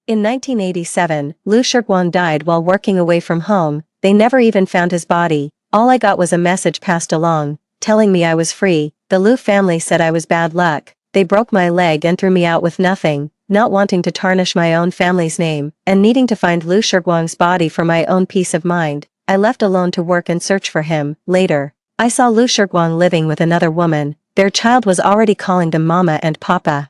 In 1987, Lu Shiguang died while working away from home. They never even found his body. All I got was a message passed along, telling me I was free. The Lu family said I was bad luck. They broke my leg and threw me out with nothing, not wanting to tarnish my own family's name, and needing to find Lu Shiguang's body for my own peace of mind. I left alone to work and search for him. Later, I saw Lu Shiguang living with another woman. Their child was already calling them Mama and Papa.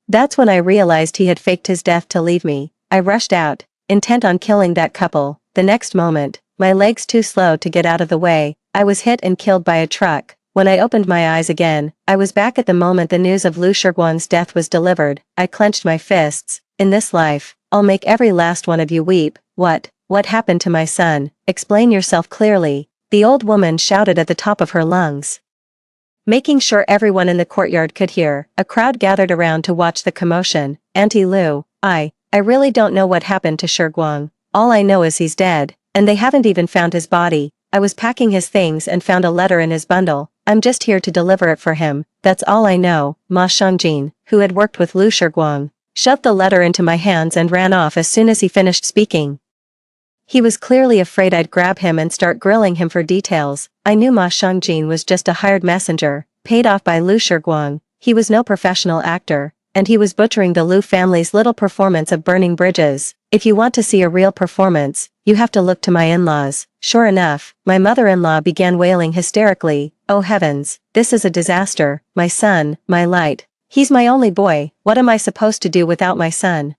That's when I realized he had faked his death to leave me. I rushed out, intent on killing that couple. The next moment, my legs too slow to get out of the way, I was hit and killed by a truck. When I opened my eyes again, I was back at the moment the news of Lu Shiguang's death was delivered. I clenched my fists. In this life, I'll make every last one of you weep. What happened to my son? Explain yourself clearly, the old woman shouted at the top of her lungs. Making sure everyone in the courtyard could hear, a crowd gathered around to watch the commotion. Auntie Lu, I really don't know what happened to Shiguang. All I know is he's dead, and they haven't even found his body. I was packing his things and found a letter in his bundle. I'm just here to deliver it for him. That's all I know. Ma Shangjin, who had worked with Lu Shiguang, shoved the letter into my hands and ran off as soon as he finished speaking. He was clearly afraid I'd grab him and start grilling him for details. I knew Ma Shangjin was just a hired messenger, paid off by Lu Shiguang. He was no professional actor, and he was butchering the Lu family's little performance of burning bridges. If you want to see a real performance, you have to look to my in-laws. Sure enough, my mother-in-law began wailing hysterically. Oh heavens, this is a disaster. My son, my light. He's my only boy. What am I supposed to do without my son?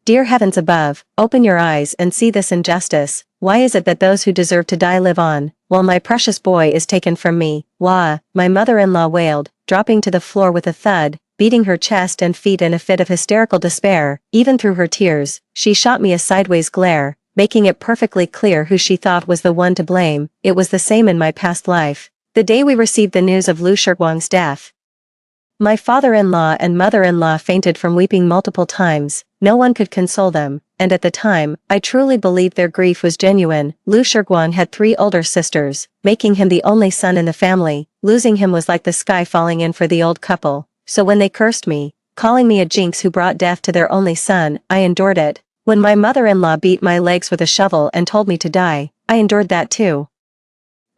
Dear heavens above, open your eyes and see this injustice. Why is it that those who deserve to die live on, while my precious boy is taken from me? Wah, my mother-in-law wailed, dropping to the floor with a thud, beating her chest and feet in a fit of hysterical despair. Even through her tears, she shot me a sideways glare, making it perfectly clear who she thought was the one to blame. It was the same in my past life. The day we received the news of Lu Shiguang's death, my father-in-law and mother-in-law fainted from weeping multiple times. No one could console them, and at the time, I truly believed their grief was genuine. Lu Shiguang had 3 older sisters, making him the only son in the family. Losing him was like the sky falling in for the old couple. So when they cursed me, calling me a jinx who brought death to their only son, I endured it. When my mother-in-law beat my legs with a shovel and told me to die, I endured that too.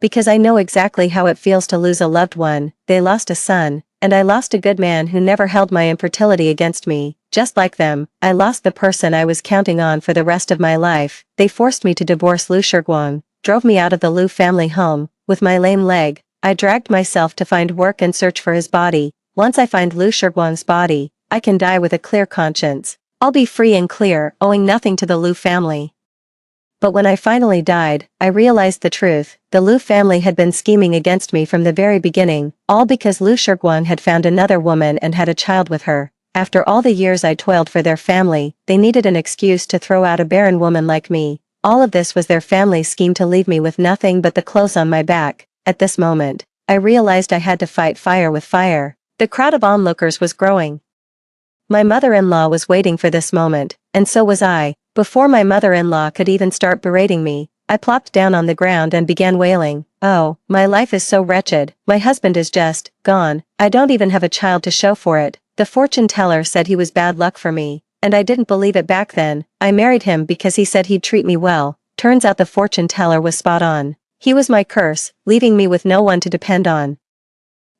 Because I know exactly how it feels to lose a loved one. They lost a son, and I lost a good man who never held my infertility against me. Just like them, I lost the person I was counting on for the rest of my life. They forced me to divorce Lu Shiguang, drove me out of the Lu family home. With my lame leg, I dragged myself to find work and search for his body. Once I find Lu Shiguang's body, I can die with a clear conscience. I'll be free and clear, owing nothing to the Lu family. But when I finally died, I realized the truth. The Lu family had been scheming against me from the very beginning, all because Lu Shiguang had found another woman and had a child with her. After all the years I toiled for their family, they needed an excuse to throw out a barren woman like me. All of this was their family's scheme to leave me with nothing but the clothes on my back. At this moment, I realized I had to fight fire with fire. The crowd of onlookers was growing. My mother-in-law was waiting for this moment, and so was I. Before my mother-in-law could even start berating me, I plopped down on the ground and began wailing. Oh, my life is so wretched. My husband is just gone. I don't even have a child to show for it. The fortune teller said he was bad luck for me, and I didn't believe it back then. I married him because he said he'd treat me well. Turns out the fortune teller was spot on. He was my curse, leaving me with no one to depend on.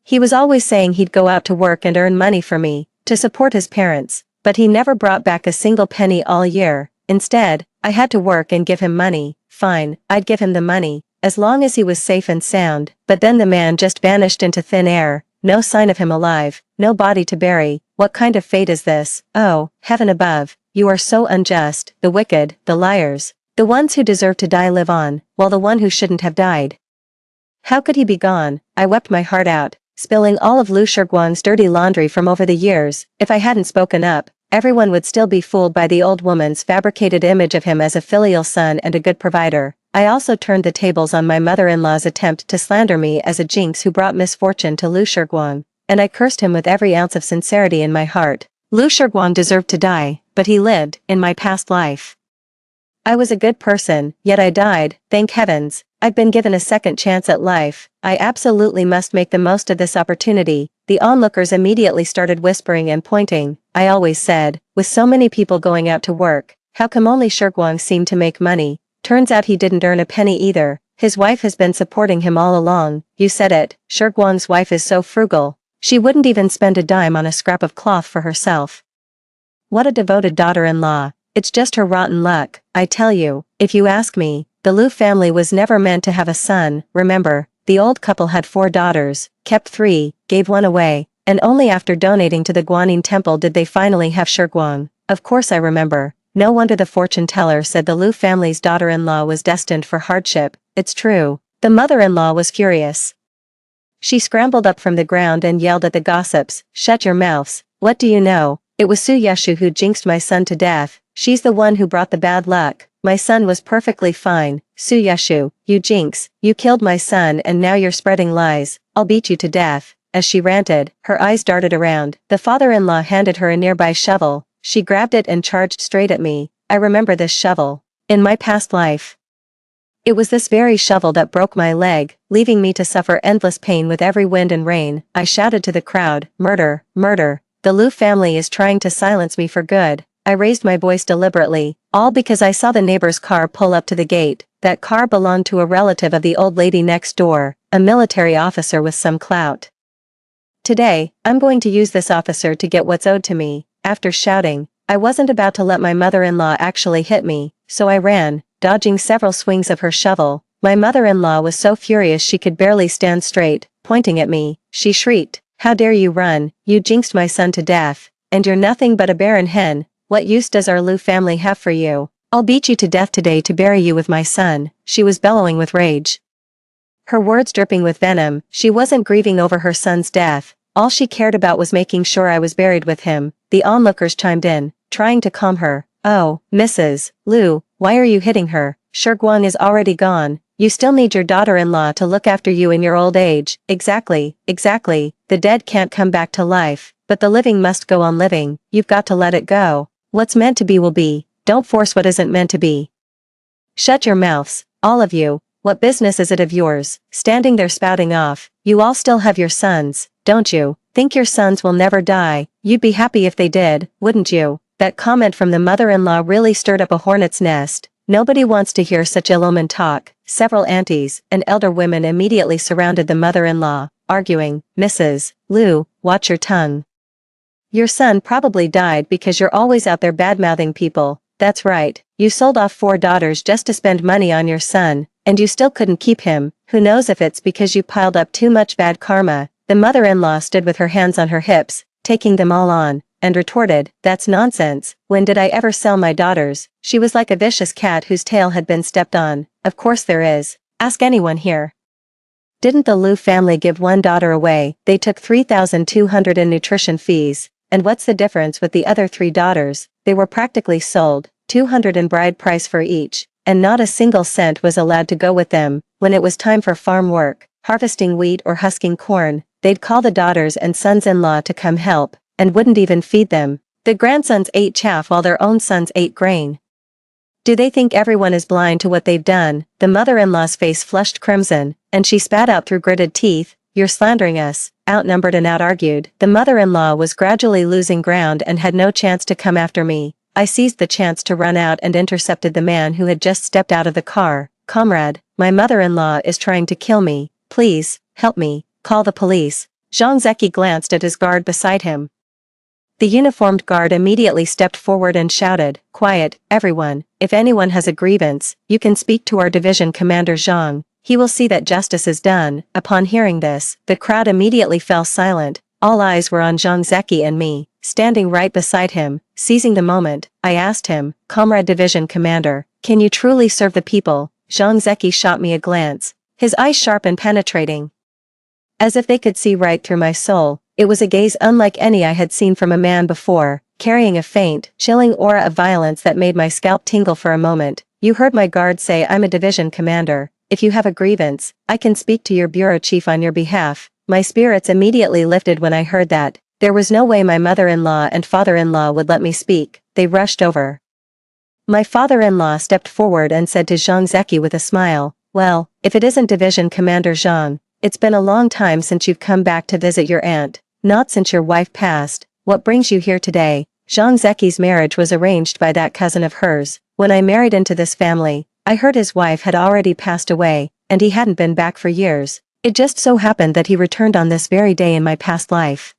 He was always saying he'd go out to work and earn money for me, to support his parents, but he never brought back a single penny all year. Instead, I had to work and give him money. Fine, I'd give him the money, as long as he was safe and sound. But then the man just vanished into thin air. No sign of him alive, no body to bury. What kind of fate is this? Oh, heaven above, you are so unjust. The wicked, the liars, the ones who deserve to die live on, while the one who shouldn't have died. How could he be gone? I wept my heart out, spilling all of Lu Shiguang's dirty laundry from over the years. If I hadn't spoken up, everyone would still be fooled by the old woman's fabricated image of him as a filial son and a good provider. I also turned the tables on my mother-in-law's attempt to slander me as a jinx who brought misfortune to Lu Shiguang, and I cursed him with every ounce of sincerity in my heart. Lu Shiguang deserved to die, but he lived, in my past life. I was a good person, yet I died. Thank heavens, I've been given a second chance at life. I absolutely must make the most of this opportunity. The onlookers immediately started whispering and pointing. I always said, with so many people going out to work, how come only Shurguang seemed to make money? Turns out he didn't earn a penny either. His wife has been supporting him all along. You said it, Shurguang's wife is so frugal. She wouldn't even spend a dime on a scrap of cloth for herself. What a devoted daughter-in-law. It's just her rotten luck, I tell you. If you ask me, the Liu family was never meant to have a son. Remember, the old couple had 4 daughters, kept 3, gave 1 away, and only after donating to the Guanyin temple did they finally have Shurguang. Of course I remember. No wonder the fortune teller said the Liu family's daughter-in-law was destined for hardship. It's true. The mother-in-law was furious. She scrambled up from the ground and yelled at the gossips, "Shut your mouths. What do you know? It was Su Yeshu who jinxed my son to death. She's the one who brought the bad luck. My son was perfectly fine. Su Yeshu, you jinx, you killed my son and now you're spreading lies. I'll beat you to death." As she ranted, her eyes darted around. The father-in-law handed her a nearby shovel. She grabbed it and charged straight at me. I remember this shovel. In my past life, it was this very shovel that broke my leg, leaving me to suffer endless pain with every wind and rain. I shouted to the crowd, "Murder, murder. The Liu family is trying to silence me for good." I raised my voice deliberately, all because I saw the neighbor's car pull up to the gate. That car belonged to a relative of the old lady next door, a military officer with some clout. Today, I'm going to use this officer to get what's owed to me. After shouting, I wasn't about to let my mother-in-law actually hit me, so I ran, dodging several swings of her shovel. My mother-in-law was so furious she could barely stand straight. Pointing at me, she shrieked, "How dare you run? You jinxed my son to death. And you're nothing but a barren hen. What use does our Liu family have for you? I'll beat you to death today to bury you with my son." She was bellowing with rage, her words dripping with venom. She wasn't grieving over her son's death. All she cared about was making sure I was buried with him. The onlookers chimed in, trying to calm her. "Oh, Mrs. Liu, why are you hitting her? Shurguang is already gone. You still need your daughter-in-law to look after you in your old age." Exactly, exactly. The dead can't come back to life, but the living must go on living. You've got to let it go. What's meant to be will be. Don't force what isn't meant to be. Shut your mouths, all of you. What business is it of yours, standing there spouting off? You all still have your sons, don't you? Think your sons will never die? You'd be happy if they did, wouldn't you? That comment from the mother-in-law really stirred up a hornet's nest. Nobody wants to hear such ill-omened talk. Several aunties and elder women immediately surrounded the mother-in-law, arguing, "Mrs. Liu, watch your tongue. Your son probably died because you're always out there bad-mouthing people. That's right, you sold off 4 daughters just to spend money on your son, and you still couldn't keep him. Who knows if it's because you piled up too much bad karma." The mother-in-law stood with her hands on her hips, taking them all on, and retorted, "That's nonsense. When did I ever sell my daughters?" She was like a vicious cat whose tail had been stepped on. "Of course there is. Ask anyone here. Didn't the Liu family give 1 daughter away? They took 3,200 in nutrition fees. And what's the difference with the other 3 daughters? They were practically sold, 200 in bride price for each, and not a single cent was allowed to go with them. When it was time for farm work, harvesting wheat or husking corn, they'd call the daughters and sons-in-law to come help, and wouldn't even feed them. The grandsons ate chaff while their own sons ate grain. Do they think everyone is blind to what they've done?" The mother-in-law's face flushed crimson, and she spat out through gritted teeth, "You're slandering us." Outnumbered and out-argued, the mother-in-law was gradually losing ground and had no chance to come after me. I seized the chance to run out and intercepted the man who had just stepped out of the car. "Comrade, my mother-in-law is trying to kill me. Please, help me. Call the police." Zhang Zeki glanced at his guard beside him. The uniformed guard immediately stepped forward and shouted, "Quiet, everyone. If anyone has a grievance, you can speak to our division commander Zhang. He will see that justice is done." Upon hearing this, the crowd immediately fell silent. All eyes were on Zhang Zeki and me, standing right beside him. Seizing the moment, I asked him, "Comrade Division Commander, can you truly serve the people?" Zhang Zeki shot me a glance, his eyes sharp and penetrating, as if they could see right through my soul. It was a gaze unlike any I had seen from a man before, carrying a faint, chilling aura of violence that made my scalp tingle for a moment. "You heard my guard say I'm a division commander. If you have a grievance, I can speak to your bureau chief on your behalf." My spirits immediately lifted when I heard that. There was no way my mother-in-law and father-in-law would let me speak. They rushed over. My father-in-law stepped forward and said to Zhang Zeki with a smile, "Well, if it isn't Division Commander Zhang, it's been a long time since you've come back to visit your aunt." Not since your wife passed. What brings you here today? Zhang Zeki's marriage was arranged by that cousin of hers. When I married into this family, I heard his wife had already passed away, and he hadn't been back for years. It just so happened that he returned on this very day in my past life.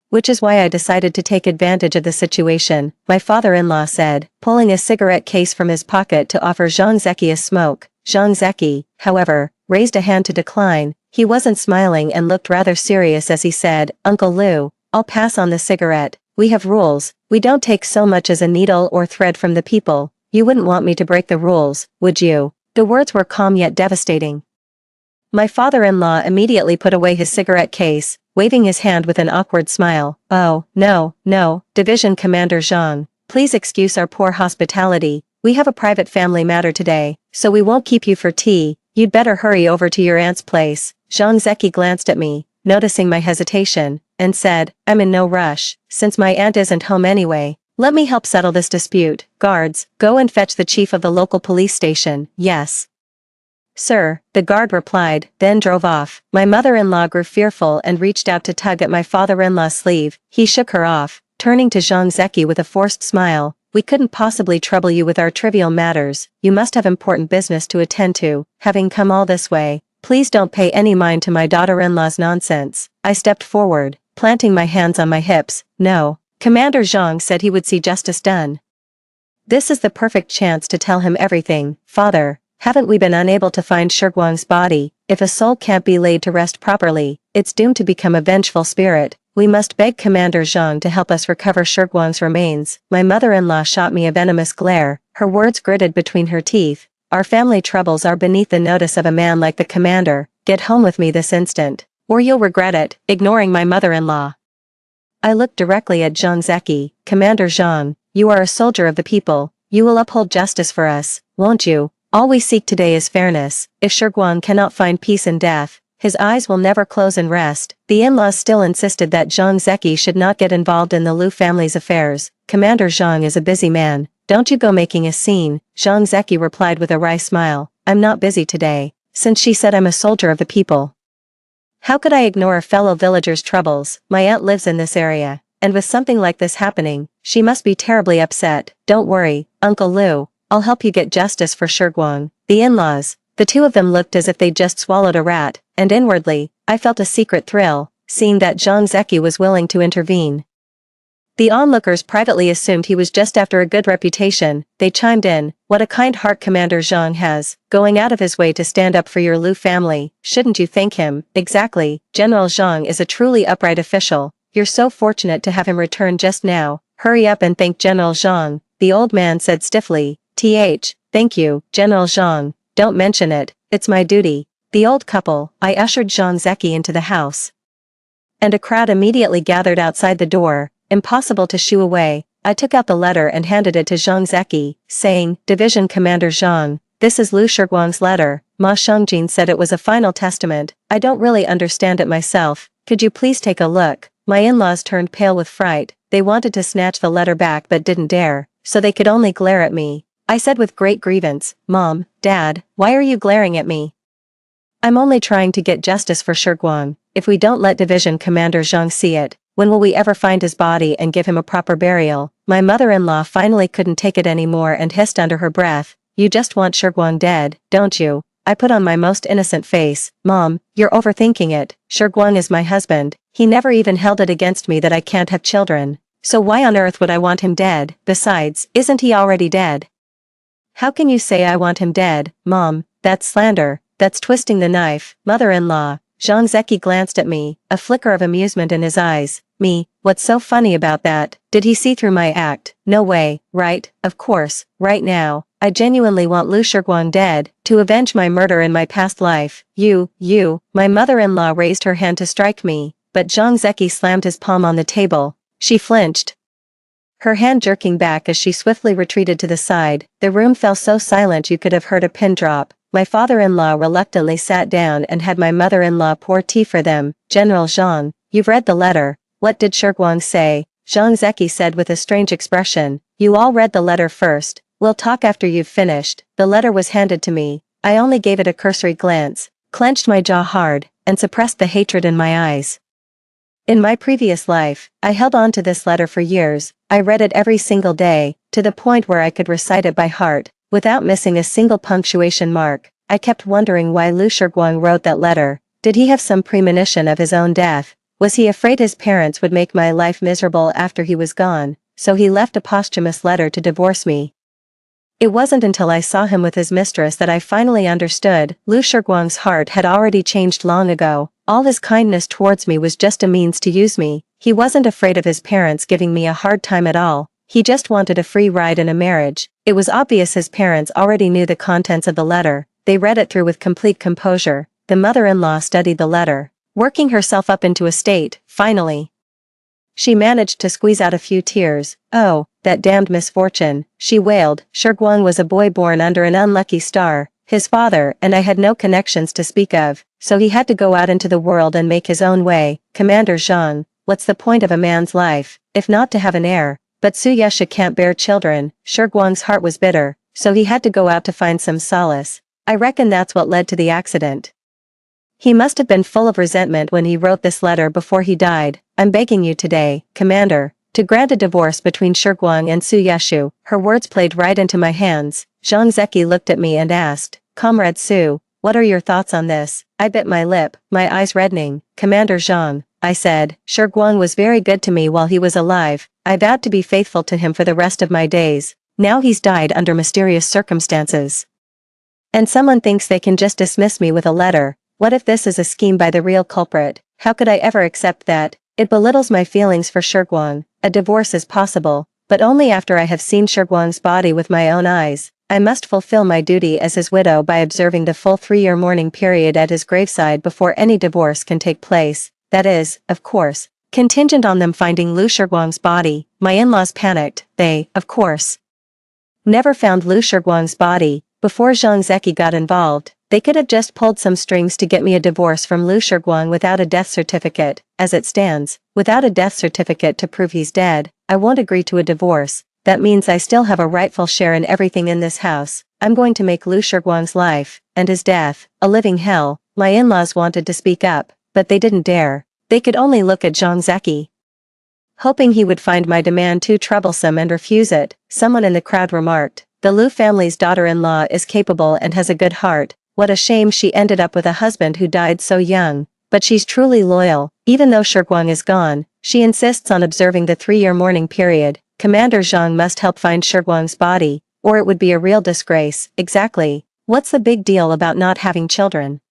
Which is why I decided to take advantage of the situation, my father-in-law said, pulling a cigarette case from his pocket to offer Zhang Zeki a smoke. Zhang Zeki, however, raised a hand to decline. He wasn't smiling and looked rather serious as he said, Uncle Lu, I'll pass on the cigarette. We have rules. We don't take so much as a needle or thread from the people. You wouldn't want me to break the rules, would you? The words were calm yet devastating. My father-in-law immediately put away his cigarette case, waving his hand with an awkward smile. Oh, no, Division Commander Zhang. Please excuse our poor hospitality. We have a private family matter today, so we won't keep you for tea. You'd better hurry over to your aunt's place. Zhang Zeki glanced at me, noticing my hesitation, and said, I'm in no rush, since my aunt isn't home anyway. Let me help settle this dispute. Guards, go and fetch the chief of the local police station. Yes. Sir, the guard replied, then drove off. My mother-in-law grew fearful and reached out to tug at my father-in-law's sleeve. He shook her off, turning to Zhang Zeki with a forced smile. We couldn't possibly trouble you with our trivial matters. You must have important business to attend to, having come all this way. Please don't pay any mind to my daughter-in-law's nonsense. I stepped forward, planting my hands on my hips. No. Commander Zhang said he would see justice done. This is the perfect chance to tell him everything. Father, haven't we been unable to find Shiguang's body? If a soul can't be laid to rest properly, it's doomed to become a vengeful spirit. We must beg Commander Zhang to help us recover Shiguang's remains. My mother-in-law shot me a venomous glare, her words gritted between her teeth. Our family troubles are beneath the notice of a man like the commander. Get home with me this instant, or you'll regret it. Ignoring my mother-in-law, I looked directly at Zhang Zeki. Commander Zhang, you are a soldier of the people. You will uphold justice for us, won't you? All we seek today is fairness. If Shiguang cannot find peace in death, his eyes will never close in rest. The in-laws still insisted that Zhang Zeki should not get involved in the Lu family's affairs. Commander Zhang is a busy man. Don't you go making a scene. Zhang Zeki replied with a wry smile. I'm not busy today, since she said I'm a soldier of the people. How could I ignore a fellow villager's troubles? My aunt lives in this area, and with something like this happening, she must be terribly upset. Don't worry, Uncle Lu, I'll help you get justice for Shiguang. The in-laws, the two of them looked as if they'd just swallowed a rat, and inwardly, I felt a secret thrill, seeing that Zhang Zeki was willing to intervene. The onlookers privately assumed he was just after a good reputation. They chimed in, what a kind heart Commander Zhang has, going out of his way to stand up for your Lu family. Shouldn't you thank him? Exactly, General Zhang is a truly upright official. You're so fortunate to have him return just now. Hurry up and thank General Zhang, the old man said stiffly. Thank you, General Zhang. Don't mention it, it's my duty. The old couple, I ushered Zhang Zeki into the house. And a crowd immediately gathered outside the door. Impossible to shoo away. I took out the letter and handed it to Zhang Zeki, saying, Division Commander Zhang, this is Lu Shiguang's letter. Ma Shengjin said it was a final testament. I don't really understand it myself. Could you please take a look? My in-laws turned pale with fright. They wanted to snatch the letter back but didn't dare, so they could only glare at me. I said with great grievance, Mom, Dad, why are you glaring at me? I'm only trying to get justice for Shiguang. If we don't let Division Commander Zhang see it, when will we ever find his body and give him a proper burial? My mother-in-law finally couldn't take it anymore and hissed under her breath, you just want Shiguang dead, don't you? I put on my most innocent face. Mom, you're overthinking it. Shiguang is my husband. He never even held it against me that I can't have children. So why on earth would I want him dead? Besides, isn't he already dead? How can you say I want him dead, Mom? That's slander. That's twisting the knife. Mother-in-law. Zhang Zeki glanced at me, a flicker of amusement in his eyes. Me, what's so funny about that? Did he see through my act? No way, right? Of course, right now. I genuinely want Lu Shiguang dead, to avenge my murder in my past life. You. My mother-in-law raised her hand to strike me, but Zhang Zeki slammed his palm on the table. She flinched, her hand jerking back as she swiftly retreated to the side. The room fell so silent you could have heard a pin drop. My father-in-law reluctantly sat down and had my mother-in-law pour tea for them. General Zhang, you've read the letter. What did Shiguang say? Zhang Zeki said with a strange expression. You all read the letter first. We'll talk after you've finished. The letter was handed to me. I only gave it a cursory glance, clenched my jaw hard, and suppressed the hatred in my eyes. In my previous life, I held on to this letter for years. I read it every single day, to the point where I could recite it by heart, without missing a single punctuation mark. I kept wondering why Lu Shiguang wrote that letter. Did he have some premonition of his own death? Was he afraid his parents would make my life miserable after he was gone, so he left a posthumous letter to divorce me? It wasn't until I saw him with his mistress that I finally understood. Lu Shiguang's heart had already changed long ago. All his kindness towards me was just a means to use me. He wasn't afraid of his parents giving me a hard time at all. He just wanted a free ride in a marriage. It was obvious his parents already knew the contents of the letter. They read it through with complete composure. The mother-in-law studied the letter, working herself up into a state. Finally, she managed to squeeze out a few tears. "Oh, that damned misfortune," she wailed. Shiguang was a boy born under an unlucky star. His father and I had no connections to speak of, so he had to go out into the world and make his own way. Commander Zhang, what's the point of a man's life, if not to have an heir? But Su Yesha can't bear children. Shiguang's heart was bitter, so he had to go out to find some solace. I reckon that's what led to the accident. He must have been full of resentment when he wrote this letter before he died. "I'm begging you today, Commander, to grant a divorce between Shiguang and Su Yeshu." Her words played right into my hands. Zhang Zeki looked at me and asked, "Comrade Su, what are your thoughts on this?" I bit my lip, my eyes reddening. "Commander Zhang," I said, "Shiguang was very good to me while he was alive. I vowed to be faithful to him for the rest of my days. Now he's died under mysterious circumstances, and someone thinks they can just dismiss me with a letter. What if this is a scheme by the real culprit? How could I ever accept that? It belittles my feelings for Shiguang. A divorce is possible, but only after I have seen Shiguang's body with my own eyes. I must fulfill my duty as his widow by observing the full 3-year mourning period at his graveside before any divorce can take place. That is, of course, contingent on them finding Lu Shiguang's body." My in-laws panicked. They, of course, never found Lu Shiguang's body. Before Zhang Zeki got involved, they could have just pulled some strings to get me a divorce from Lu Shiguang without a death certificate. As it stands, without a death certificate to prove he's dead, I won't agree to a divorce. That means I still have a rightful share in everything in this house. I'm going to make Lu Shiguang's life, and his death, a living hell. My in-laws wanted to speak up, but they didn't dare. They could only look at Zhang Zeki, hoping he would find my demand too troublesome and refuse it. Someone in the crowd remarked, "The Lu family's daughter-in-law is capable and has a good heart. What a shame she ended up with a husband who died so young. But she's truly loyal. Even though Shiguang is gone, she insists on observing the 3-year mourning period. Commander Zhang must help find Shiguang's body, or it would be a real disgrace." Exactly. What's the big deal about not having children?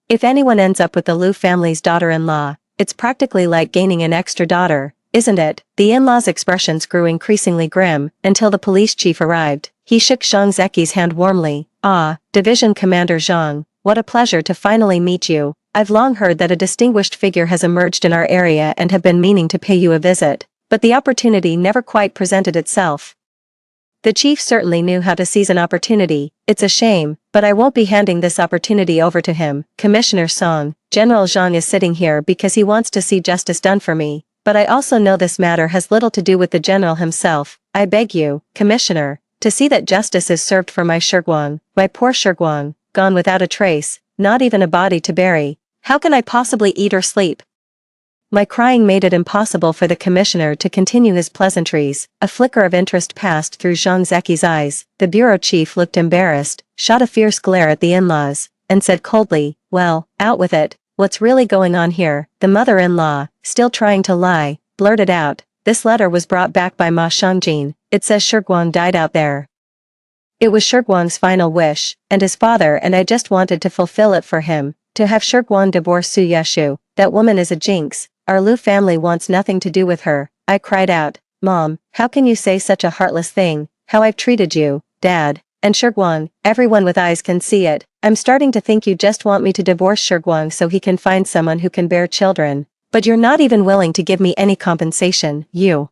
If anyone ends up with the Lu family's daughter-in-law, it's practically like gaining an extra daughter, isn't it? The in-laws' expressions grew increasingly grim, until the police chief arrived. He shook Zhang Zeki's hand warmly. "Ah, Division Commander Zhang, what a pleasure to finally meet you. I've long heard that a distinguished figure has emerged in our area and have been meaning to pay you a visit, but the opportunity never quite presented itself." The chief certainly knew how to seize an opportunity. "It's a shame, but I won't be handing this opportunity over to him. Commissioner Song, General Zhang is sitting here because he wants to see justice done for me, but I also know this matter has little to do with the general himself. I beg you, Commissioner, to see that justice is served for my Shiguang, my poor Shiguang, gone without a trace, not even a body to bury. How can I possibly eat or sleep?" My crying made it impossible for the commissioner to continue his pleasantries. A flicker of interest passed through Zhang Zeki's eyes. The bureau chief looked embarrassed, shot a fierce glare at the in-laws, and said coldly, "Well, out with it. What's really going on here?" The mother-in-law, still trying to lie, blurted out, "This letter was brought back by Ma Shangjin. It says Shiguang died out there." It was Shiguang's final wish, and his father and I just wanted to fulfill it for him. To have Shiguang divorce Su Yeshu, that woman is a jinx. Our Lu family wants nothing to do with her. I cried out, "Mom, how can you say such a heartless thing? How I've treated you, Dad, and Shiguang, everyone with eyes can see it. I'm starting to think you just want me to divorce Shiguang so he can find someone who can bear children. But you're not even willing to give me any compensation, you.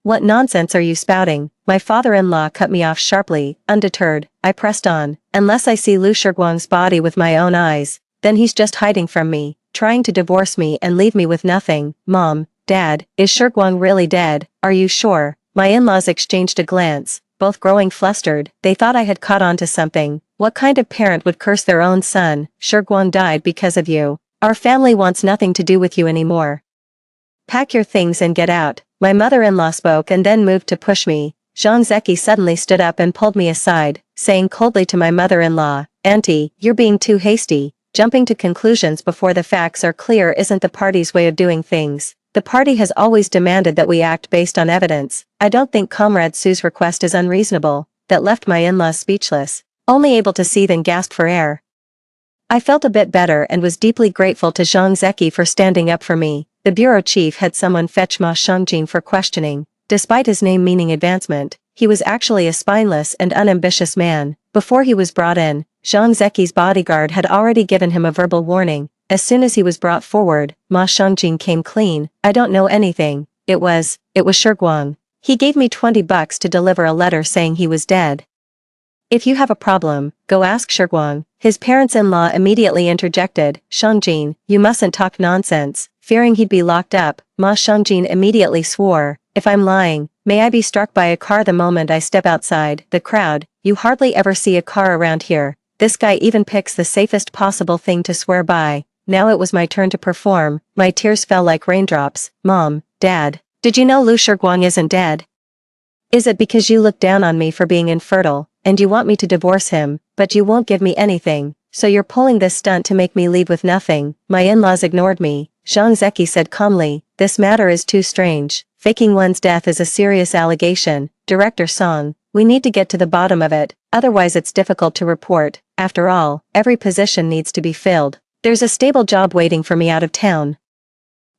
What nonsense are you spouting?" My father-in-law cut me off sharply. Undeterred, I pressed on. "Unless I see Lu Shiguang's body with my own eyes, then he's just hiding from me, trying to divorce me and leave me with nothing." "Mom, Dad, is Shiguang really dead? Are you sure?" My in-laws exchanged a glance, both growing flustered. They thought I had caught on to something. What kind of parent would curse their own son? "Shiguang died because of you. Our family wants nothing to do with you anymore." Pack your things and get out. My mother-in-law spoke and then moved to push me. Jean Zeki suddenly stood up and pulled me aside, saying coldly to my mother-in-law, "Auntie, you're being too hasty. Jumping to conclusions before the facts are clear isn't the party's way of doing things. The party has always demanded that we act based on evidence. I don't think Comrade Sue's request is unreasonable." That left my in-laws speechless, only able to seethe and gasp for air. I felt a bit better and was deeply grateful to Zhang Zeki for standing up for me. The bureau chief had someone fetch Ma Shangjin for questioning. Despite his name meaning advancement, he was actually a spineless and unambitious man. Before he was brought in, Zhang Zeki's bodyguard had already given him a verbal warning. As soon as he was brought forward, Ma Shangjin came clean. "I don't know anything. It was Shiguang. He gave me $20 to deliver a letter saying he was dead. If you have a problem, go ask Shiguang." His parents-in-law immediately interjected, "Shangjin, you mustn't talk nonsense." Fearing he'd be locked up, Ma Shangjin immediately swore, "If I'm lying, may I be struck by a car the moment I step outside the crowd. You hardly ever see a car around here." This guy even picks the safest possible thing to swear by. Now it was my turn to perform. My tears fell like raindrops. "Mom, Dad, did you know Lu Shiguang isn't dead? Is it because you look down on me for being infertile, and you want me to divorce him, but you won't give me anything, so you're pulling this stunt to make me leave with nothing?" My in-laws ignored me. Zhang Zeki said calmly, "This matter is too strange. Faking one's death is a serious allegation. Director Song, we need to get to the bottom of it, otherwise it's difficult to report. After all, every position needs to be filled. There's a stable job waiting for me out of town.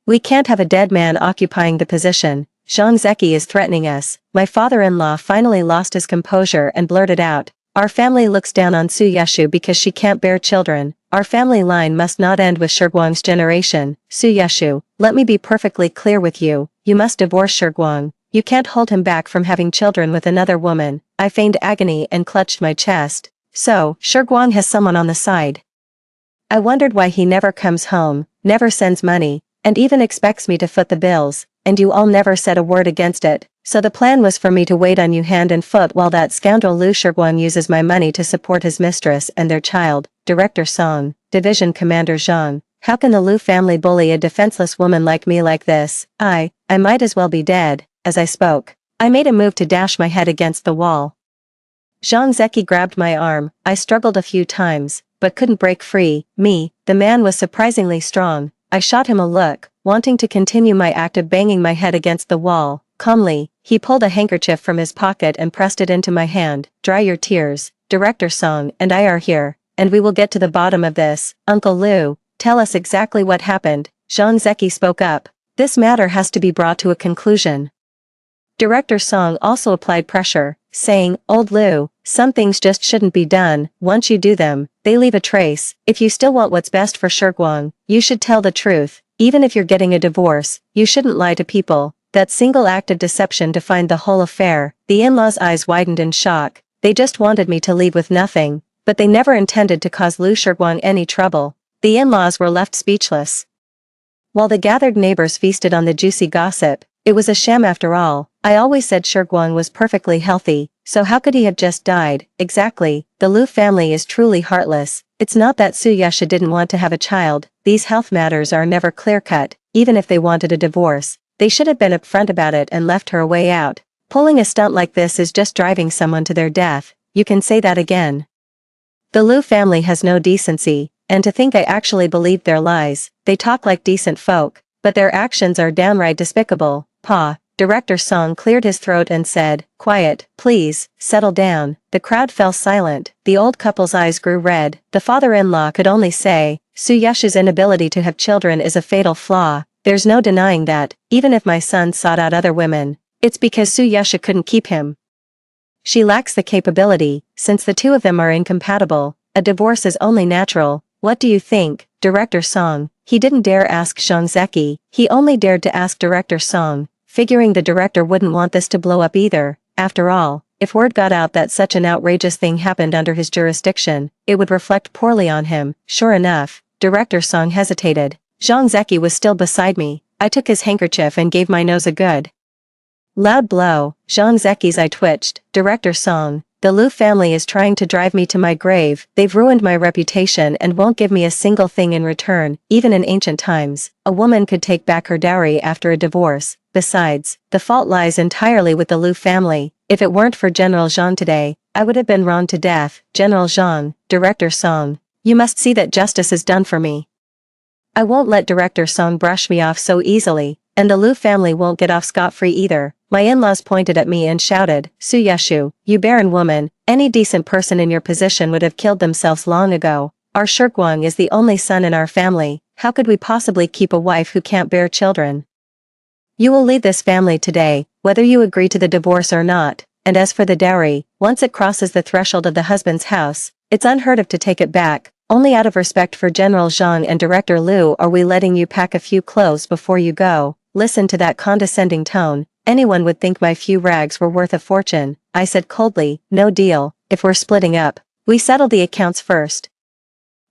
We can't have a dead man occupying the position. Zhang Zeki is threatening us." My father-in-law finally lost his composure and blurted out, "Our family looks down on Su Yeshu because she can't bear children. Our family line must not end with Shiguang's generation. Su Yeshu, let me be perfectly clear with you. You must divorce Shiguang. You can't hold him back from having children with another woman." I feigned agony and clutched my chest. "So, Shiguang has someone on the side. I wondered why he never comes home, never sends money, and even expects me to foot the bills, and you all never said a word against it. So the plan was for me to wait on you hand and foot while that scoundrel Lu Shiguang uses my money to support his mistress and their child." Director Song, Division Commander Zhang, "How can the Lu family bully a defenseless woman like me like this? I might as well be dead." As I spoke, I made a move to dash my head against the wall. Zhang Zeki grabbed my arm. I struggled a few times, but couldn't break free. The man was surprisingly strong. I shot him a look, wanting to continue my act of banging my head against the wall. Calmly, he pulled a handkerchief from his pocket and pressed it into my hand. "Dry your tears. Director Song and I are here, and we will get to the bottom of this. Uncle Lu, tell us exactly what happened." Zhang Zeki spoke up. "This matter has to be brought to a conclusion." Director Song also applied pressure, saying, "Old Lu, some things just shouldn't be done. Once you do them, they leave a trace. If you still want what's best for Shiguang, you should tell the truth. Even if you're getting a divorce, you shouldn't lie to people." That single act of deception defined the whole affair. The in-laws' eyes widened in shock. They just wanted me to leave with nothing, but they never intended to cause Lu Shiguang any trouble. The in-laws were left speechless. While the gathered neighbors feasted on the juicy gossip, it was a sham after all. I always said Shiguang was perfectly healthy, so how could he have just died? Exactly, the Lu family is truly heartless. It's not that Su Yesha didn't want to have a child. These health matters are never clear-cut. Even if they wanted a divorce, they should have been upfront about it and left her a way out. Pulling a stunt like this is just driving someone to their death. You can say that again. The Lu family has no decency, and to think I actually believed their lies. They talk like decent folk, but their actions are downright despicable. Director Song cleared his throat and said, "Quiet, please, settle down." The crowd fell silent. The old couple's eyes grew red. The father-in-law could only say, "Su Yesha's inability to have children is a fatal flaw. There's no denying that. Even if my son sought out other women, it's because Su Yesha couldn't keep him. She lacks the capability. Since the two of them are incompatible, a divorce is only natural. What do you think, Director Song?" He didn't dare ask Zhang Zeki. He only dared to ask Director Song, figuring the director wouldn't want this to blow up either. After all, if word got out that such an outrageous thing happened under his jurisdiction, it would reflect poorly on him. Sure enough, Director Song hesitated. Zhang Zeki was still beside me. I took his handkerchief and gave my nose a good loud blow. Zhang Zeki's eye twitched. "Director Song, The Lu family is trying to drive me to my grave. They've ruined my reputation and won't give me a single thing in return. Even in ancient times, a woman could take back her dowry after a divorce. Besides, the fault lies entirely with the Lu family. If it weren't for General Zhang today, I would have been wronged to death. General Zhang, Director Song, you must see that justice is done for me. I won't let Director Song brush me off so easily, and the Lu family won't get off scot-free either. My in-laws pointed at me and shouted, Su Yeshu, you barren woman, any decent person in your position would have killed themselves long ago. Our Shiguang is the only son in our family. How could we possibly keep a wife who can't bear children? You will leave this family today, whether you agree to the divorce or not, and as for the dowry, once it crosses the threshold of the husband's house, it's unheard of to take it back. Only out of respect for General Zhang and Director Liu are we letting you pack a few clothes before you go. Listen to that condescending tone. Anyone would think my few rags were worth a fortune. I said coldly, no deal. If we're splitting up, we settle the accounts first.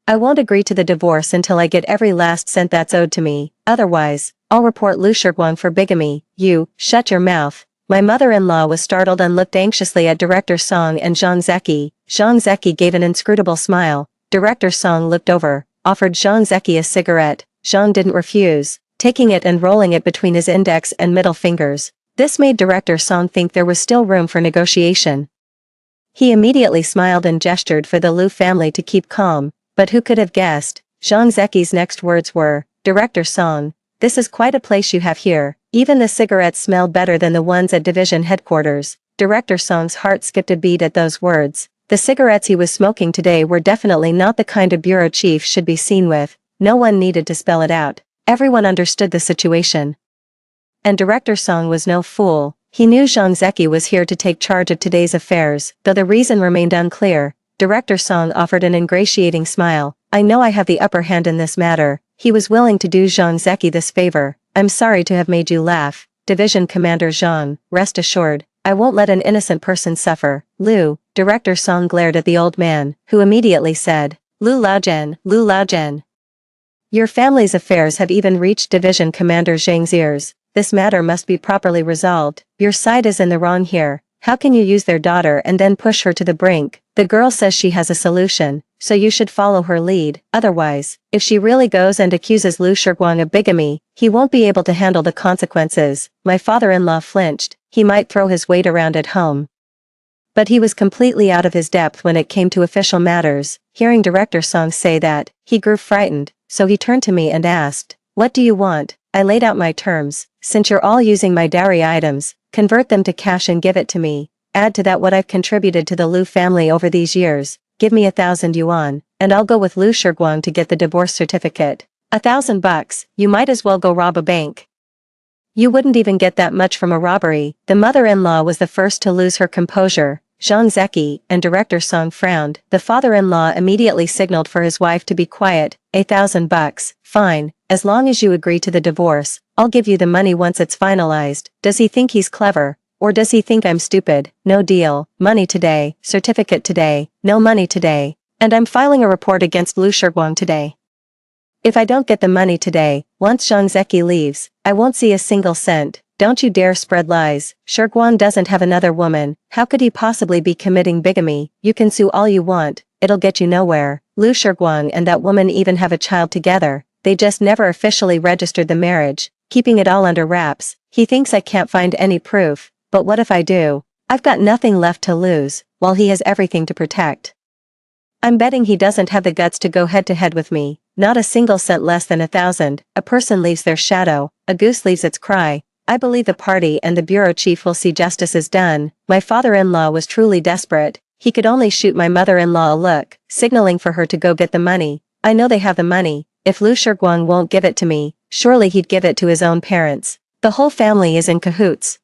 I won't agree to the divorce until I get every last cent that's owed to me. Otherwise, I'll report Lu Shiguang for bigamy. You, shut your mouth. My mother-in-law was startled and looked anxiously at Director Song and Zhang Zeki. Zhang Zeki gave an inscrutable smile. Director Song looked over, offered Zhang Zeki a cigarette. Zhang didn't refuse, taking it and rolling it between his index and middle fingers. This made Director Song think there was still room for negotiation. He immediately smiled and gestured for the Lu family to keep calm, but who could have guessed? Zhang Zeki's next words were, Director Song, this is quite a place you have here. Even the cigarettes smell better than the ones at division headquarters. Director Song's heart skipped a beat at those words. The cigarettes he was smoking today were definitely not the kind a bureau chief should be seen with. No one needed to spell it out. Everyone understood the situation. And Director Song was no fool. He knew Zhang Zeki was here to take charge of today's affairs, though the reason remained unclear. Director Song offered an ingratiating smile. I know I have the upper hand in this matter. He was willing to do Zhang Zeki this favor. I'm sorry to have made you laugh. Division Commander Zhang, rest assured, I won't let an innocent person suffer. Lu, Director Song glared at the old man, who immediately said, Lu Laojian, Lu Laojian. Your family's affairs have even reached Division Commander Zhang's ears. This matter must be properly resolved. Your side is in the wrong here. How can you use their daughter and then push her to the brink? The girl says she has a solution, so you should follow her lead. Otherwise, if she really goes and accuses Lu Shiguang of bigamy, he won't be able to handle the consequences. My father-in-law flinched. He might throw his weight around at home. But he was completely out of his depth when it came to official matters. Hearing Director Song say that, he grew frightened, so he turned to me and asked, What do you want? I laid out my terms. Since you're all using my dowry items, convert them to cash and give it to me. Add to that what I've contributed to the Lu family over these years. Give me 1,000 yuan, and I'll go with Lu Shiguang to get the divorce certificate. $1,000, you might as well go rob a bank. You wouldn't even get that much from a robbery. The mother-in-law was the first to lose her composure. Zhang Zeki and Director Song frowned. The father-in-law immediately signaled for his wife to be quiet. $1,000, fine, as long as you agree to the divorce, I'll give you the money once it's finalized. Does he think he's clever? Or does he think I'm stupid? No deal. Money today, certificate today, no money today. And I'm filing a report against Lu Shiguang today. If I don't get the money today, once Zhang Zeki leaves, I won't see a single cent. Don't you dare spread lies. Shiguang doesn't have another woman. How could he possibly be committing bigamy? You can sue all you want. It'll get you nowhere. Lu Shiguang and that woman even have a child together. They just never officially registered the marriage, keeping it all under wraps. He thinks I can't find any proof. But what if I do? I've got nothing left to lose, while he has everything to protect. I'm betting he doesn't have the guts to go head-to-head with me. Not a single cent less than 1,000. A person leaves their shadow, a goose leaves its cry. I believe the party and the bureau chief will see justice is done. My father-in-law was truly desperate. He could only shoot my mother-in-law a look, signaling for her to go get the money. I know they have the money. If Lu Shiguang won't give it to me, surely he'd give it to his own parents. The whole family is in cahoots.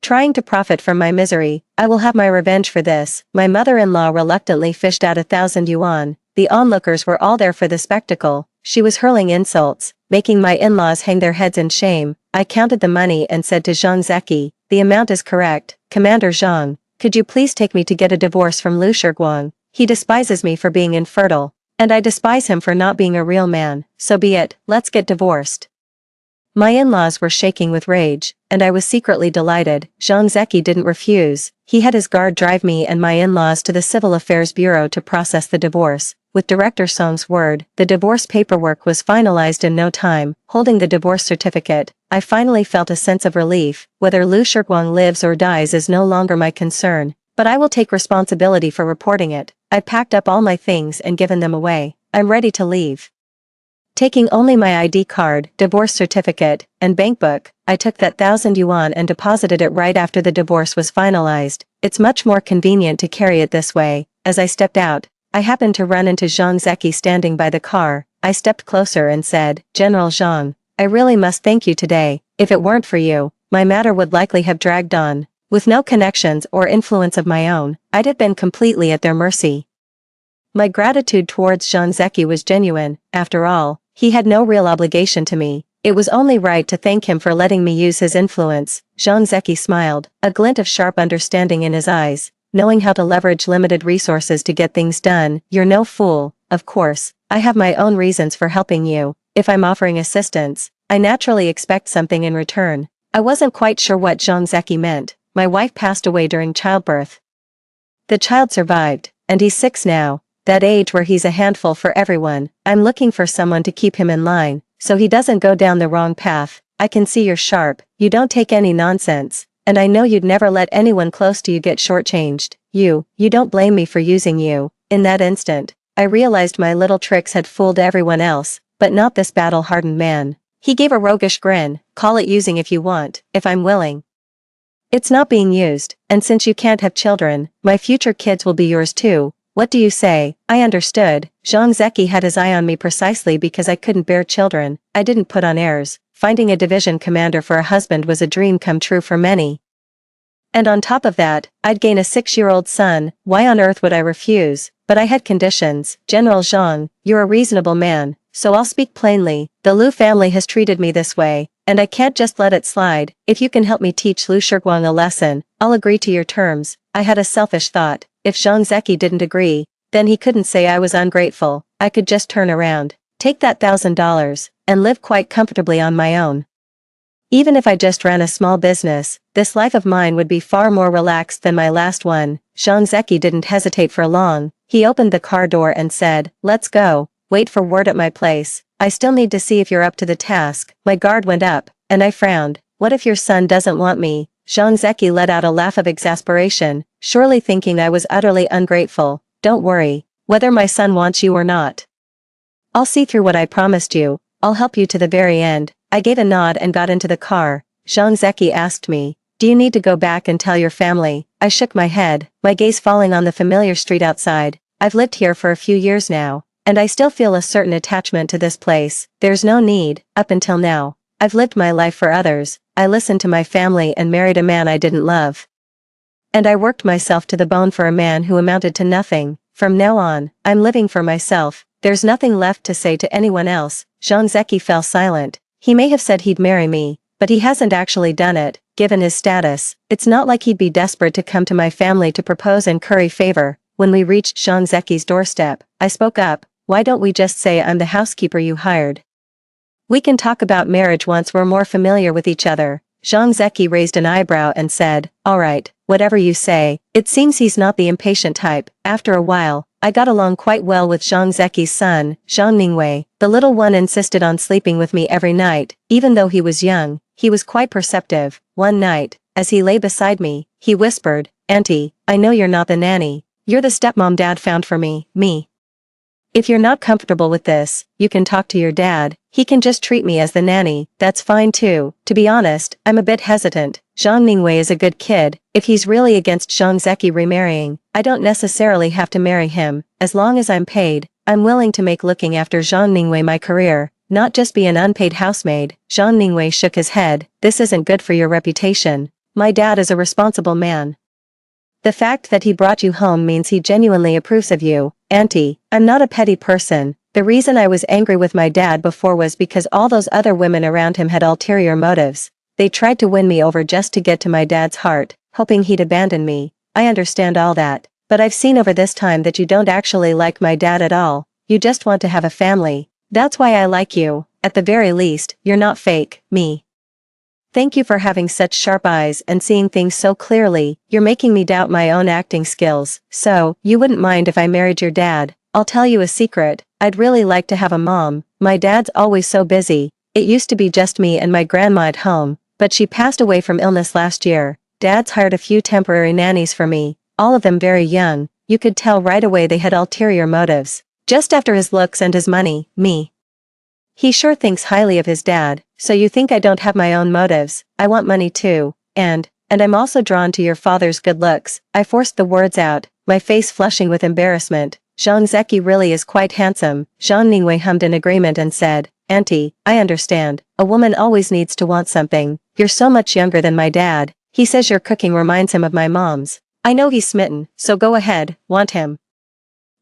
Trying to profit from my misery, I will have my revenge for this. My mother-in-law reluctantly fished out 1,000 yuan. The onlookers were all there for the spectacle. She was hurling insults, making my in-laws hang their heads in shame. I counted the money and said to Zhang Zeki, the amount is correct. Commander Zhang, could you please take me to get a divorce from Lu Shiguang? He despises me for being infertile, and I despise him for not being a real man. So be it, let's get divorced. My in-laws were shaking with rage, and I was secretly delighted. Jean Zeki didn't refuse. He had his guard drive me and my in-laws to the Civil Affairs Bureau to process the divorce. With Director Song's word, the divorce paperwork was finalized in no time. Holding the divorce certificate, I finally felt a sense of relief. Whether Lu Shiguang lives or dies is no longer my concern, but I will take responsibility for reporting it. I packed up all my things and given them away. I'm ready to leave. Taking only my ID card, divorce certificate, and bank book, I took that 1,000 yuan and deposited it right after the divorce was finalized. It's much more convenient to carry it this way. As I stepped out, I happened to run into Zhang Zeki standing by the car. I stepped closer and said, "General Zhang, I really must thank you today. If it weren't for you, my matter would likely have dragged on. With no connections or influence of my own, I'd have been completely at their mercy." My gratitude towards Zhang Zeki was genuine. After all, he had no real obligation to me. It was only right to thank him for letting me use his influence. Zhang Zeki smiled, a glint of sharp understanding in his eyes. Knowing how to leverage limited resources to get things done, you're no fool. Of course, I have my own reasons for helping you. If I'm offering assistance, I naturally expect something in return. I wasn't quite sure what Zhang Zeki meant. My wife passed away during childbirth. The child survived, and he's 6 now. That age where he's a handful for everyone. I'm looking for someone to keep him in line, so he doesn't go down the wrong path. I can see you're sharp, you don't take any nonsense, and I know you'd never let anyone close to you get shortchanged. You don't blame me for using you. In that instant, I realized my little tricks had fooled everyone else, but not this battle-hardened man. He gave a roguish grin. "Call it using if you want, if I'm willing. It's not being used, and since you can't have children, my future kids will be yours too. What do you say?" I understood. Zhang Zeki had his eye on me precisely because I couldn't bear children. I didn't put on airs. Finding a division commander for a husband was a dream come true for many. And on top of that, I'd gain a 6-year-old son. Why on earth would I refuse? But I had conditions. "General Zhang, you're a reasonable man, so I'll speak plainly. The Lu family has treated me this way, and I can't just let it slide. If you can help me teach Lu Shiguang a lesson, I'll agree to your terms." I had a selfish thought. If Zhang Zeki didn't agree, then he couldn't say I was ungrateful. I could just turn around, take that $1,000, and live quite comfortably on my own. Even if I just ran a small business, this life of mine would be far more relaxed than my last one. Zhang Zeki didn't hesitate for long. He opened the car door and said, "Let's go. Wait for word at my place. I still need to see if you're up to the task." My guard went up, and I frowned. What if your son doesn't want me? Zhang Zeki let out a laugh of exasperation, surely thinking I was utterly ungrateful. "Don't worry, whether my son wants you or not. I'll see through what I promised you. I'll help you to the very end." I gave a nod and got into the car. Zhang Zeki asked me, "Do you need to go back and tell your family?" I shook my head, my gaze falling on the familiar street outside. I've lived here for a few years now, and I still feel a certain attachment to this place. There's no need. Up until now, I've lived my life for others. I listened to my family and married a man I didn't love. And I worked myself to the bone for a man who amounted to nothing. From now on, I'm living for myself. There's nothing left to say to anyone else. Zhang Zeki fell silent. He may have said he'd marry me, but he hasn't actually done it. Given his status, it's not like he'd be desperate to come to my family to propose and curry favor. When we reached Zhang Zeki's doorstep, I spoke up. "Why don't we just say I'm the housekeeper you hired? We can talk about marriage once we're more familiar with each other." Zhang Zeki raised an eyebrow and said, "All right, whatever you say." It seems he's not the impatient type. After a while, I got along quite well with Zhang Zeki's son, Zhang Ningwei. The little one insisted on sleeping with me every night. Even though he was young, he was quite perceptive. One night, as he lay beside me, he whispered, "Auntie, I know you're not the nanny. You're the stepmom Dad found for me. If you're not comfortable with this, you can talk to your dad. He can just treat me as the nanny. That's fine too." To be honest, I'm a bit hesitant. Zhang Ningwei is a good kid. If he's really against Zhang Zeki remarrying, I don't necessarily have to marry him. As long as I'm paid, I'm willing to make looking after Zhang Ningwei my career, not just be an unpaid housemaid. Zhang Ningwei shook his head. "This isn't good for your reputation. My dad is a responsible man. The fact that he brought you home means he genuinely approves of you. Auntie, I'm not a petty person. The reason I was angry with my dad before was because all those other women around him had ulterior motives. They tried to win me over just to get to my dad's heart, hoping he'd abandon me. I understand all that, but I've seen over this time that you don't actually like my dad at all. You just want to have a family. That's why I like you. at the very least, you're not fake, me. Thank you for having such sharp eyes and seeing things so clearly, you're making me doubt my own acting skills. So, you wouldn't mind if I married your dad? I'll tell you a secret, I'd really like to have a mom. My dad's always so busy. It used to be just me and my grandma at home, but she passed away from illness last year. Dad's hired a few temporary nannies for me, all of them very young. You could tell right away they had ulterior motives. Just after his looks and his money, me. He sure thinks highly of his dad, so you think I don't have my own motives? I want money too, and I'm also drawn to your father's good looks. I forced the words out, my face flushing with embarrassment. Zhang Zeki really is quite handsome. Zhang Ningwei hummed in agreement and said, Auntie, I understand. A woman always needs to want something. You're so much younger than my dad. He says your cooking reminds him of my mom's. I know he's smitten, so go ahead, want him.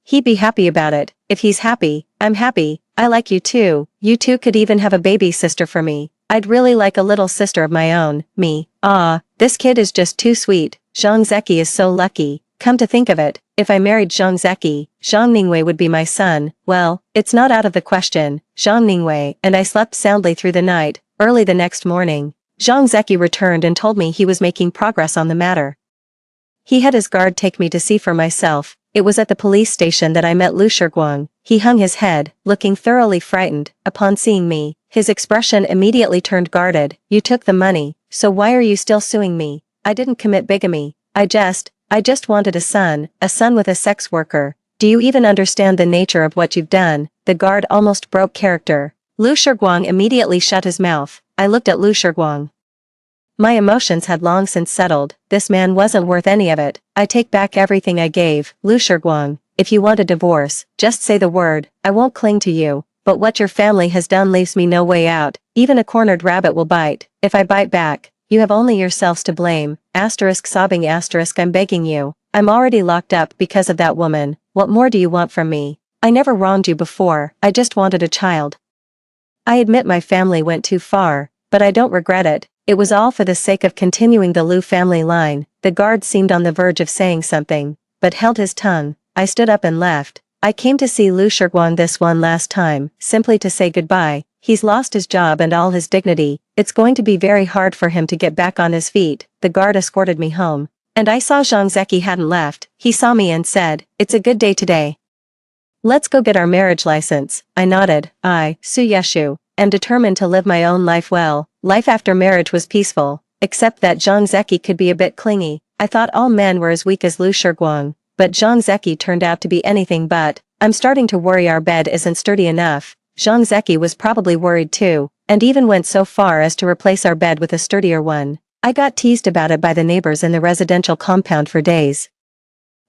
He'd be happy about it. If he's happy, I'm happy. I like you too. You two could even have a baby sister for me. I'd really like a little sister of my own, me. Ah, this kid is just too sweet. Zhang Zeki is so lucky. Come to think of it, if I married Zhang Zeki, Zhang Ningwei would be my son. Well, it's not out of the question. Zhang Ningwei and I slept soundly through the night. Early the next morning, Zhang Zeki returned and told me he was making progress on the matter. He had his guard take me to see for myself. It was at the police station that I met Lu Shiguang. He hung his head, looking thoroughly frightened. Upon seeing me, his expression immediately turned guarded. You took the money, so why are you still suing me? I didn't commit bigamy. I just wanted a son with a sex worker. Do you even understand the nature of what you've done? The guard almost broke character. Lu Shiguang immediately shut his mouth. I looked at Lu Shiguang. My emotions had long since settled. This man wasn't worth any of it. I take back everything I gave. Lu Shiguang, if you want a divorce, just say the word. I won't cling to you. But what your family has done leaves me no way out. Even a cornered rabbit will bite. If I bite back, you have only yourselves to blame. Sobbing I'm begging you. I'm already locked up because of that woman. What more do you want from me? I never wronged you before. I just wanted a child. I admit my family went too far, but I don't regret it. It was all for the sake of continuing the Lu family line. The guard seemed on the verge of saying something, but held his tongue. I stood up and left. I came to see Lu Shiguang this one last time, simply to say goodbye. He's lost his job and all his dignity. It's going to be very hard for him to get back on his feet. The guard escorted me home. And I saw Zhang Zeki hadn't left. He saw me and said, it's a good day today. Let's go get our marriage license. I nodded. I, Su Yeshu, am determined to live my own life well. Life after marriage was peaceful, except that Zhang Zeki could be a bit clingy. I thought all men were as weak as Lu Shiguang, but Zhang Zeki turned out to be anything but. I'm starting to worry our bed isn't sturdy enough. Zhang Zeki was probably worried too, and even went so far as to replace our bed with a sturdier one. I got teased about it by the neighbors in the residential compound for days.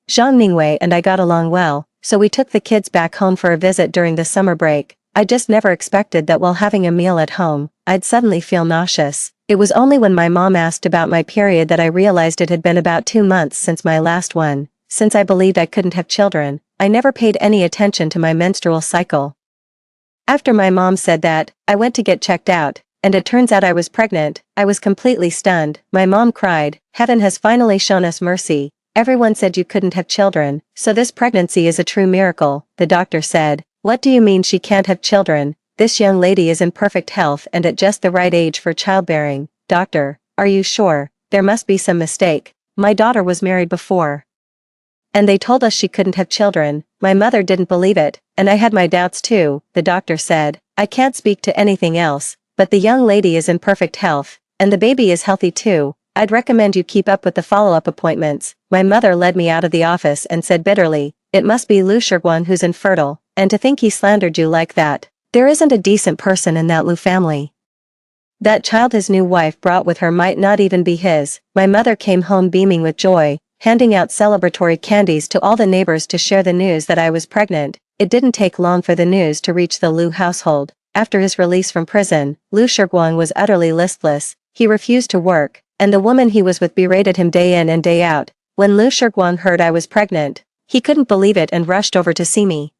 Zhang Ningwei and I got along well, so we took the kids back home for a visit during the summer break. I just never expected that while having a meal at home, I'd suddenly feel nauseous. It was only when my mom asked about my period that I realized it had been about 2 months since my last one. Since I believed I couldn't have children, I never paid any attention to my menstrual cycle. After my mom said that, I went to get checked out, and it turns out I was pregnant. I was completely stunned. My mom cried, "Heaven has finally shown us mercy. Everyone said you couldn't have children, so this pregnancy is a true miracle," the doctor said. "What do you mean she can't have children? This young lady is in perfect health and at just the right age for childbearing." "Doctor, are you sure? There must be some mistake. My daughter was married before. And they told us she couldn't have children." My mother didn't believe it, and I had my doubts too, the doctor said. "I can't speak to anything else, but the young lady is in perfect health, and the baby is healthy too. I'd recommend you keep up with the follow-up appointments." My mother led me out of the office and said bitterly, "It must be Lu Shiguang who's infertile, and to think he slandered you like that. There isn't a decent person in that Lu family. That child his new wife brought with her might not even be his." My mother came home beaming with joy, handing out celebratory candies to all the neighbors to share the news that I was pregnant. It didn't take long for the news to reach the Lu household. After his release from prison, Lu Shiguang was utterly listless. He refused to work, and the woman he was with berated him day in and day out. When Lu Shiguang heard I was pregnant, he couldn't believe it and rushed over to see me.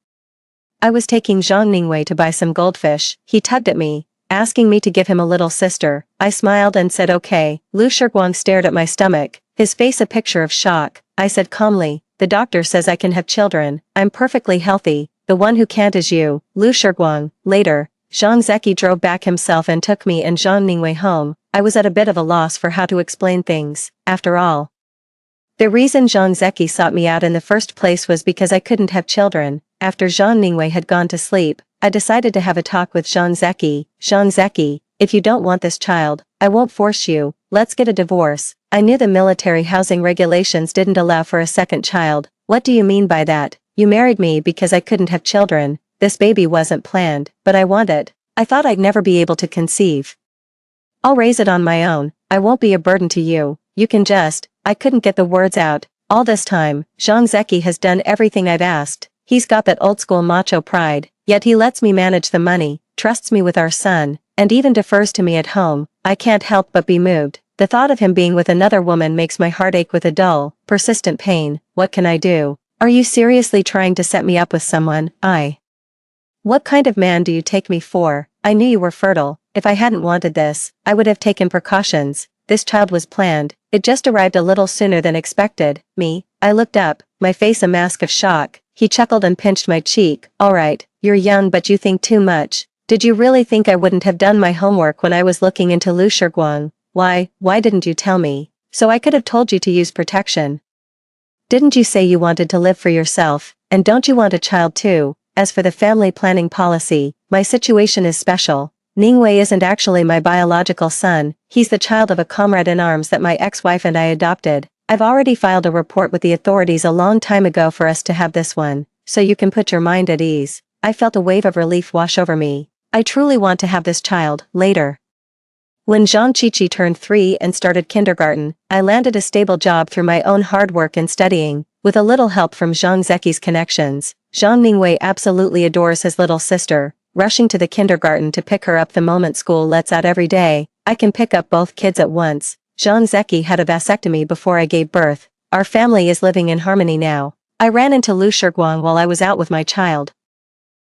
I was taking Zhang Ningwei to buy some goldfish. He tugged at me, asking me to give him a little sister. I smiled and said okay. Lu Shiguang stared at my stomach, his face a picture of shock. I said calmly, "The doctor says I can have children. I'm perfectly healthy. The one who can't is you, Lu Shiguang." Later, Zhang Zeki drove back himself and took me and Zhang Ningwei home. I was at a bit of a loss for how to explain things, after all. The reason Zhang Zeki sought me out in the first place was because I couldn't have children. After Zhang Ningwei had gone to sleep, I decided to have a talk with Zhang Zeki. Zhang Zeki, if you don't want this child, I won't force you, let's get a divorce. I knew the military housing regulations didn't allow for a second child. What do you mean by that? You married me because I couldn't have children. This baby wasn't planned, but I want it. I thought I'd never be able to conceive. I'll raise it on my own. I won't be a burden to you. You can just. I couldn't get the words out. All this time, Zhang Zeki has done everything I've asked. He's got that old-school macho pride, yet he lets me manage the money, trusts me with our son, and even defers to me at home. I can't help but be moved. The thought of him being with another woman makes my heart ache with a dull, persistent pain. What can I do? Are you seriously trying to set me up with someone? What kind of man do you take me for? I knew you were fertile. If I hadn't wanted this, I would have taken precautions. This child was planned. It just arrived a little sooner than expected. Me? I looked up, my face a mask of shock. He chuckled and pinched my cheek. Alright, you're young but you think too much. Did you really think I wouldn't have done my homework when I was looking into Lu Shiguang? Why didn't you tell me? So I could have told you to use protection. Didn't you say you wanted to live for yourself, and don't you want a child too? As for the family planning policy, my situation is special. Ningwei isn't actually my biological son, he's the child of a comrade in arms that my ex-wife and I adopted. I've already filed a report with the authorities a long time ago for us to have this one, so you can put your mind at ease. I felt a wave of relief wash over me. I truly want to have this child, later. When Zhang Qiqi turned 3 and started kindergarten, I landed a stable job through my own hard work and studying, with a little help from Zhang Zeki's connections. Zhang Ningwei absolutely adores his little sister, rushing to the kindergarten to pick her up the moment school lets out every day. I can pick up both kids at once. Zhang Zeki had a vasectomy before I gave birth. Our family is living in harmony now. I ran into Lu Shiguang while I was out with my child.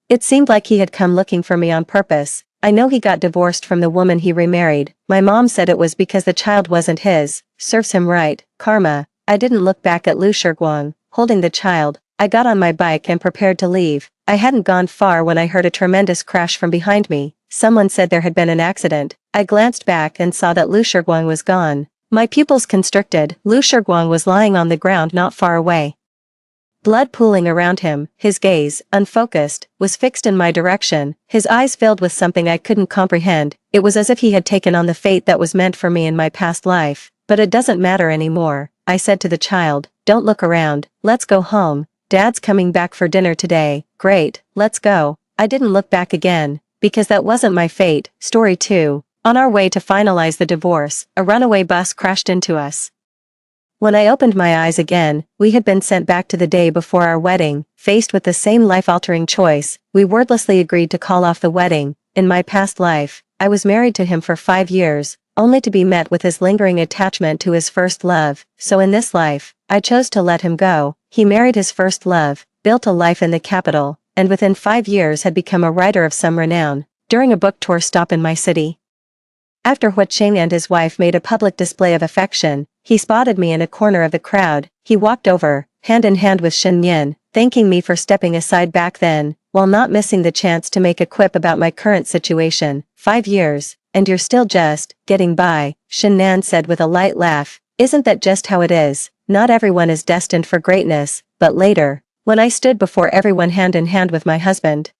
It seemed like he had come looking for me on purpose. I know he got divorced from the woman he remarried. My mom said it was because the child wasn't his. Serves him right. Karma. I didn't look back at Lu Shiguang, holding the child. I got on my bike and prepared to leave. I hadn't gone far when I heard a tremendous crash from behind me. Someone said there had been an accident. I glanced back and saw that Lu Shiguang was gone. My pupils constricted. Lu Shiguang was lying on the ground not far away. Blood pooling around him, his gaze, unfocused, was fixed in my direction, his eyes filled with something I couldn't comprehend. It was as if he had taken on the fate that was meant for me in my past life. But it doesn't matter anymore, I said to the child. Don't look around, let's go home. Dad's coming back for dinner today. Great, let's go. I didn't look back again, because that wasn't my fate. Story 2. On our way to finalize the divorce, a runaway bus crashed into us. When I opened my eyes again, we had been sent back to the day before our wedding. Faced with the same life-altering choice, we wordlessly agreed to call off the wedding. In my past life, I was married to him for 5 years, only to be met with his lingering attachment to his first love. So in this life, I chose to let him go. He married his first love, built a life in the capital, and within 5 years had become a writer of some renown. During a book tour stop in my city, after Hu Qing and his wife made a public display of affection, he spotted me in a corner of the crowd. He walked over, hand in hand with Shen Yin, thanking me for stepping aside back then, while not missing the chance to make a quip about my current situation. 5 years, and you're still just getting by, Shen Nan said with a light laugh. Isn't that just how it is? Not everyone is destined for greatness, but later, when I stood before everyone hand in hand with my husband,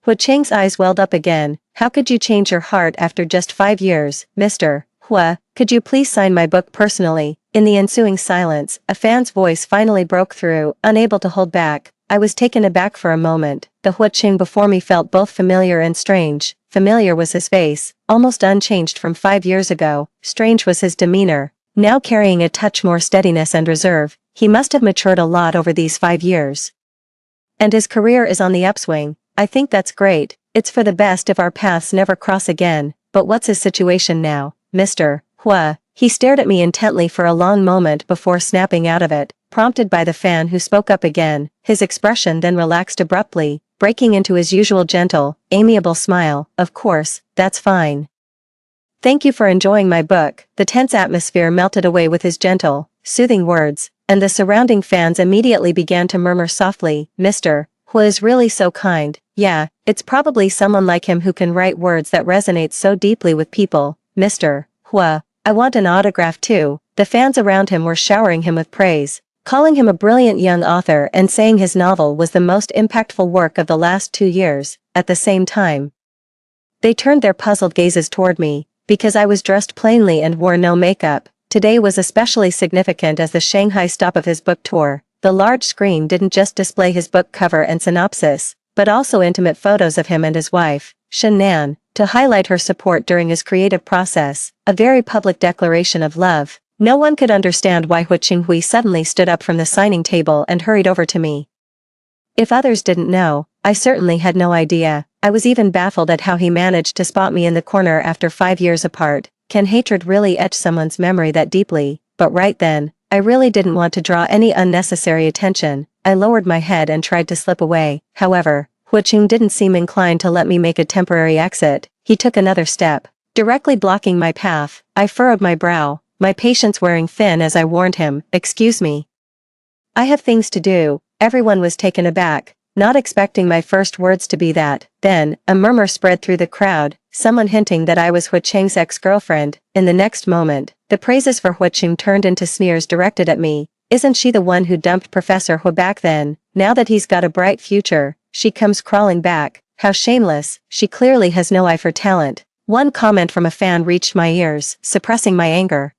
Hu Qing's eyes welled up again. How could you change your heart after just 5 years, Mr. Hua? Could you please sign my book personally? In the ensuing silence, a fan's voice finally broke through, unable to hold back. I was taken aback for a moment. The Hu Qing before me felt both familiar and strange. Familiar was his face, almost unchanged from 5 years ago. Strange was his demeanor, now carrying a touch more steadiness and reserve. He must have matured a lot over these 5 years. And his career is on the upswing. I think that's great. It's for the best if our paths never cross again. But what's his situation now, Mr. Hua? He stared at me intently for a long moment before snapping out of it, prompted by the fan who spoke up again. His expression then relaxed abruptly, breaking into his usual gentle, amiable smile. Of course, that's fine. Thank you for enjoying my book. The tense atmosphere melted away with his gentle, soothing words, and the surrounding fans immediately began to murmur softly, Mr. Hua is really so kind. Yeah, it's probably someone like him who can write words that resonate so deeply with people. Mr. Hua, I want an autograph too. The fans around him were showering him with praise, calling him a brilliant young author and saying his novel was the most impactful work of the last 2 years. At the same time, they turned their puzzled gazes toward me, because I was dressed plainly and wore no makeup. Today was especially significant as the Shanghai stop of his book tour. The large screen didn't just display his book cover and synopsis, but also intimate photos of him and his wife, Shen Nan, to highlight her support during his creative process, a very public declaration of love. No one could understand why Hu Qinghui suddenly stood up from the signing table and hurried over to me. If others didn't know, I certainly had no idea. I was even baffled at how he managed to spot me in the corner after 5 years apart. Can hatred really etch someone's memory that deeply? But right then, I really didn't want to draw any unnecessary attention. I lowered my head and tried to slip away. However, Hu Qing didn't seem inclined to let me make a temporary exit. He took another step, directly blocking my path. I furrowed my brow, my patience wearing thin as I warned him, "Excuse me. I have things to do." Everyone was taken aback, not expecting my first words to be that. Then, a murmur spread through the crowd, someone hinting that I was Hu Qing's ex-girlfriend. In the next moment, the praises for Hu Qing turned into sneers directed at me. Isn't she the one who dumped Professor Hu back then? Now that he's got a bright future, she comes crawling back. How shameless, she clearly has no eye for talent. One comment from a fan reached my ears, suppressing my anger.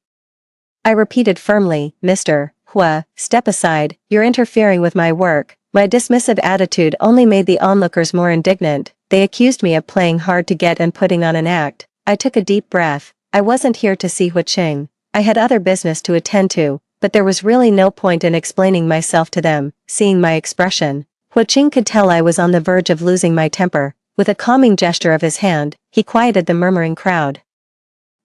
I repeated firmly, "Mr. Hua, step aside, you're interfering with my work." My dismissive attitude only made the onlookers more indignant. They accused me of playing hard to get and putting on an act. I took a deep breath. I wasn't here to see Hu Qing. I had other business to attend to, but there was really no point in explaining myself to them. Seeing my expression, Hu Qing could tell I was on the verge of losing my temper. With a calming gesture of his hand, he quieted the murmuring crowd.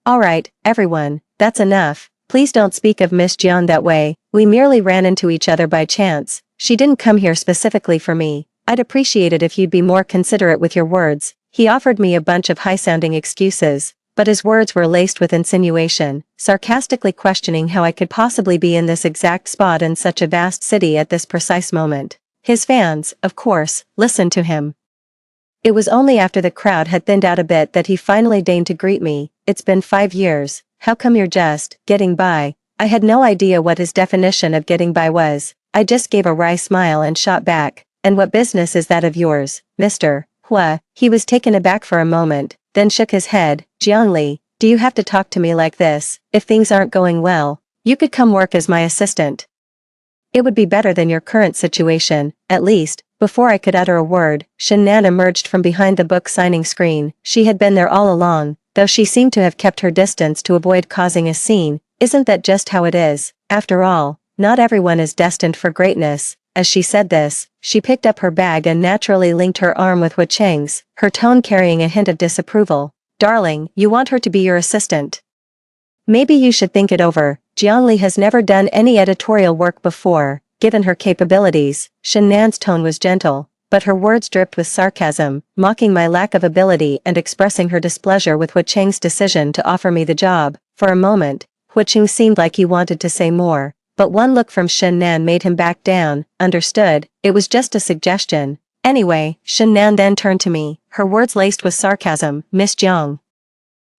"All right, everyone, that's enough. Please don't speak of Miss Jian that way. We merely ran into each other by chance. She didn't come here specifically for me. I'd appreciate it if you'd be more considerate with your words." He offered me a bunch of high-sounding excuses, but his words were laced with insinuation, sarcastically questioning how I could possibly be in this exact spot in such a vast city at this precise moment. His fans, of course, listened to him. It was only after the crowd had thinned out a bit that he finally deigned to greet me. "It's been 5 years. How come you're just getting by?" I had no idea what his definition of getting by was. I just gave a wry smile and shot back, "And what business is that of yours, Mr. Hua?" He was taken aback for a moment, then shook his head. "Jiangli, do you have to talk to me like this? If things aren't going well, you could come work as my assistant. It would be better than your current situation, at least." Before I could utter a word, Shen Nan emerged from behind the book signing screen. She had been there all along, though she seemed to have kept her distance to avoid causing a scene. Isn't that just how it is? After all, not everyone is destined for greatness. As she said this, she picked up her bag and naturally linked her arm with Hu Qing's, her tone carrying a hint of disapproval. "Darling, you want her to be your assistant? Maybe you should think it over. Jiangli has never done any editorial work before, given her capabilities." Shen Nan's tone was gentle, but her words dripped with sarcasm, mocking my lack of ability and expressing her displeasure with Hu Qing's decision to offer me the job. For a moment, Hu Qing seemed like he wanted to say more, but one look from Shen Nan made him back down. "Understood, it was just a suggestion." Anyway, Shen Nan then turned to me, her words laced with sarcasm. "Miss Jiang,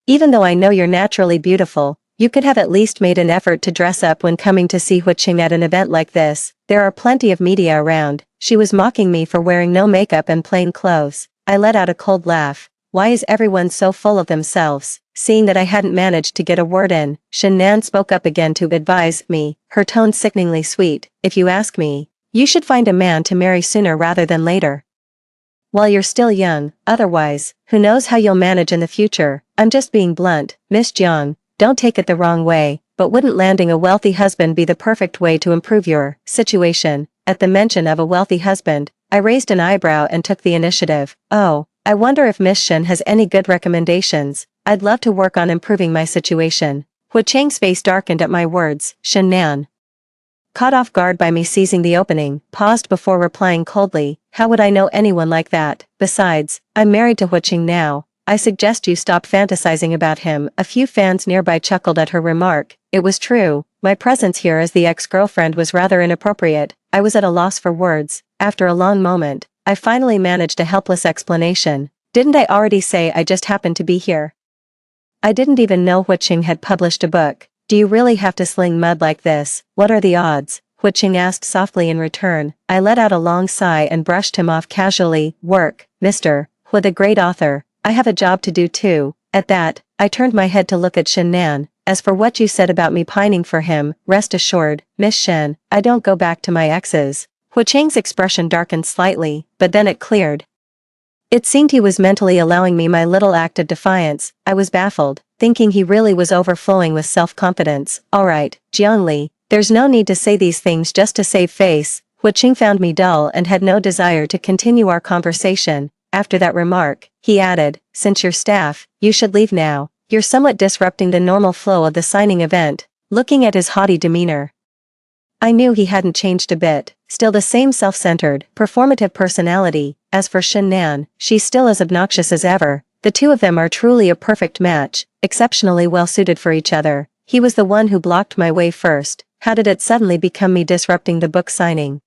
even though I know you're naturally beautiful, you could have at least made an effort to dress up when coming to see Hu Qing at an event like this. There are plenty of media around." She was mocking me for wearing no makeup and plain clothes. I let out a cold laugh. Why is everyone so full of themselves? Seeing that I hadn't managed to get a word in, Shen Nan spoke up again to advise me, her tone sickeningly sweet. "If you ask me, you should find a man to marry sooner rather than later, while you're still young. Otherwise, who knows how you'll manage in the future." I'm just being blunt, Miss Jiang. Don't take it the wrong way, but wouldn't landing a wealthy husband be the perfect way to improve your situation? At the mention of a wealthy husband, I raised an eyebrow and took the initiative. "Oh, I wonder if Miss Shen has any good recommendations. I'd love to work on improving my situation." Hu Qing's face darkened at my words. Shen Nan, caught off guard by me seizing the opening, paused before replying coldly, "How would I know anyone like that? Besides, I'm married to Hu Qing now. I suggest you stop fantasizing about him." A few fans nearby chuckled at her remark. It was true. My presence here as the ex-girlfriend was rather inappropriate. I was at a loss for words. After a long moment, I finally managed a helpless explanation. Didn't I already say I just happened to be here? I didn't even know Huiqing had published a book. Do you really have to sling mud like this? What are the odds? Huiqing asked softly in return. I let out a long sigh and brushed him off casually. Work, mister, with a great author. I have a job to do too. At that, I turned my head to look at Shen Nan. As for what you said about me pining for him, rest assured, Miss Shen, I don't go back to my exes. Huiqing's expression darkened slightly, but then it cleared. It seemed he was mentally allowing me my little act of defiance. I was baffled, thinking he really was overflowing with self-confidence. Alright, Jiangli, there's no need to say these things just to save face. Huiqing found me dull and had no desire to continue our conversation. After that remark, he added, since you're staff, you should leave now. You're somewhat disrupting the normal flow of the signing event. Looking at his haughty demeanor, I knew he hadn't changed a bit, still the same self-centered, performative personality. As for Shen Nan, she's still as obnoxious as ever. The two of them are truly a perfect match, exceptionally well suited for each other. He was the one who blocked my way first. How did it suddenly become me disrupting the book signing?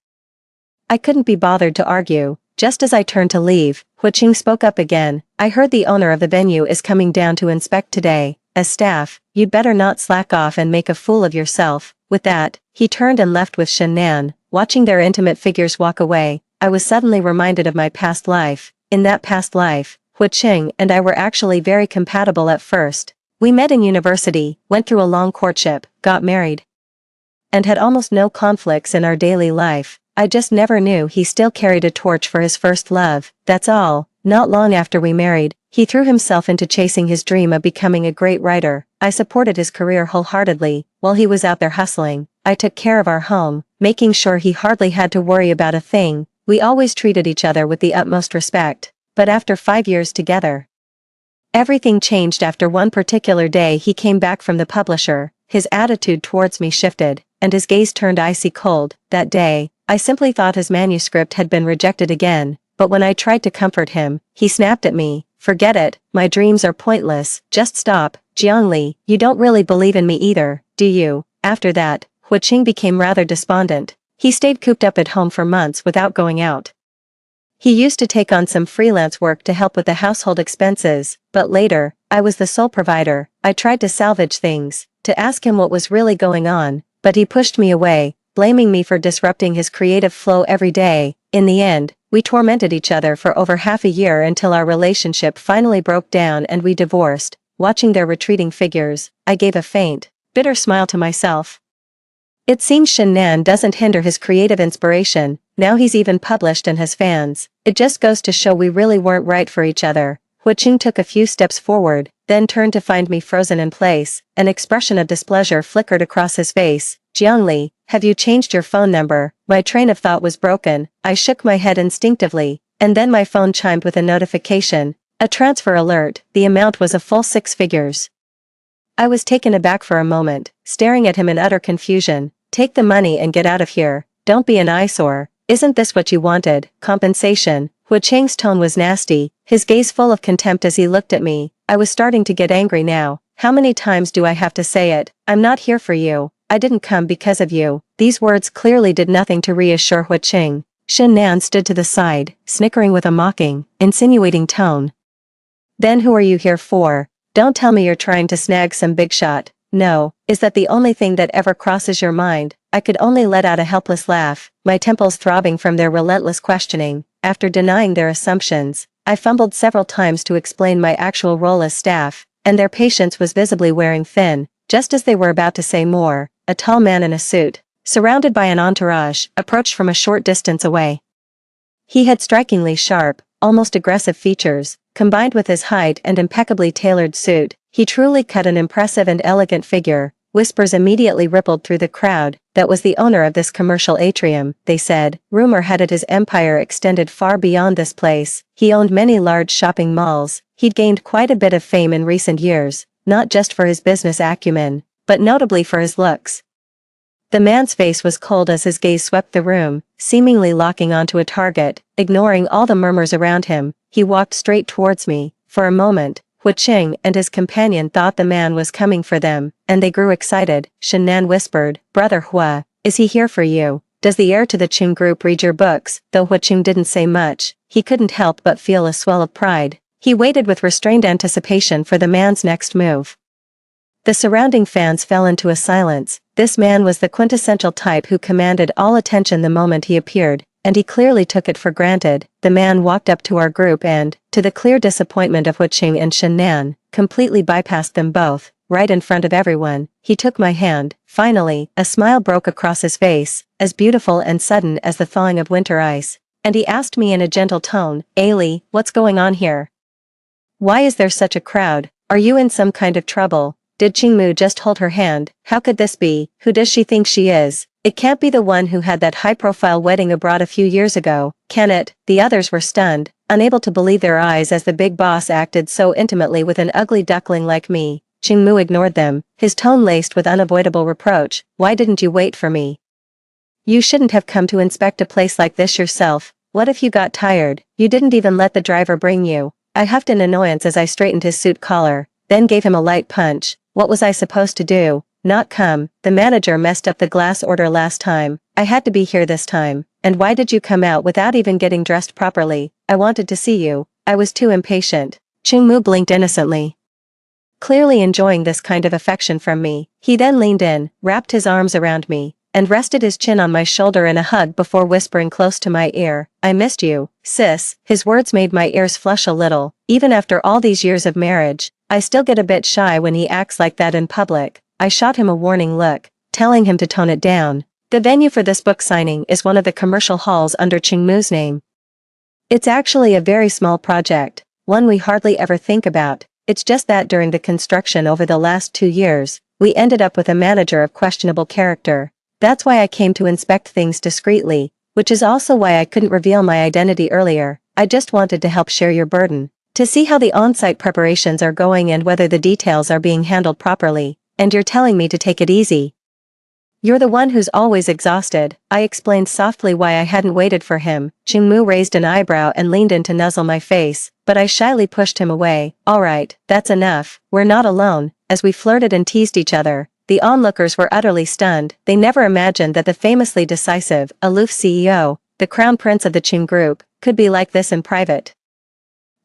I couldn't be bothered to argue. Just as I turned to leave, Huiqing spoke up again. I heard the owner of the venue is coming down to inspect today. As staff, you'd better not slack off and make a fool of yourself. With that, he turned and left with Shen Nan. Watching their intimate figures walk away, I was suddenly reminded of my past life. In that past life, Huiqing and I were actually very compatible at first. We met in university, went through a long courtship, got married, and had almost no conflicts in our daily life. I just never knew he still carried a torch for his first love, that's all. Not long after we married, he threw himself into chasing his dream of becoming a great writer. I supported his career wholeheartedly. While he was out there hustling, I took care of our home, making sure he hardly had to worry about a thing. We always treated each other with the utmost respect. But after 5 years together, everything changed. After one particular day he came back from the publisher. His attitude towards me shifted, and his gaze turned icy cold. That day, I simply thought his manuscript had been rejected again, but when I tried to comfort him, he snapped at me. Forget it, my dreams are pointless, just stop. Jiangli, you don't really believe in me either, do you? After that, Huiqing became rather despondent. He stayed cooped up at home for months without going out. He used to take on some freelance work to help with the household expenses, but later, I was the sole provider. I tried to salvage things, to ask him what was really going on, but he pushed me away, blaming me for disrupting his creative flow every day. In the end, we tormented each other for over half a year until our relationship finally broke down and we divorced. Watching their retreating figures, I gave a faint, bitter smile to myself. It seems Shen Nan doesn't hinder his creative inspiration. Now he's even published and has fans. It just goes to show we really weren't right for each other. Huiqing took a few steps forward, then turned to find me frozen in place. An expression of displeasure flickered across his face. Jiangli, have you changed your phone number? My train of thought was broken. I shook my head instinctively, and then my phone chimed with a notification. A transfer alert. The amount was a full 6 figures. I was taken aback for a moment, staring at him in utter confusion. Take the money and get out of here. Don't be an eyesore. Isn't this what you wanted? Compensation. Huiqing's tone was nasty, his gaze full of contempt as he looked at me. I was starting to get angry now. How many times do I have to say it? I'm not here for you. I didn't come because of you. These words clearly did nothing to reassure Huiqing. Shen Nan stood to the side, snickering with a mocking, insinuating tone. Then who are you here for? Don't tell me you're trying to snag some big shot. No, is that the only thing that ever crosses your mind? I could only let out a helpless laugh, my temples throbbing from their relentless questioning. After denying their assumptions, I fumbled several times to explain my actual role as staff, and their patience was visibly wearing thin. Just as they were about to say more, a tall man in a suit, surrounded by an entourage, approached from a short distance away. He had strikingly sharp, almost aggressive features, combined with his height and impeccably tailored suit. He truly cut an impressive and elegant figure. Whispers immediately rippled through the crowd. That was the owner of this commercial atrium, they said. Rumor had it his empire extended far beyond this place. He owned many large shopping malls. He'd gained quite a bit of fame in recent years, not just for his business acumen, but notably for his looks. The man's face was cold as his gaze swept the room, seemingly locking onto a target, ignoring all the murmurs around him. He walked straight towards me. For a moment, Huiqing and his companion thought the man was coming for them, and they grew excited. Shen Nan whispered, Brother Hua, is he here for you? does the heir to the Qing group read your books? Though Huaqing didn't say much, he couldn't help but feel a swell of pride. He waited with restrained anticipation for the man's next move. The surrounding fans fell into a silence. This man was the quintessential type who commanded all attention the moment he appeared, and he clearly took it for granted. The man walked up to our group and, to the clear disappointment of Huaqing and Shen Nan, completely bypassed them both. Right in front of everyone, he took my hand. Finally, a smile broke across his face, as beautiful and sudden as the thawing of winter ice, and he asked me in a gentle tone, "Ailey, what's going on here? Why is there such a crowd? Are you in some kind of trouble? Did Qingmu just hold her hand? How could this be? Who does she think she is? It can't be the one who had that high-profile wedding abroad a few years ago, can it?" The others were stunned, unable to believe their eyes as the big boss acted so intimately with an ugly duckling like me. Qingmu ignored them, his tone laced with unavoidable reproach. "Why didn't you wait for me? You shouldn't have come to inspect a place like this yourself. What if you got tired? You didn't even let the driver bring you." I huffed in annoyance as I straightened his suit collar, then gave him a light punch. What was I supposed to do? Not come? The manager messed up the glass order last time. I had to be here this time. And why did you come out without even getting dressed properly? I wanted to see you. I was too impatient. Qingmu blinked innocently, clearly enjoying this kind of affection from me. He then leaned in, wrapped his arms around me, and rested his chin on my shoulder in a hug before whispering close to my ear, "I missed you, sis." His words made my ears flush a little. Even after all these years of marriage, I still get a bit shy when he acts like that in public. I shot him a warning look, telling him to tone it down. The venue for this book signing is one of the commercial halls under Qingmu's name. It's actually a very small project, one we hardly ever think about. It's just that during the construction over the last 2 years, we ended up with a manager of questionable character. That's why I came to inspect things discreetly, which is also why I couldn't reveal my identity earlier. I just wanted to help share your burden, to see how the on-site preparations are going and whether the details are being handled properly. And you're telling me to take it easy. You're the one who's always exhausted. I explained softly why I hadn't waited for him. Qingmu raised an eyebrow and leaned in to nuzzle my face, but I shyly pushed him away. "Alright, that's enough. We're not alone." As we flirted and teased each other, the onlookers were utterly stunned. They never imagined that the famously decisive, aloof CEO, the crown prince of the Qing group, could be like this in private.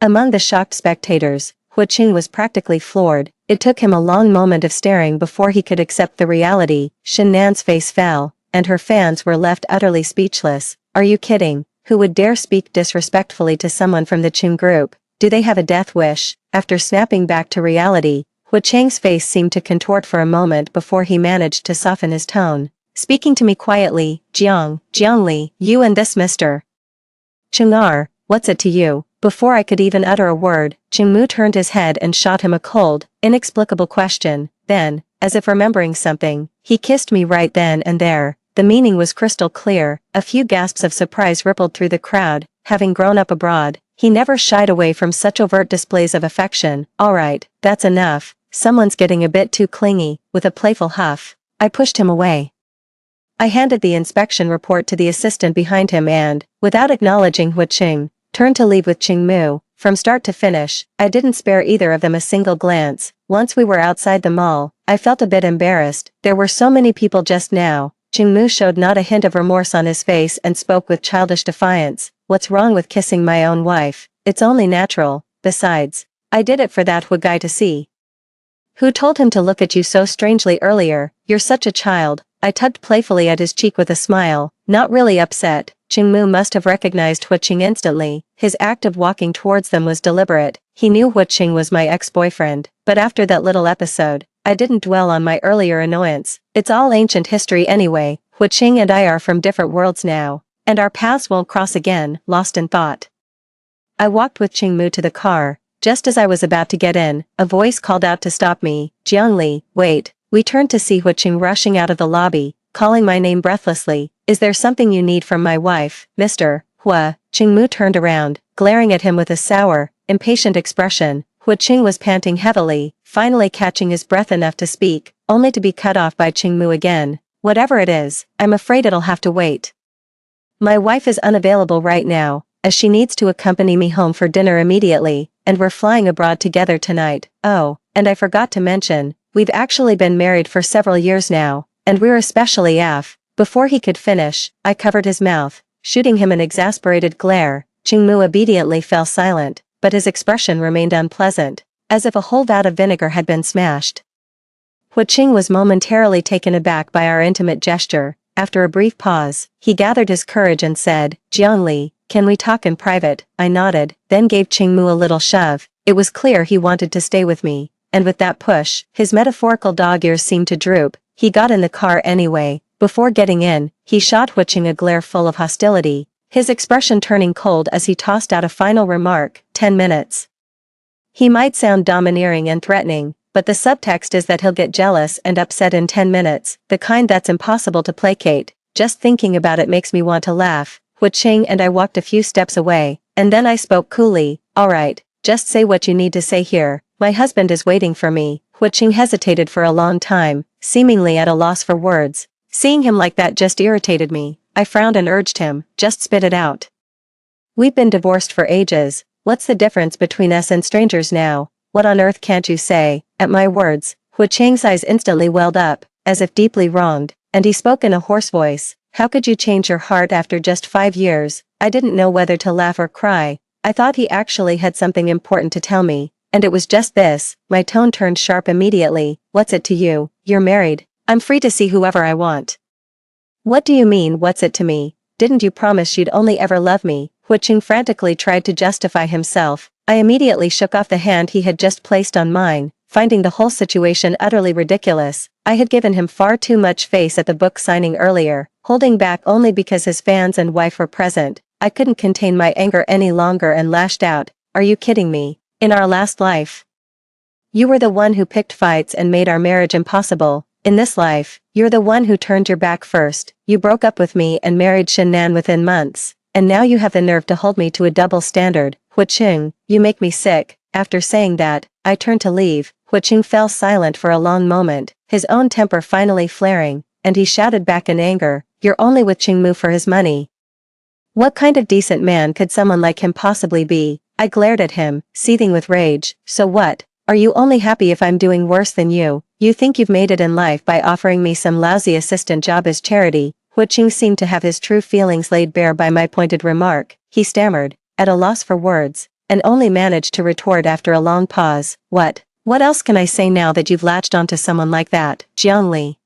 Among the shocked spectators, Huaqing was practically floored. It took him a long moment of staring before he could accept the reality. Shen Nan's face fell, and her fans were left utterly speechless. Are you kidding? Who would dare speak disrespectfully to someone from the Qing group? Do they have a death wish? After snapping back to reality, Huaqing's face seemed to contort for a moment before he managed to soften his tone. Speaking to me quietly, Jiangli, you and this Mr. Cheng'ar, what's it to you? Before I could even utter a word, Qingmu turned his head and shot him a cold, inexplicable question. Then, as if remembering something, he kissed me right then and there. The meaning was crystal clear. A few gasps of surprise rippled through the crowd. Having grown up abroad, he never shied away from such overt displays of affection. "Alright, that's enough. Someone's getting a bit too clingy." With a playful huff, I pushed him away. I handed the inspection report to the assistant behind him and, without acknowledging Huaqing, turned to leave with Qingmu. From start to finish, I didn't spare either of them a single glance. Once we were outside the mall, I felt a bit embarrassed. There were so many people just now. Qingmu showed not a hint of remorse on his face and spoke with childish defiance. "What's wrong with kissing my own wife? It's only natural. Besides, I did it for that Hu guy to see." "Who told him to look at you so strangely earlier? You're such a child." I tugged playfully at his cheek with a smile, not really upset. Qingmu must have recognized Huaqing instantly. His act of walking towards them was deliberate. He knew Huaqing was my ex-boyfriend, but after that little episode, I didn't dwell on my earlier annoyance. It's all ancient history anyway. Huaqing and I are from different worlds now, and our paths won't cross again. Lost in thought, I walked with Qingmu to the car. Just as I was about to get in, a voice called out to stop me. "Jiangli, wait." We turned to see Huaqing rushing out of the lobby, calling my name breathlessly. "Is there something you need from my wife, Mr. Hua?" Qingmu turned around, glaring at him with a sour, impatient expression. Huaqing was panting heavily, finally catching his breath enough to speak, only to be cut off by Qingmu again. "Whatever it is, I'm afraid it'll have to wait. My wife is unavailable right now, as she needs to accompany me home for dinner immediately, and we're flying abroad together tonight. Oh, and I forgot to mention, we've actually been married for several years now, and we're especially Before he could finish, I covered his mouth, shooting him an exasperated glare. Qingmu obediently fell silent, but his expression remained unpleasant, as if a whole vat of vinegar had been smashed. Huiqing was momentarily taken aback by our intimate gesture. After a brief pause, he gathered his courage and said, "Jiangli, can we talk in private?" I nodded, then gave Qingmu a little shove. It was clear he wanted to stay with me, and with that push, his metaphorical dog ears seemed to droop. He got in the car anyway. Before getting in, he shot Huiqing a glare full of hostility, his expression turning cold as he tossed out a final remark, 10 minutes. He might sound domineering and threatening, but the subtext is that he'll get jealous and upset in 10 minutes, the kind that's impossible to placate. Just thinking about it makes me want to laugh. Huiqing and I walked a few steps away, and then I spoke coolly, "All right, just say what you need to say here. My husband is waiting for me." Huiqing hesitated for a long time, seemingly at a loss for words. Seeing him like that just irritated me. I frowned and urged him, "Just spit it out. We've been divorced for ages. What's the difference between us and strangers now? What on earth can't you say?" At my words, Huiqing's eyes instantly welled up, as if deeply wronged, and he spoke in a hoarse voice. "How could you change your heart after just 5 years?" I didn't know whether to laugh or cry. I thought he actually had something important to tell me, and it was just this. My tone turned sharp immediately. "What's it to you? You're married. I'm free to see whoever I want." "What do you mean, what's it to me? Didn't you promise you'd only ever love me?" Huiqing frantically tried to justify himself. I immediately shook off the hand he had just placed on mine, finding the whole situation utterly ridiculous. I had given him far too much face at the book signing earlier, holding back only because his fans and wife were present. I couldn't contain my anger any longer and lashed out, "Are you kidding me? In our last life? You were the one who picked fights and made our marriage impossible. In this life, you're the one who turned your back first. You broke up with me and married Shinnan within months, and now you have the nerve to hold me to a double standard. Huiqing, you make me sick." After saying that, I turned to leave. Huiqing fell silent for a long moment, his own temper finally flaring, and he shouted back in anger, "You're only with Qingmu for his money. What kind of decent man could someone like him possibly be?" I glared at him, seething with rage. "So what? Are you only happy if I'm doing worse than you? You think you've made it in life by offering me some lousy assistant job as charity?" Huiqing seemed to have his true feelings laid bare by my pointed remark. He stammered, at a loss for words, and only managed to retort after a long pause, What else can I say now that you've latched onto someone like that, Jiangli?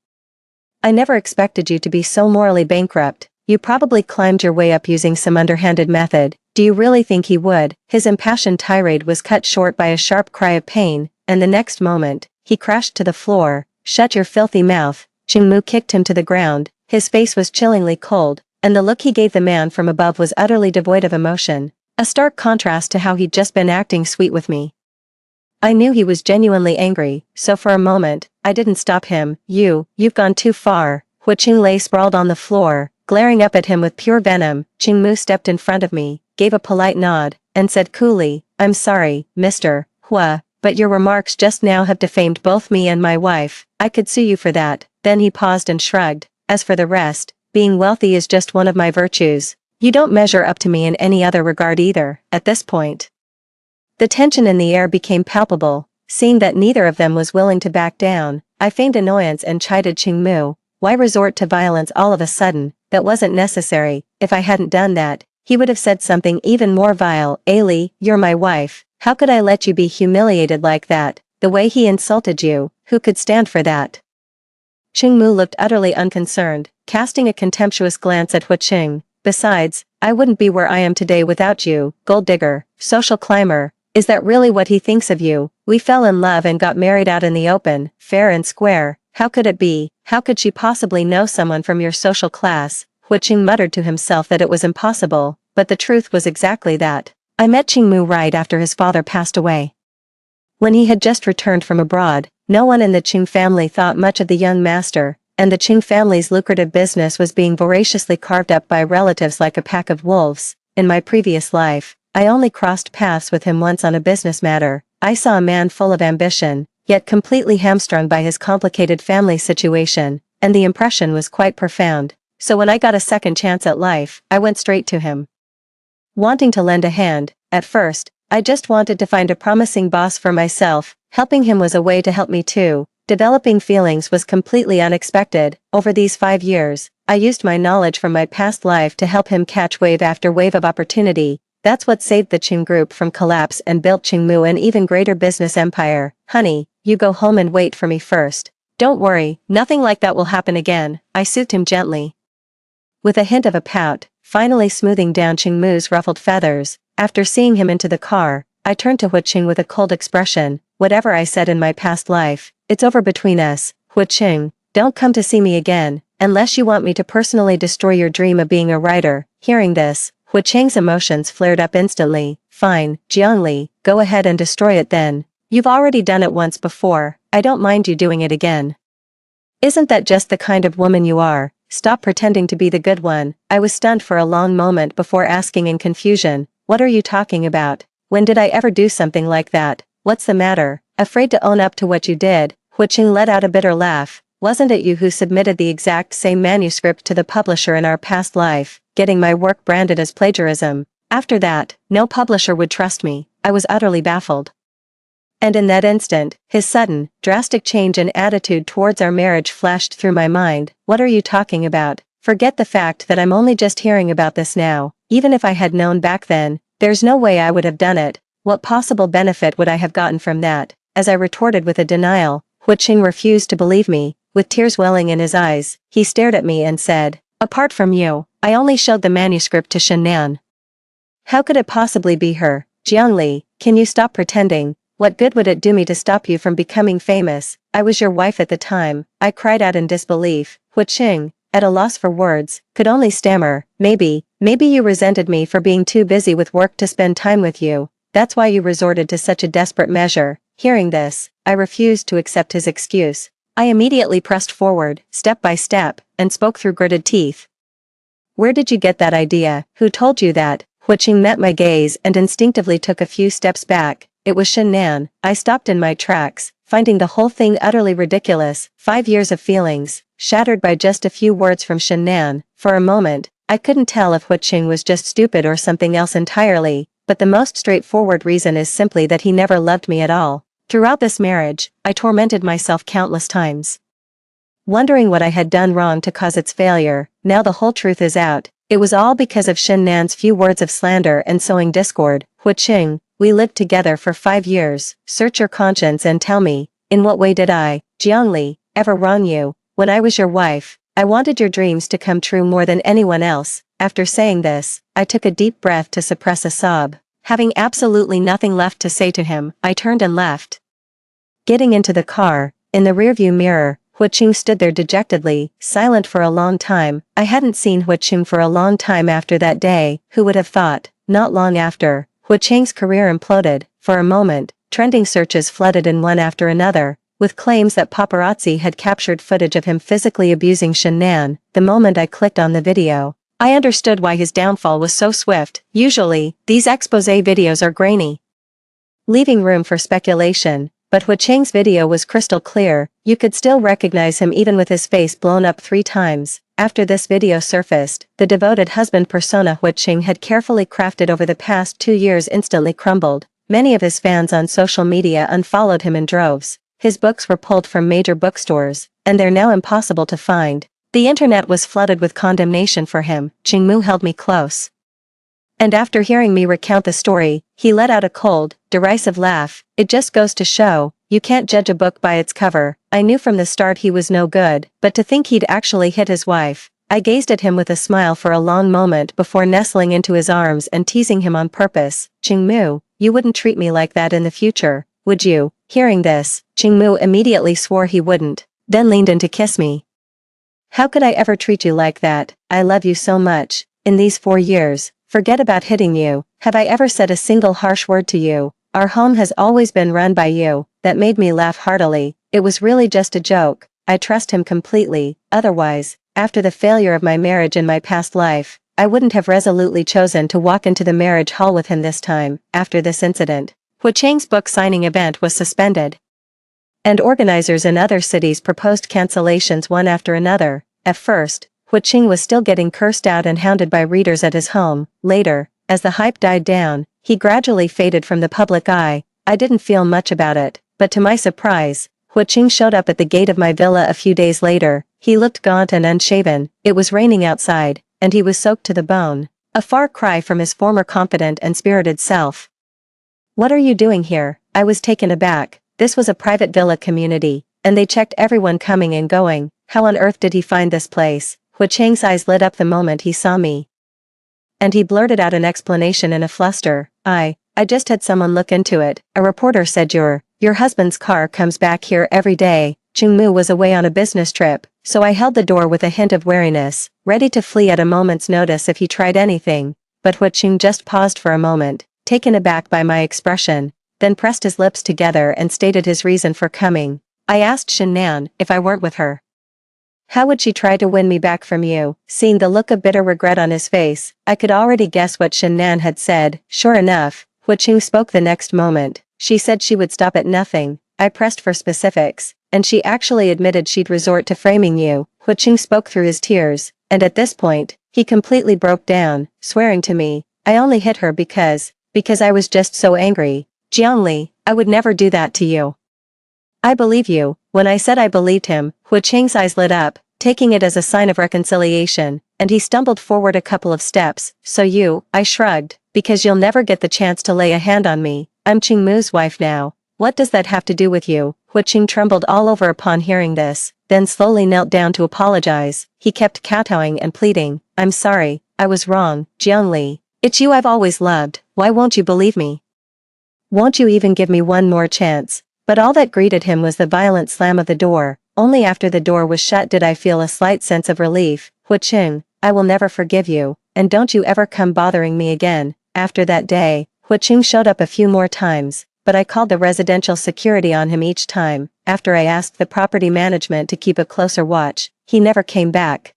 I never expected you to be so morally bankrupt. You probably climbed your way up using some underhanded method. Do you really think he would?" His impassioned tirade was cut short by a sharp cry of pain, and the next moment, he crashed to the floor. "Shut your filthy mouth." Qingmu kicked him to the ground. His face was chillingly cold, and the look he gave the man from above was utterly devoid of emotion, a stark contrast to how he'd just been acting sweet with me. I knew he was genuinely angry, so for a moment, I didn't stop him. You've gone too far." Huiqing lay sprawled on the floor, glaring up at him with pure venom. Qingmu stepped in front of me, gave a polite nod, and said coolly, "I'm sorry, Mr. Hua, but your remarks just now have defamed both me and my wife. I could sue you for that." Then he paused and shrugged. "As for the rest, being wealthy is just one of my virtues. You don't measure up to me in any other regard either." At this point, the tension in the air became palpable. Seeing that neither of them was willing to back down, I feigned annoyance and chided Qingmu. "Why resort to violence all of a sudden? That wasn't necessary. If I hadn't done that, he would have said something even more vile. Ali, you're my wife. How could I let you be humiliated like that? The way he insulted you, who could stand for that?" Qingmu looked utterly unconcerned, casting a contemptuous glance at Huiqing. "Besides, I wouldn't be where I am today without you, gold digger, social climber. Is that really what he thinks of you? We fell in love and got married out in the open, fair and square. How could it be? How could she possibly know someone from your social class?" Huiqing muttered to himself that it was impossible, but the truth was exactly that. I met Qingmu right after his father passed away. When he had just returned from abroad, no one in the Qing family thought much of the young master, and the Qing family's lucrative business was being voraciously carved up by relatives like a pack of wolves. In my previous life, I only crossed paths with him once on a business matter. I saw a man full of ambition, yet completely hamstrung by his complicated family situation, and the impression was quite profound. So when I got a second chance at life, I went straight to him, wanting to lend a hand. At first, I just wanted to find a promising boss for myself. Helping him was a way to help me too. Developing feelings was completely unexpected. Over these 5 years, I used my knowledge from my past life to help him catch wave after wave of opportunity. That's what saved the Qing group from collapse and built Qingmu an even greater business empire. Honey, you go home and wait for me first. Don't worry, nothing like that will happen again, I soothed him gently. With a hint of a pout, finally smoothing down Qingmu's ruffled feathers, after seeing him into the car, I turned to Huiqing with a cold expression. Whatever I said in my past life, it's over between us. Huiqing, don't come to see me again, unless you want me to personally destroy your dream of being a writer. Hearing this, Huiqing's emotions flared up instantly. Fine, Jiangli, go ahead and destroy it then. You've already done it once before, I don't mind you doing it again. Isn't that just the kind of woman you are? Stop pretending to be the good one. I was stunned for a long moment before asking in confusion, what are you talking about? When did I ever do something like that? What's the matter? Afraid to own up to what you did? Huiqing let out a bitter laugh. Wasn't it you who submitted the exact same manuscript to the publisher in our past life, getting my work branded as plagiarism? After that, no publisher would trust me. I was utterly baffled. And in that instant, his sudden, drastic change in attitude towards our marriage flashed through my mind. What are you talking about? Forget the fact that I'm only just hearing about this now. Even if I had known back then, there's no way I would have done it. What possible benefit would I have gotten from that? As I retorted with a denial, Huiqing refused to believe me. With tears welling in his eyes, he stared at me and said, apart from you, I only showed the manuscript to Shennan. How could it possibly be her? Jiangli, can you stop pretending? What good would it do me to stop you from becoming famous? I was your wife at the time, I cried out in disbelief. Huiqing, at a loss for words, could only stammer, maybe you resented me for being too busy with work to spend time with you. That's why you resorted to such a desperate measure. Hearing this, I refused to accept his excuse. I immediately pressed forward, step by step, and spoke through gritted teeth. Where did you get that idea? Who told you that? Huiqing met my gaze and instinctively took a few steps back. It was Shennan. I stopped in my tracks, finding the whole thing utterly ridiculous. 5 years of feelings, shattered by just a few words from Shennan. For a moment, I couldn't tell if Huiqing was just stupid or something else entirely, but the most straightforward reason is simply that he never loved me at all. Throughout this marriage, I tormented myself countless times, wondering what I had done wrong to cause its failure. Now the whole truth is out. It was all because of Shennan's few words of slander and sowing discord. Huiqing, we lived together for 5 years. Search your conscience and tell me, in what way did I, Jiangli, ever wrong you? When I was your wife, I wanted your dreams to come true more than anyone else. After saying this, I took a deep breath to suppress a sob. Having absolutely nothing left to say to him, I turned and left. Getting into the car, in the rearview mirror, Huiqing stood there dejectedly, silent for a long time. I hadn't seen Huiqing for a long time after that day. Who would have thought? Not long after, Huiqing's career imploded. For a moment, trending searches flooded in one after another, with claims that paparazzi had captured footage of him physically abusing Shennan. The moment I clicked on the video, I understood why his downfall was so swift. Usually, these exposé videos are grainy, leaving room for speculation, but Huiqing's video was crystal clear. You could still recognize him even with his face blown up 3 times. After this video surfaced, the devoted husband persona Huiqing had carefully crafted over the past 2 years instantly crumbled. Many of his fans on social media unfollowed him in droves. His books were pulled from major bookstores, and they're now impossible to find. The internet was flooded with condemnation for him. Qingmu held me close, and after hearing me recount the story, he let out a cold, derisive laugh. It just goes to show, you can't judge a book by its cover. I knew from the start he was no good, but to think he'd actually hit his wife. I gazed at him with a smile for a long moment before nestling into his arms and teasing him on purpose. Qingmu, you wouldn't treat me like that in the future, would you? Hearing this, Qingmu immediately swore he wouldn't, then leaned in to kiss me. How could I ever treat you like that? I love you so much. In these 4 years, forget about hitting you. Have I ever said a single harsh word to you? Our home has always been run by you. That made me laugh heartily. It was really just a joke. I trust him completely. Otherwise, after the failure of my marriage in my past life, I wouldn't have resolutely chosen to walk into the marriage hall with him this time. After this incident, Huiqing's book signing event was suspended, and organizers in other cities proposed cancellations one after another. At first, Huiqing was still getting cursed out and hounded by readers at his home. Later, as the hype died down, he gradually faded from the public eye. I didn't feel much about it, but to my surprise, Huiqing showed up at the gate of my villa a few days later. He looked gaunt and unshaven, it was raining outside, and he was soaked to the bone. A far cry from his former confident and spirited self. "What are you doing here?" I was taken aback. This was a private villa community, and they checked everyone coming and going. How on earth did he find this place? Hu Cheng's eyes lit up the moment he saw me. And he blurted out an explanation in a fluster. I just had someone look into it. A reporter said your husband's car comes back here every day. Chungmu was away on a business trip, so I held the door with a hint of wariness, ready to flee at a moment's notice if he tried anything. But Hu Cheng just paused for a moment, taken aback by my expression, then pressed his lips together and stated his reason for coming. "I asked Shin Nan if I weren't with her. How would she try to win me back from you?" Seeing the look of bitter regret on his face, I could already guess what Shin Nan had said. Sure enough, Hu Cheng spoke the next moment. "She said she would stop at nothing." I pressed for specifics, and she actually admitted she'd resort to framing you. Hu Cheng spoke through his tears, and at this point, he completely broke down, swearing to me. "I only hit her because I was just so angry. Jiangli, I would never do that to you." "I believe you." When I said I believed him, Hu Cheng's eyes lit up, taking it as a sign of reconciliation, and he stumbled forward a couple of steps. "So you," I shrugged, "because you'll never get the chance to lay a hand on me. I'm Chingmu's wife now. What does that have to do with you?" Hu Cheng trembled all over upon hearing this, then slowly knelt down to apologize. He kept kowtowing and pleading. "I'm sorry, I was wrong, Jiangli. It's you I've always loved. Why won't you believe me? Won't you even give me one more chance?" But all that greeted him was the violent slam of the door. Only after the door was shut did I feel a slight sense of relief. "Hu Cheng, I will never forgive you, and don't you ever come bothering me again." After that day, Hu Cheng showed up a few more times, but I called the residential security on him each time. After I asked the property management to keep a closer watch, he never came back.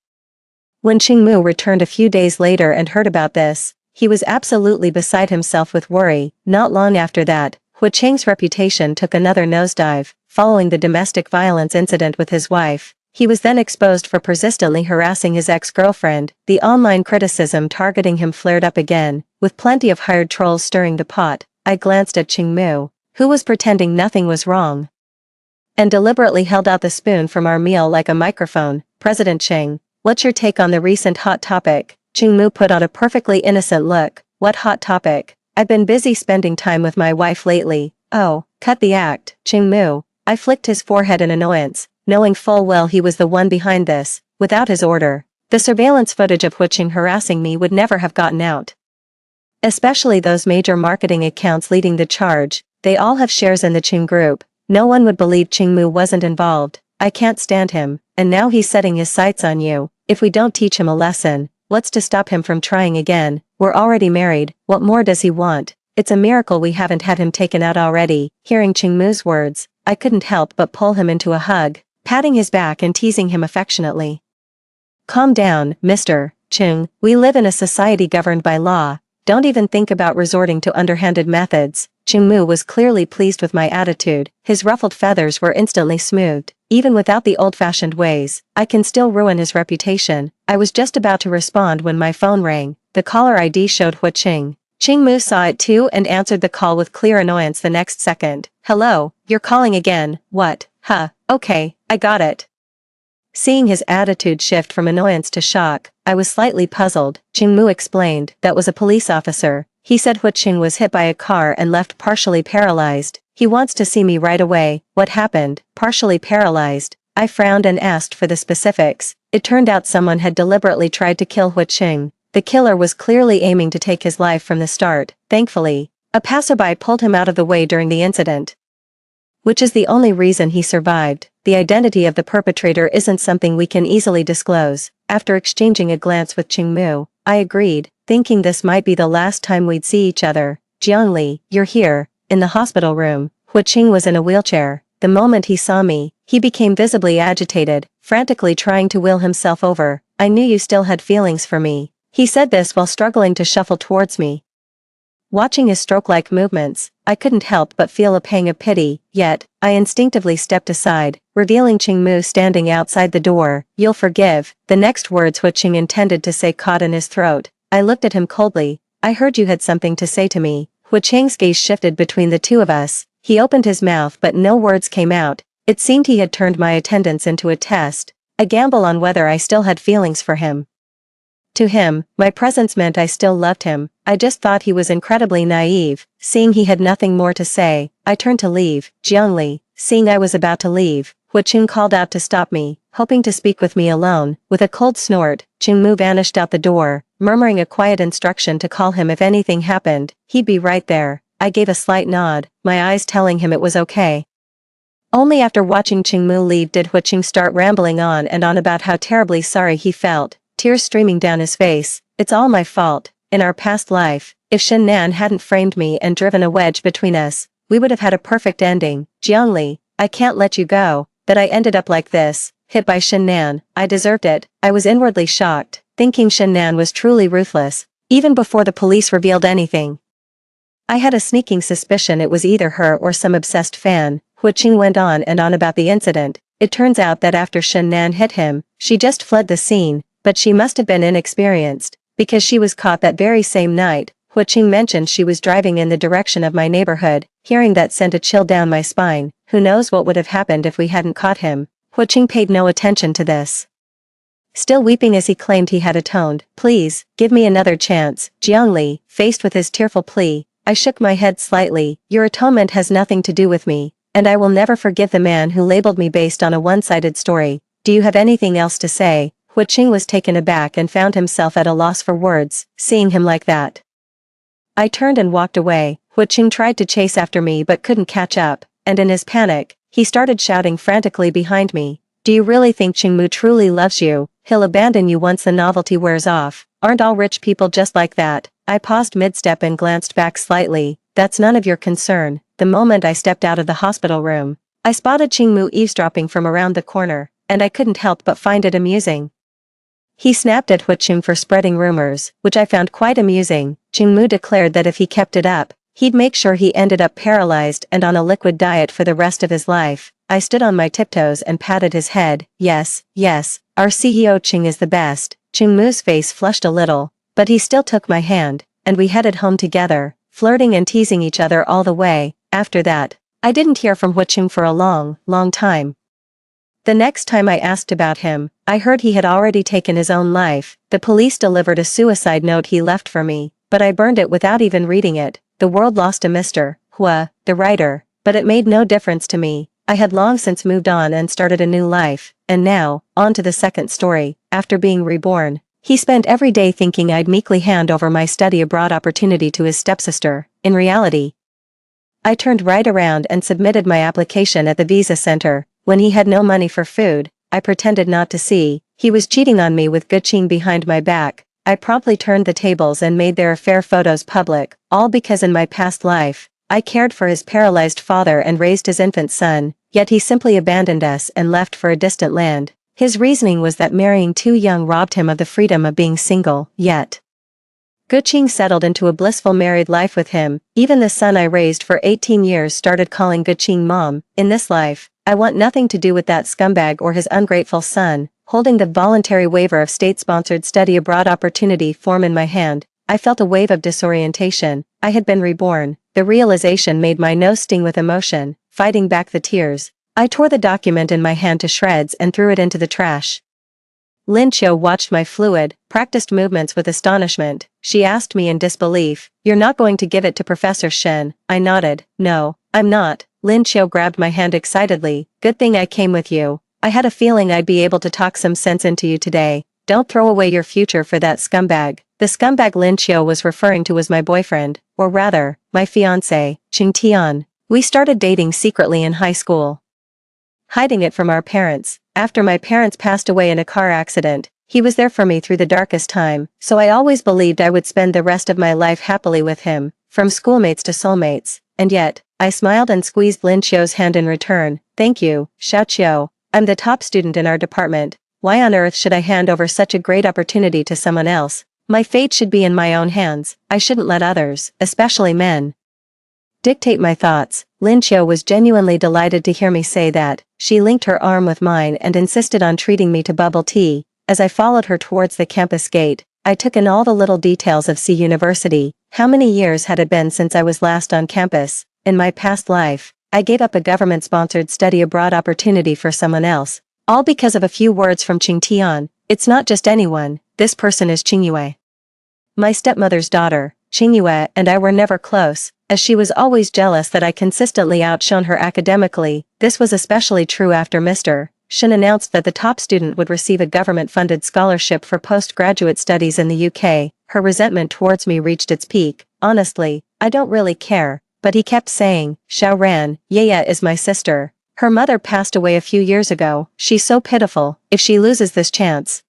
When Chingmu returned a few days later and heard about this, he was absolutely beside himself with worry. Not long after that, Hu Cheng's reputation took another nosedive. Following the domestic violence incident with his wife, he was then exposed for persistently harassing his ex-girlfriend. The online criticism targeting him flared up again, with plenty of hired trolls stirring the pot. I glanced at Chingmu, who was pretending nothing was wrong, and deliberately held out the spoon from our meal like a microphone. "President Cheng, what's your take on the recent hot topic?" Chingmu put on a perfectly innocent look. "What hot topic? I've been busy spending time with my wife lately." "Oh, cut the act, Chingmu." I flicked his forehead in annoyance, knowing full well he was the one behind this. Without his order, the surveillance footage of Hu Cheng harassing me would never have gotten out. Especially those major marketing accounts leading the charge. They all have shares in the Cheng group. No one would believe Chingmu wasn't involved. I can't stand him, and now he's setting his sights on you. If we don't teach him a lesson, what's to stop him from trying again? We're already married, what more does he want? It's a miracle we haven't had him taken out already. Hearing Chingmu's words, I couldn't help but pull him into a hug, patting his back and teasing him affectionately. "Calm down, Mr. Cheng. We live in a society governed by law. Don't even think about resorting to underhanded methods." Chingmu was clearly pleased with my attitude. His ruffled feathers were instantly smoothed. Even without the old-fashioned ways, I can still ruin his reputation. I was just about to respond when my phone rang. The caller ID showed Hu Cheng. Chingmu saw it too and answered the call with clear annoyance the next second. "Hello, you're calling again. What? Huh, okay, I got it." Seeing his attitude shift from annoyance to shock, I was slightly puzzled. Chingmu explained that was a police officer. He said Hu Cheng was hit by a car and left partially paralyzed. He wants to see me right away. What happened? Partially paralyzed. I frowned and asked for the specifics. It turned out someone had deliberately tried to kill Hu Cheng. The killer was clearly aiming to take his life from the start. Thankfully, a passerby pulled him out of the way during the incident, which is the only reason he survived. The identity of the perpetrator isn't something we can easily disclose. After exchanging a glance with Chingmu, I agreed, thinking this might be the last time we'd see each other. "Jiangli, you're here." In the hospital room, Hu Cheng was in a wheelchair. The moment he saw me, he became visibly agitated, frantically trying to will himself over. "I knew you still had feelings for me." He said this while struggling to shuffle towards me. Watching his stroke-like movements, I couldn't help but feel a pang of pity, yet, I instinctively stepped aside, revealing Chingmu standing outside the door. "You'll forgive." The next words Hu Cheng intended to say caught in his throat. I looked at him coldly. "I heard you had something to say to me." Hu Cheng's gaze shifted between the two of us. He opened his mouth but no words came out. It seemed he had turned my attendance into a test. a gamble on whether I still had feelings for him. To him, my presence meant I still loved him. I just thought he was incredibly naive. Seeing he had nothing more to say, I turned to leave. Jiangli, seeing I was about to leave, Huiqing called out to stop me, hoping to speak with me alone. With a cold snort, Qingmu vanished out the door, murmuring a quiet instruction to call him if anything happened. He'd be right there. I gave a slight nod, my eyes telling him it was okay. Only after watching Qingmu leave did Huiqing start rambling on and on about how terribly sorry he felt, tears streaming down his face. It's all my fault. In our past life, if Shen Nan hadn't framed me and driven a wedge between us, we would have had a perfect ending. Jiangli, I can't let you go, that I ended up like this, hit by Shen Nan. I deserved it. I was inwardly shocked, thinking Shen Nan was truly ruthless, even before the police revealed anything. I had a sneaking suspicion it was either her or some obsessed fan. Huiqing went on and on about the incident. It turns out that after Shen Nan hit him, she just fled the scene, but she must have been inexperienced, because she was caught that very same night. Huiqing mentioned she was driving in the direction of my neighborhood. Hearing that sent a chill down my spine. Who knows what would have happened if we hadn't caught him. Huiqing paid no attention to this. Still weeping as he claimed he had atoned. Please, give me another chance. Jiangli, faced with his tearful plea, I shook my head slightly. Your atonement has nothing to do with me, and I will never forgive the man who labeled me based on a one-sided story. Do you have anything else to say? Huiqing was taken aback and found himself at a loss for words, seeing him like that. I turned and walked away. Huiqing tried to chase after me but couldn't catch up, and in his panic, he started shouting frantically behind me. Do you really think Qingmu truly loves you? He'll abandon you once the novelty wears off. Aren't all rich people just like that? I paused mid-step and glanced back slightly. That's none of your concern. The moment I stepped out of the hospital room, I spotted Qingmu eavesdropping from around the corner, and I couldn't help but find it amusing. He snapped at Huiqing for spreading rumors, which I found quite amusing. Qingmu declared that if he kept it up, he'd make sure he ended up paralyzed and on a liquid diet for the rest of his life. I stood on my tiptoes and patted his head. Yes, our CEO Qing is the best. Qingmu's face flushed a little, but he still took my hand, and we headed home together, flirting and teasing each other all the way. After that, I didn't hear from Huiqing for a long time. The next time I asked about him, I heard he had already taken his own life. The police delivered a suicide note he left for me, but I burned it without even reading it. The world lost a Mr. Hua, the writer, but it made no difference to me. I had long since moved on and started a new life, and now, on to the second story. After being reborn, he spent every day thinking I'd meekly hand over my study abroad opportunity to his stepsister. In reality, I turned right around and submitted my application at the visa center. When he had no money for food, I pretended not to see. He was cheating on me with Guqing behind my back. I promptly turned the tables and made their affair photos public, all because in my past life, I cared for his paralyzed father and raised his infant son, yet he simply abandoned us and left for a distant land. His reasoning was that marrying too young robbed him of the freedom of being single, yet Guqing settled into a blissful married life with him. Even the son I raised for 18 years started calling Guqing mom. In this life, I want nothing to do with that scumbag or his ungrateful son. Holding the voluntary waiver of state-sponsored study abroad opportunity form in my hand, I felt a wave of disorientation. I had been reborn. The realization made my nose sting with emotion. Fighting back the tears, I tore the document in my hand to shreds and threw it into the trash. Lin Qiu watched my fluid, practiced movements with astonishment. She asked me in disbelief, "You're not going to give it to Professor Shen?" I nodded. "No, I'm not." Lin Qiu grabbed my hand excitedly. "Good thing I came with you. I had a feeling I'd be able to talk some sense into you today. Don't throw away your future for that scumbag." The scumbag Lin Qiu was referring to was my boyfriend, or rather, my fiancé, Qing Tian. We started dating secretly in high school, hiding it from our parents. After my parents passed away in a car accident, he was there for me through the darkest time, so I always believed I would spend the rest of my life happily with him, from schoolmates to soulmates. And yet, I smiled and squeezed Lin Qiu's hand in return. "Thank you, Xiao Qiu. I'm the top student in our department. Why on earth should I hand over such a great opportunity to someone else? My fate should be in my own hands. I shouldn't let others, especially men, dictate my thoughts." Lin Qiu was genuinely delighted to hear me say that. She linked her arm with mine and insisted on treating me to bubble tea. As I followed her towards the campus gate, I took in all the little details of C University. How many years had it been since I was last on campus? In my past life, I gave up a government-sponsored study abroad opportunity for someone else. All because of a few words from Qingtian. It's not just anyone, this person is Qingyue. My stepmother's daughter. Qingyue and I were never close, as she was always jealous that I consistently outshone her academically. This was especially true after Mr. Shen announced that the top student would receive a government-funded scholarship for postgraduate studies in the UK. Her resentment towards me reached its peak. Honestly, I don't really care, but he kept saying, Xiaoran, Yaya is my sister. Her mother passed away a few years ago. She's so pitiful. If she loses this chance,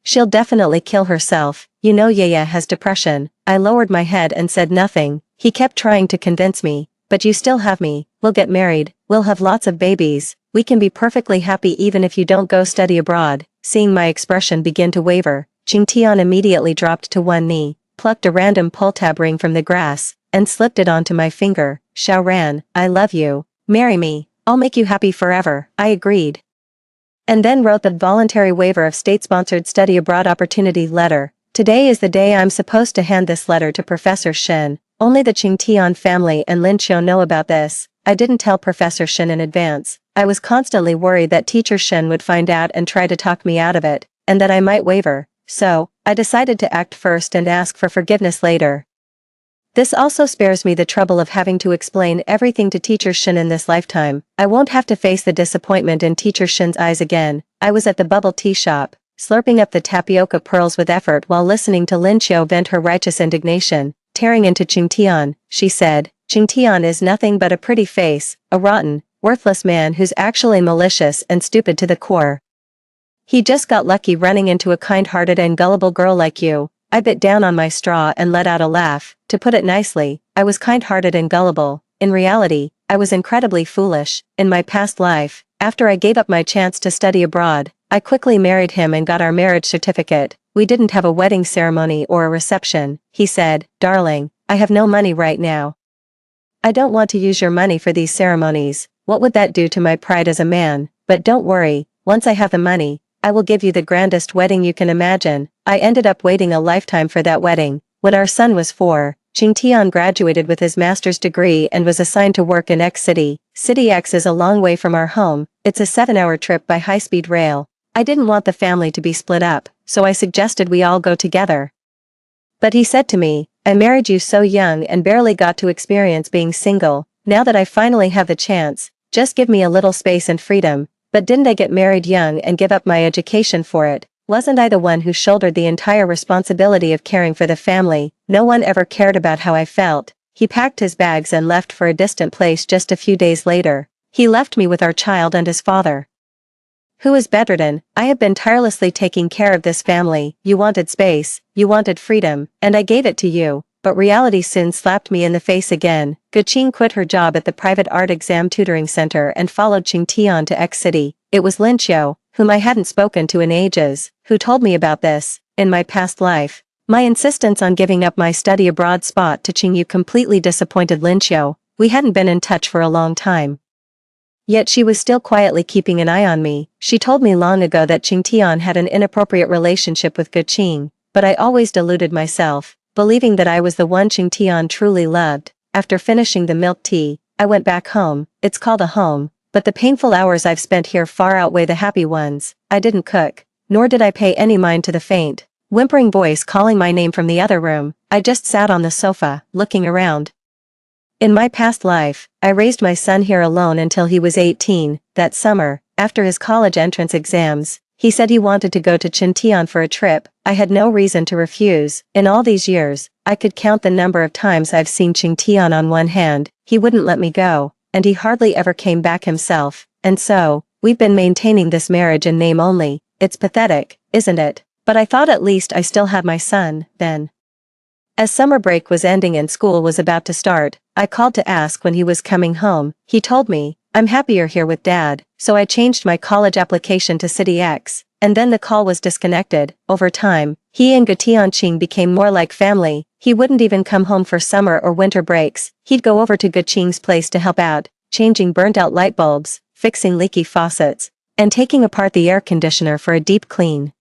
she'll definitely kill herself. You know Yaya has depression. I lowered my head and said nothing. He kept trying to convince me. But you still have me. We'll get married. We'll have lots of babies. We can be perfectly happy even if you don't go study abroad. Seeing my expression begin to waver, Qingtian immediately dropped to one knee, plucked a random pull-tab ring from the grass, and slipped it onto my finger. Xiaoran, I love you. Marry me. I'll make you happy forever. I agreed. And then wrote the voluntary waiver of state-sponsored study abroad opportunity letter. Today is the day I'm supposed to hand this letter to Professor Shen. Only the Qingtian family and Lin Qiu know about this. I didn't tell Professor Shen in advance. I was constantly worried that Teacher Shen would find out and try to talk me out of it, and that I might waver. So, I decided to act first and ask for forgiveness later. This also spares me the trouble of having to explain everything to Teacher Shen in this lifetime. I won't have to face the disappointment in Teacher Shen's eyes again. I was at the bubble tea shop, slurping up the tapioca pearls with effort while listening to Lin Qiu vent her righteous indignation. Tearing into Qingtian, she said, Qingtian is nothing but a pretty face, a rotten, worthless man who's actually malicious and stupid to the core. He just got lucky running into a kind-hearted and gullible girl like you. I bit down on my straw and let out a laugh. To put it nicely, I was kind-hearted and gullible. In reality, I was incredibly foolish. In my past life, after I gave up my chance to study abroad, I quickly married him and got our marriage certificate. We didn't have a wedding ceremony or a reception. He said, darling, I have no money right now. I don't want to use your money for these ceremonies. What would that do to my pride as a man? But don't worry, once I have the money, I will give you the grandest wedding you can imagine. I ended up waiting a lifetime for that wedding. When our son was 4, Qingtian graduated with his master's degree and was assigned to work in X city. City X is a long way from our home. It's a 7-hour trip by high-speed rail. I didn't want the family to be split up, so I suggested we all go together. But he said to me, I married you so young and barely got to experience being single. Now that I finally have the chance, just give me a little space and freedom. But didn't I get married young and give up my education for it? Wasn't I the one who shouldered the entire responsibility of caring for the family? No one ever cared about how I felt. He packed his bags and left for a distant place just a few days later. He left me with our child and his father, who is bedridden. I have been tirelessly taking care of this family. You wanted space, you wanted freedom, and I gave it to you. But reality soon slapped me in the face again. Guqing quit her job at the private art exam tutoring center and followed Qingtian to X city. It was Lin Qiu, whom I hadn't spoken to in ages, who told me about this. In my past life, my insistence on giving up my study abroad spot to Qingyu completely disappointed Lin Qiu. We hadn't been in touch for a long time. Yet she was still quietly keeping an eye on me. She told me long ago that Qingtian had an inappropriate relationship with Guqing, but I always deluded myself, believing that I was the one Qingtian truly loved. After finishing the milk tea, I went back home. It's called a home, but the painful hours I've spent here far outweigh the happy ones. I didn't cook, nor did I pay any mind to the faint, whimpering voice calling my name from the other room. I just sat on the sofa, looking around. In my past life, I raised my son here alone until he was 18. That summer, after his college entrance exams, he said he wanted to go to Qingtian for a trip. I had no reason to refuse. In all these years, I could count the number of times I've seen Qingtian on one hand. He wouldn't let me go, and he hardly ever came back himself. And so, we've been maintaining this marriage in name only. It's pathetic, isn't it? But I thought at least I still had my son, then. As summer break was ending and school was about to start, I called to ask when he was coming home. He told me, I'm happier here with Dad, so I changed my college application to City X, and then the call was disconnected. Over time, he and Tianqing became more like family. He wouldn't even come home for summer or winter breaks. He'd go over to Guqing's place to help out, changing burnt-out light bulbs, fixing leaky faucets, and taking apart the air conditioner for a deep clean.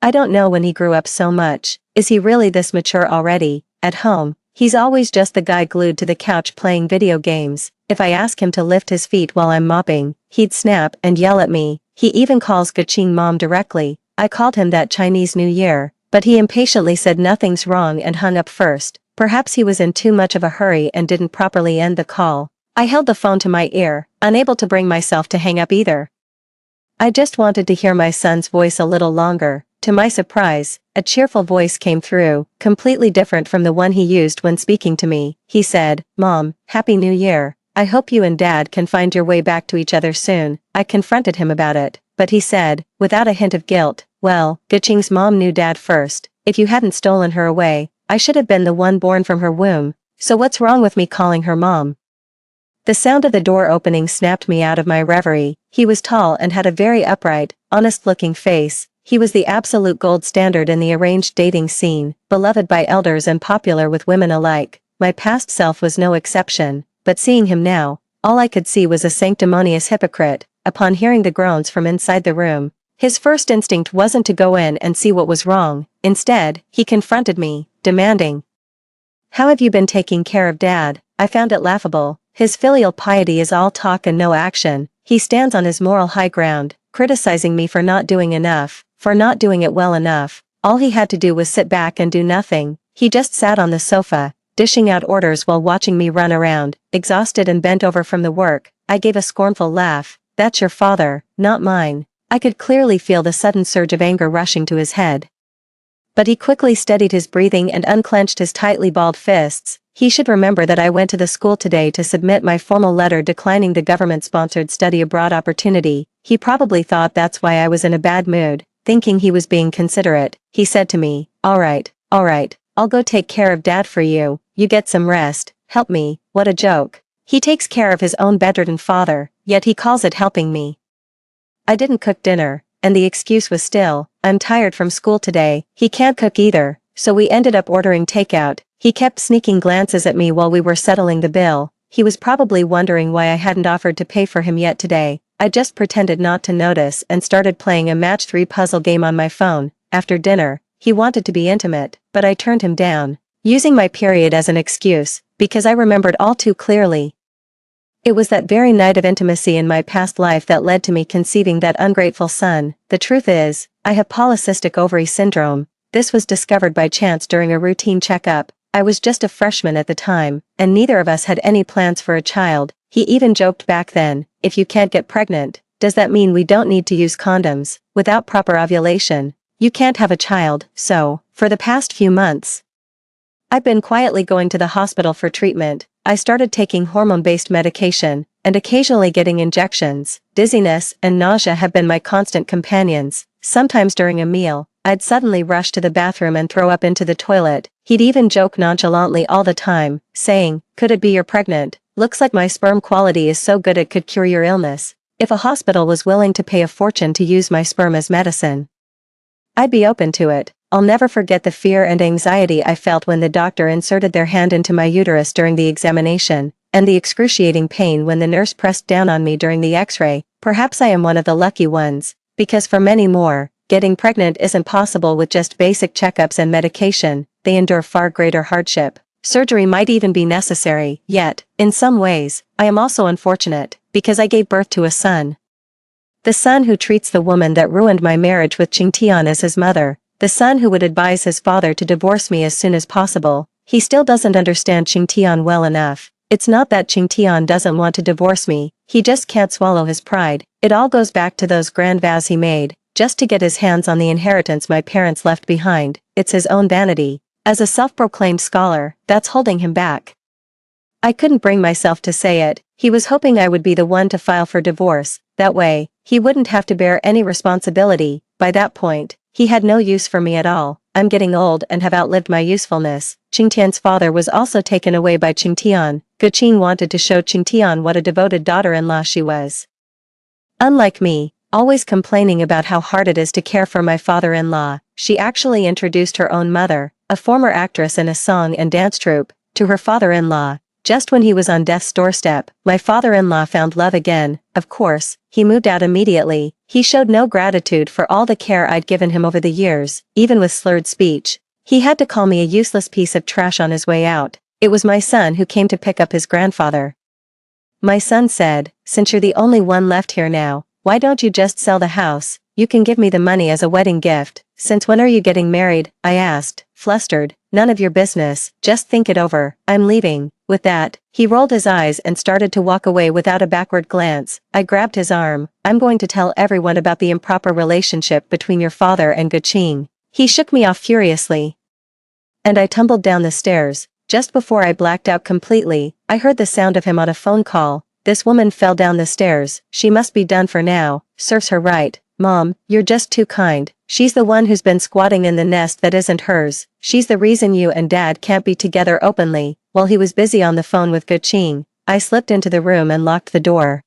I don't know when he grew up so much. Is he really this mature already? At home, he's always just the guy glued to the couch playing video games. If I ask him to lift his feet while I'm mopping, he'd snap and yell at me. He even calls Gaching mom directly. I called him that Chinese New Year, but he impatiently said nothing's wrong and hung up first. Perhaps he was in too much of a hurry and didn't properly end the call. I held the phone to my ear, unable to bring myself to hang up either. I just wanted to hear my son's voice a little longer. To my surprise, a cheerful voice came through, completely different from the one he used when speaking to me. He said, "Mom, Happy New Year. I hope you and Dad can find your way back to each other soon." I confronted him about it, but he said, without a hint of guilt, "Well, Gaching's mom knew Dad first. If you hadn't stolen her away, I should have been the one born from her womb. So what's wrong with me calling her mom?" The sound of the door opening snapped me out of my reverie. He was tall and had a very upright, honest-looking face. He was the absolute gold standard in the arranged dating scene, beloved by elders and popular with women alike. My past self was no exception, but seeing him now, all I could see was a sanctimonious hypocrite. Upon hearing the groans from inside the room, his first instinct wasn't to go in and see what was wrong. Instead, he confronted me, demanding, "How have you been taking care of Dad?" I found it laughable. His filial piety is all talk and no action. He stands on his moral high ground, criticizing me for not doing enough, for not doing it well enough. All he had to do was sit back and do nothing. He just sat on the sofa, dishing out orders while watching me run around, exhausted and bent over from the work. I gave a scornful laugh. "That's your father, not mine." I could clearly feel the sudden surge of anger rushing to his head. But he quickly steadied his breathing and unclenched his tightly balled fists. He should remember that I went to the school today to submit my formal letter declining the government-sponsored study abroad opportunity. He probably thought that's why I was in a bad mood, thinking he was being considerate. He said to me, all right, I'll go take care of Dad for you. You get some rest. Help me." What a joke. He takes care of his own bedridden father, yet he calls it helping me. I didn't cook dinner, and the excuse was still, "I'm tired from school today." He can't cook either, so we ended up ordering takeout. He kept sneaking glances at me while we were settling the bill. He was probably wondering why I hadn't offered to pay for him yet today. I just pretended not to notice and started playing a match 3 puzzle game on my phone. After dinner, he wanted to be intimate, but I turned him down, using my period as an excuse, because I remembered all too clearly. It was that very night of intimacy in my past life that led to me conceiving that ungrateful son. The truth is, I have polycystic ovary syndrome. This was discovered by chance during a routine checkup. I was just a freshman at the time, and neither of us had any plans for a child. He even joked back then, "If you can't get pregnant, does that mean we don't need to use condoms? Without proper ovulation, you can't have a child." So, for the past few months, I've been quietly going to the hospital for treatment. I started taking hormone-based medication, and occasionally getting injections. Dizziness and nausea have been my constant companions. Sometimes during a meal, I'd suddenly rush to the bathroom and throw up into the toilet. He'd even joke nonchalantly all the time, saying, "Could it be you're pregnant? Looks like my sperm quality is so good it could cure your illness." If a hospital was willing to pay a fortune to use my sperm as medicine, I'd be open to it. I'll never forget the fear and anxiety I felt when the doctor inserted their hand into my uterus during the examination, and the excruciating pain when the nurse pressed down on me during the x-ray. Perhaps I am one of the lucky ones, because for many more, getting pregnant isn't possible with just basic checkups and medication. They endure far greater hardship. Surgery might even be necessary. Yet, in some ways, I am also unfortunate, because I gave birth to a son. The son who treats the woman that ruined my marriage with Qing Tian as his mother. The son who would advise his father to divorce me as soon as possible. He still doesn't understand Qing Tian well enough. It's not that Qing Tian doesn't want to divorce me, he just can't swallow his pride. It all goes back to those grand vows he made, just to get his hands on the inheritance my parents left behind. It's his own vanity. As a self-proclaimed scholar, that's holding him back. I couldn't bring myself to say it. He was hoping I would be the one to file for divorce. That way, he wouldn't have to bear any responsibility. By that point, he had no use for me at all. I'm getting old and have outlived my usefulness. Qing Tian's father was also taken away by Qing Tian. Guqing wanted to show Qing Tian what a devoted daughter-in-law she was. Unlike me, always complaining about how hard it is to care for my father-in-law, she actually introduced her own mother, a former actress in a song and dance troupe, to her father-in-law. Just when he was on death's doorstep, my father-in-law found love again. Of course, he moved out immediately. He showed no gratitude for all the care I'd given him over the years, even with slurred speech. He had to call me a useless piece of trash on his way out. It was my son who came to pick up his grandfather. My son said, "Since you're the only one left here now, why don't you just sell the house? You can give me the money as a wedding gift. Since when are you getting married? I asked, flustered. None of your business, just think it over, I'm leaving. With that, he rolled his eyes and started to walk away without a backward glance. I grabbed his arm. I'm going to tell everyone about the improper relationship between your father and Guqing. He shook me off furiously, and I tumbled down the stairs. Just before I blacked out completely, I heard the sound of him on a phone call. This woman fell down the stairs. She must be done for now. Serves her right. Mom, you're just too kind. She's the one who's been squatting in the nest that isn't hers. She's the reason you and Dad can't be together openly. While he was busy on the phone with Guqing, I slipped into the room and locked the door.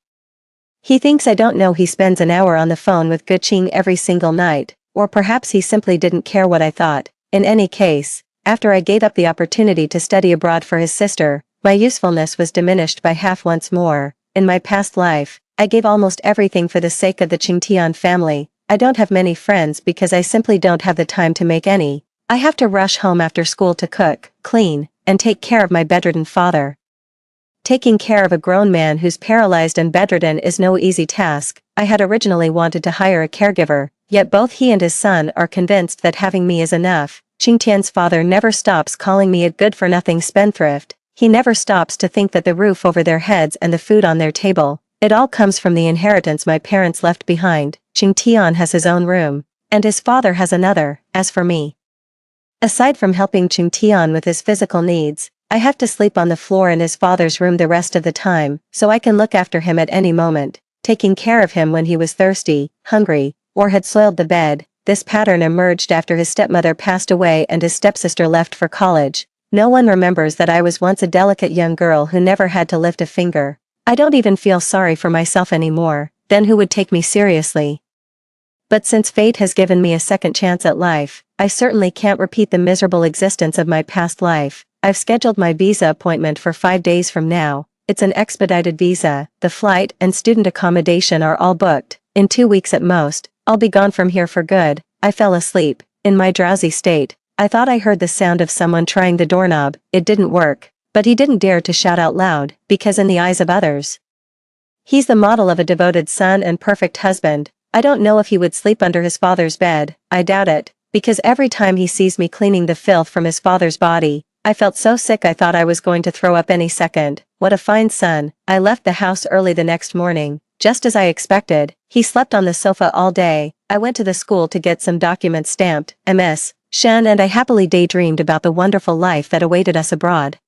He thinks I don't know he spends an hour on the phone with Guqing every single night, or perhaps he simply didn't care what I thought. In any case, after I gave up the opportunity to study abroad for his sister, my usefulness was diminished by half once more. In my past life, I gave almost everything for the sake of the Qingtian family. I don't have many friends because I simply don't have the time to make any. I have to rush home after school to cook, clean, and take care of my bedridden father. Taking care of a grown man who's paralyzed and bedridden is no easy task. I had originally wanted to hire a caregiver, yet both he and his son are convinced that having me is enough. Qingtian's father never stops calling me a good-for-nothing spendthrift. He never stops to think that the roof over their heads and the food on their table, it all comes from the inheritance my parents left behind. Qingtian has his own room, and his father has another. As for me, aside from helping Qingtian with his physical needs, I have to sleep on the floor in his father's room the rest of the time, so I can look after him at any moment, taking care of him when he was thirsty, hungry, or had soiled the bed. This pattern emerged after his stepmother passed away and his stepsister left for college. No one remembers that I was once a delicate young girl who never had to lift a finger. I don't even feel sorry for myself anymore. Then who would take me seriously? But since fate has given me a second chance at life, I certainly can't repeat the miserable existence of my past life. I've scheduled my visa appointment for 5 days from now. It's an expedited visa. The flight and student accommodation are all booked. In 2 weeks at most, I'll be gone from here for good. I fell asleep. In my drowsy state, I thought I heard the sound of someone trying the doorknob. It didn't work. But he didn't dare to shout out loud, because in the eyes of others, he's the model of a devoted son and perfect husband. I don't know if he would sleep under his father's bed. I doubt it, because every time he sees me cleaning the filth from his father's body, I felt so sick I thought I was going to throw up any second. What a fine son. I left the house early the next morning, just as I expected. He slept on the sofa all day. I went to the school to get some documents stamped. Ms. Shen and I happily daydreamed about the wonderful life that awaited us abroad.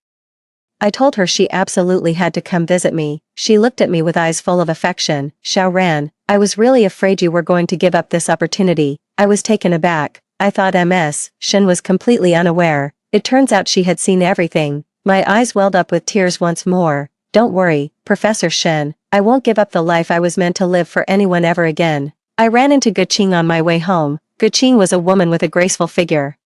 I told her she absolutely had to come visit me. She looked at me with eyes full of affection. Xiao Ran, I was really afraid you were going to give up this opportunity. I was taken aback. I thought Ms. Shen was completely unaware. It turns out she had seen everything. My eyes welled up with tears once more. Don't worry, Professor Shen, I won't give up the life I was meant to live for anyone ever again. I ran into Guqing on my way home. Guqing was a woman with a graceful figure.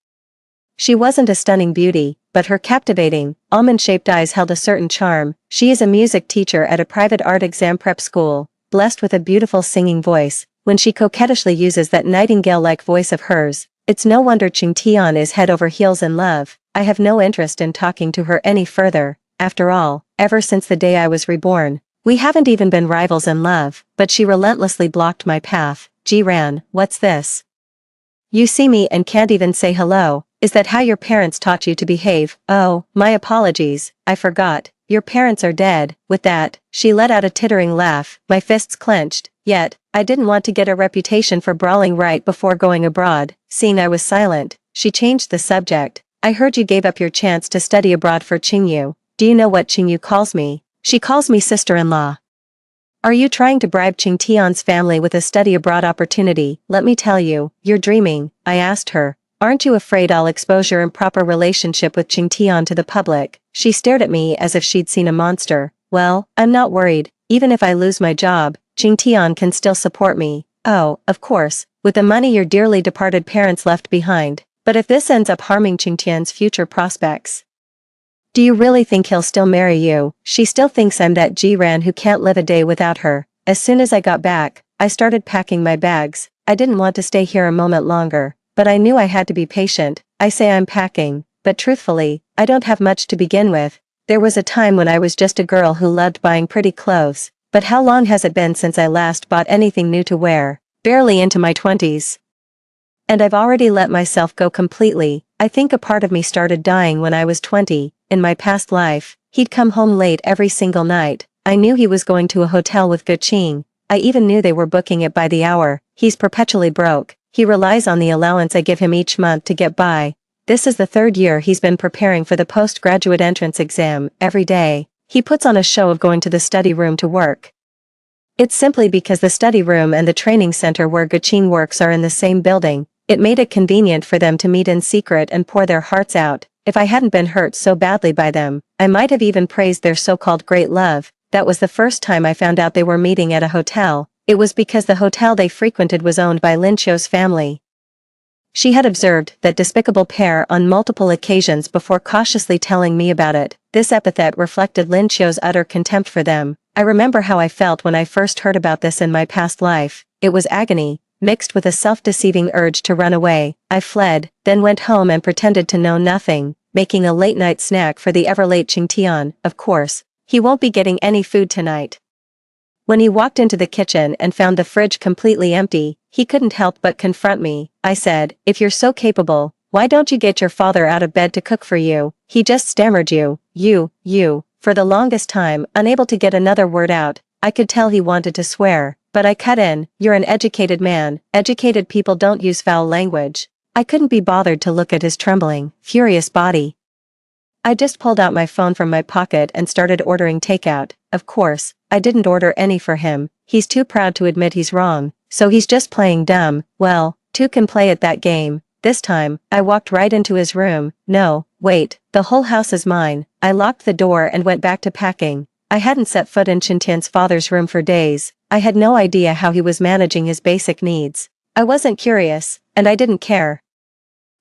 She wasn't a stunning beauty, but her captivating, almond-shaped eyes held a certain charm. She is a music teacher at a private art exam prep school, blessed with a beautiful singing voice. When she coquettishly uses that nightingale-like voice of hers, it's no wonder Qingtian is head over heels in love. I have no interest in talking to her any further. After all, ever since the day I was reborn, we haven't even been rivals in love. But she relentlessly blocked my path. Jiran, what's this? You see me and can't even say hello. Is that how your parents taught you to behave? Oh, my apologies, I forgot. Your parents are dead. With that, she let out a tittering laugh. My fists clenched. Yet, I didn't want to get a reputation for brawling right before going abroad. Seeing I was silent, she changed the subject. I heard you gave up your chance to study abroad for Qingyu. Do you know what Qingyu calls me? She calls me sister-in-law. Are you trying to bribe Qingtian's family with a study abroad opportunity? Let me tell you, you're dreaming. I asked her. Aren't you afraid I'll expose your improper relationship with Qingtian to the public? She stared at me as if she'd seen a monster. Well, I'm not worried. Even if I lose my job, Qingtian can still support me. Oh, of course, with the money your dearly departed parents left behind. But if this ends up harming Qingtian's future prospects, do you really think he'll still marry you? She still thinks I'm that Jiran who can't live a day without her. As soon as I got back, I started packing my bags. I didn't want to stay here a moment longer, but I knew I had to be patient. I say I'm packing, but truthfully, I don't have much to begin with. There was a time when I was just a girl who loved buying pretty clothes. But how long has it been since I last bought anything new to wear? Barely into my 20s. And I've already let myself go completely. I think a part of me started dying when I was 20. In my past life, he'd come home late every single night. I knew he was going to a hotel with Guqing. I even knew they were booking it by the hour. He's perpetually broke. He relies on the allowance I give him each month to get by. This is the third year he's been preparing for the postgraduate entrance exam. Every day, he puts on a show of going to the study room to work. It's simply because the study room and the training center where Guqing works are in the same building. It made it convenient for them to meet in secret and pour their hearts out. If I hadn't been hurt so badly by them, I might have even praised their so-called great love. That was the first time I found out they were meeting at a hotel. It was because the hotel they frequented was owned by Lin Qiu's family. She had observed that despicable pair on multiple occasions before cautiously telling me about it. This epithet reflected Lin Qiu's utter contempt for them. I remember how I felt when I first heard about this in my past life. It was agony, mixed with a self-deceiving urge to run away. I fled, then went home and pretended to know nothing, making a late-night snack for the ever-late Qingtian. Of course, he won't be getting any food tonight. When he walked into the kitchen and found the fridge completely empty, he couldn't help but confront me. I said, "If you're so capable, why don't you get your father out of bed to cook for you?" He just stammered you, for the longest time, unable to get another word out. I could tell he wanted to swear, but I cut in, "You're an educated man. Educated people don't use foul language." I couldn't be bothered to look at his trembling, furious body. I just pulled out my phone from my pocket and started ordering takeout. Of course, I didn't order any for him. He's too proud to admit he's wrong, so he's just playing dumb. Well, two can play at that game. This time, I walked right into his room. No, wait, the whole house is mine. I locked the door and went back to packing. I hadn't set foot in Qingtian's father's room for days. I had no idea how he was managing his basic needs. I wasn't curious, and I didn't care.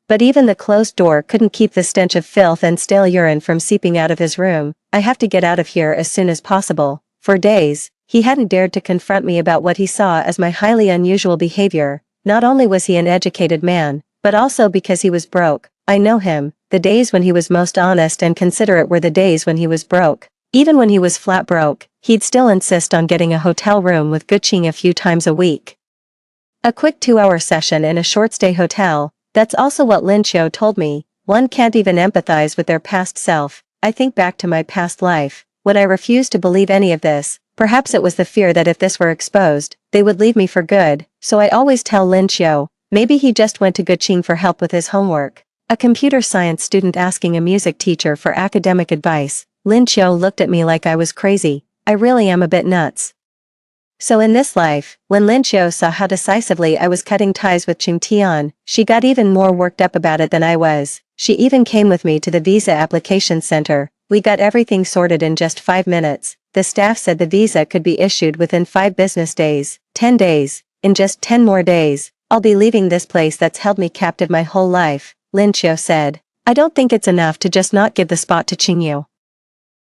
But even the closed door couldn't keep the stench of filth and stale urine from seeping out of his room. I have to get out of here as soon as possible. For days, he hadn't dared to confront me about what he saw as my highly unusual behavior. Not only was he an educated man, but also because he was broke. I know him. The days when he was most honest and considerate were the days when he was broke. Even when he was flat broke, he'd still insist on getting a hotel room with Guqing a few times a week. A quick 2-hour session in a short-stay hotel. That's also what Lin Qiu told me. One can't even empathize with their past self. I think back to my past life, when I refused to believe any of this. Perhaps it was the fear that if this were exposed, they would leave me for good. So I always tell Lin Qiu, maybe he just went to Guqing for help with his homework. A computer science student asking a music teacher for academic advice. Lin Qiu looked at me like I was crazy. I really am a bit nuts. So in this life, when Lin Qiu saw how decisively I was cutting ties with Qingtian, she got even more worked up about it than I was. She even came with me to the visa application center. We got everything sorted in just 5 minutes. The staff said the visa could be issued within 5 business days. 10 days. In just 10 more days, I'll be leaving this place that's held me captive my whole life, Lin Qiu said. I don't think it's enough to just not give the spot to Qingyu.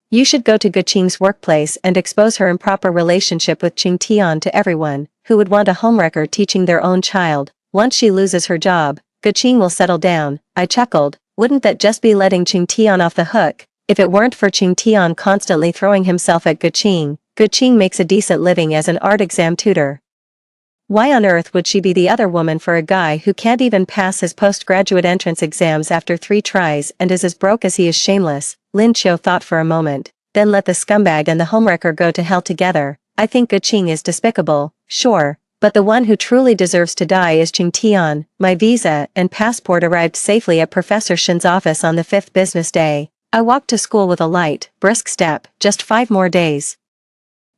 You should go to Guqing's workplace and expose her improper relationship with Qingtian to everyone who would want a homewrecker teaching their own child. Once she loses her job, Guqing will settle down. I chuckled. Wouldn't that just be letting Qingtian off the hook? If it weren't for Qingtian constantly throwing himself at Guqing, Guqing makes a decent living as an art exam tutor. Why on earth would she be the other woman for a guy who can't even pass his postgraduate entrance exams after 3 tries and is as broke as he is shameless? Lin Qiu thought for a moment, then let the scumbag and the homewrecker go to hell together. I think Guqing is despicable, sure, but the one who truly deserves to die is Qingtian. My visa and passport arrived safely at Professor Shin's office on the 5th business day. I walked to school with a light, brisk step. Just 5 more days.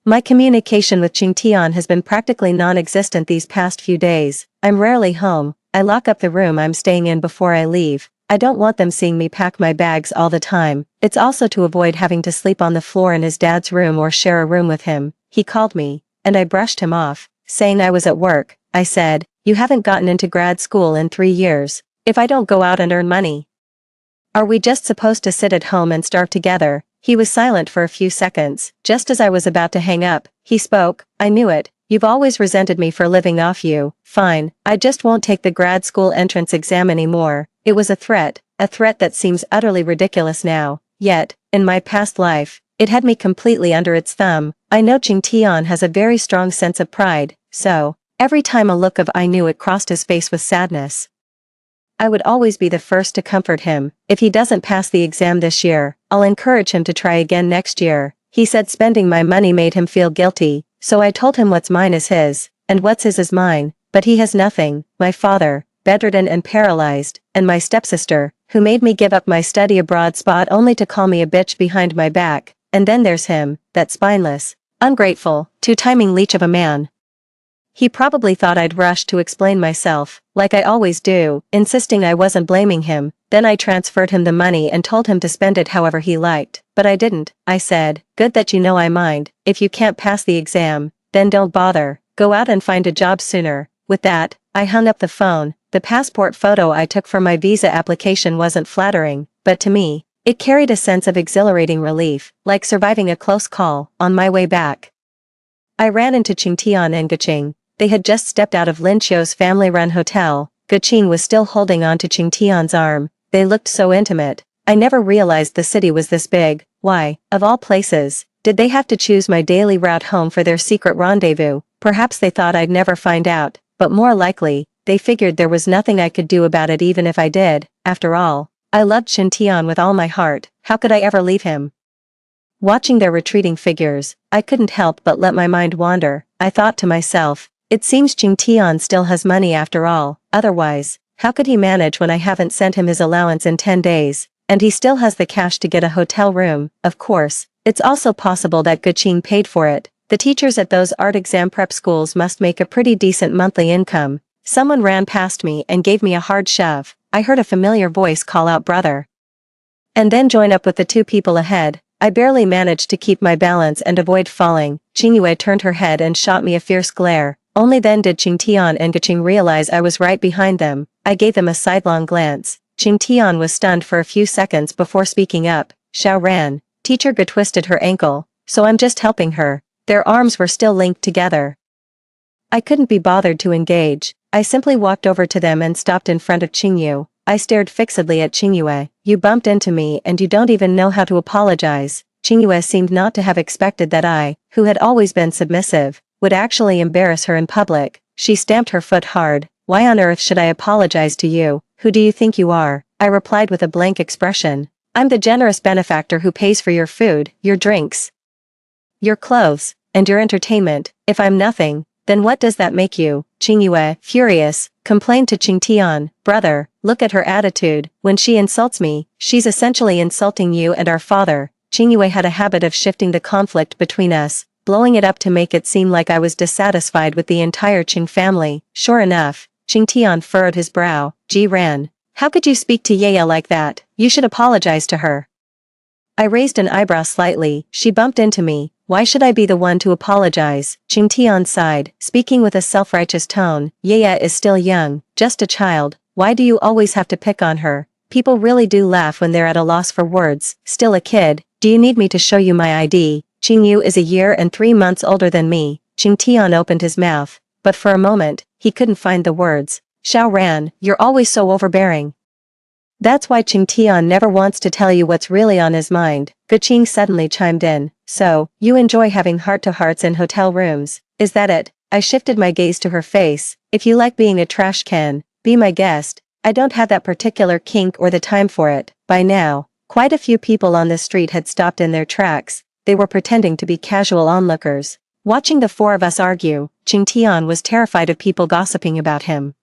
My communication with Qingtian has been practically non-existent these past few days. I'm rarely home. I lock up the room I'm staying in before I leave. I don't want them seeing me pack my bags all the time. It's also to avoid having to sleep on the floor in his dad's room or share a room with him. He called me, and I brushed him off, saying I was at work. I said, "You haven't gotten into grad school in 3 years. If I don't go out and earn money, are we just supposed to sit at home and starve together?" He was silent for a few seconds. Just as I was about to hang up, he spoke. "I knew it. You've always resented me for living off you. Fine, I just won't take the grad school entrance exam anymore." It was a threat that seems utterly ridiculous now. Yet, in my past life, It had me completely under its thumb. I know Ching Tian has a very strong sense of pride, so, every time a look of I knew it crossed his face with sadness, I would always be the first to comfort him. If he doesn't pass the exam this year, I'll encourage him to try again next year. He said spending my money made him feel guilty, so I told him what's mine is his, and what's his is mine, but he has nothing. My father, bedridden and paralyzed, and my stepsister, who made me give up my study abroad spot only to call me a bitch behind my back, and then there's him, that spineless, ungrateful, two-timing leech of a man. He probably thought I'd rush to explain myself, like I always do, insisting I wasn't blaming him. Then I transferred him the money and told him to spend it however he liked. But I didn't. I said, good that you know I mind. If you can't pass the exam, then don't bother. Go out and find a job sooner. With that, I hung up the phone. The passport photo I took for my visa application wasn't flattering, but to me, it carried a sense of exhilarating relief, like surviving a close call. On my way back, I ran into Ching Tian and Guqing. They had just stepped out of Lin Qiu's family-run hotel. Guqing was still holding on to Ching Tian's arm. They looked so intimate. I never realized the city was this big. Why, of all places, did they have to choose my daily route home for their secret rendezvous? Perhaps they thought I'd never find out, but more likely, they figured there was nothing I could do about it even if I did. After all, I loved Ching Tian with all my heart. How could I ever leave him? Watching their retreating figures, I couldn't help but let my mind wander. I thought to myself, it seems Ching Tian still has money after all. Otherwise, how could he manage when I haven't sent him his allowance in 10 days, and he still has the cash to get a hotel room? Of course, it's also possible that Guqing paid for it. The teachers at those art exam prep schools must make a pretty decent monthly income. Someone ran past me and gave me a hard shove. I heard a familiar voice call out brother, and then join up with the two people ahead. I barely managed to keep my balance and avoid falling. Qingyue turned her head and shot me a fierce glare. Only then did Ching Tian and Guqing realize I was right behind them. I gave them a sidelong glance. Ching Tian was stunned for a few seconds before speaking up. Xiao Ran, teacher Gu twisted her ankle, so I'm just helping her. Their arms were still linked together. I couldn't be bothered to engage. I simply walked over to them and stopped in front of Qingyu. I stared fixedly at Qingyue. You bumped into me and you don't even know how to apologize. Qingyue seemed not to have expected that I, who had always been submissive, would actually embarrass her in public. She stamped her foot hard. Why on earth should I apologize to you? Who do you think you are? I replied with a blank expression. I'm the generous benefactor who pays for your food, your drinks, your clothes, and your entertainment. If I'm nothing, then what does that make you? Qingyue, furious, complained to Ching Tian. Brother, look at her attitude. When she insults me, she's essentially insulting you and our father. Qingyue had a habit of shifting the conflict between us, blowing it up to make it seem like I was dissatisfied with the entire Qing family. Sure enough, Ching Tian furrowed his brow. Ji Ran, how could you speak to Yaya like that? You should apologize to her. I raised an eyebrow slightly. She bumped into me. Why should I be the one to apologize? Ching Tian sighed, speaking with a self-righteous tone. Yaya is still young, just a child. Why do you always have to pick on her? People really do laugh when they're at a loss for words. Still a kid. Do you need me to show you my ID? Qingyu is a year and 3 months older than me. Ching Tian opened his mouth, but for a moment, he couldn't find the words. Xiao Ran, you're always so overbearing. That's why Ching Tian never wants to tell you what's really on his mind. Guqing suddenly chimed in. So, you enjoy having heart-to-hearts in hotel rooms, is that it? I shifted my gaze to her face. If you like being a trash can, be my guest. I don't have that particular kink or the time for it. By now, quite a few people on the street had stopped in their tracks. They were pretending to be casual onlookers. Watching the four of us argue, Ching Tian was terrified of people gossiping about him.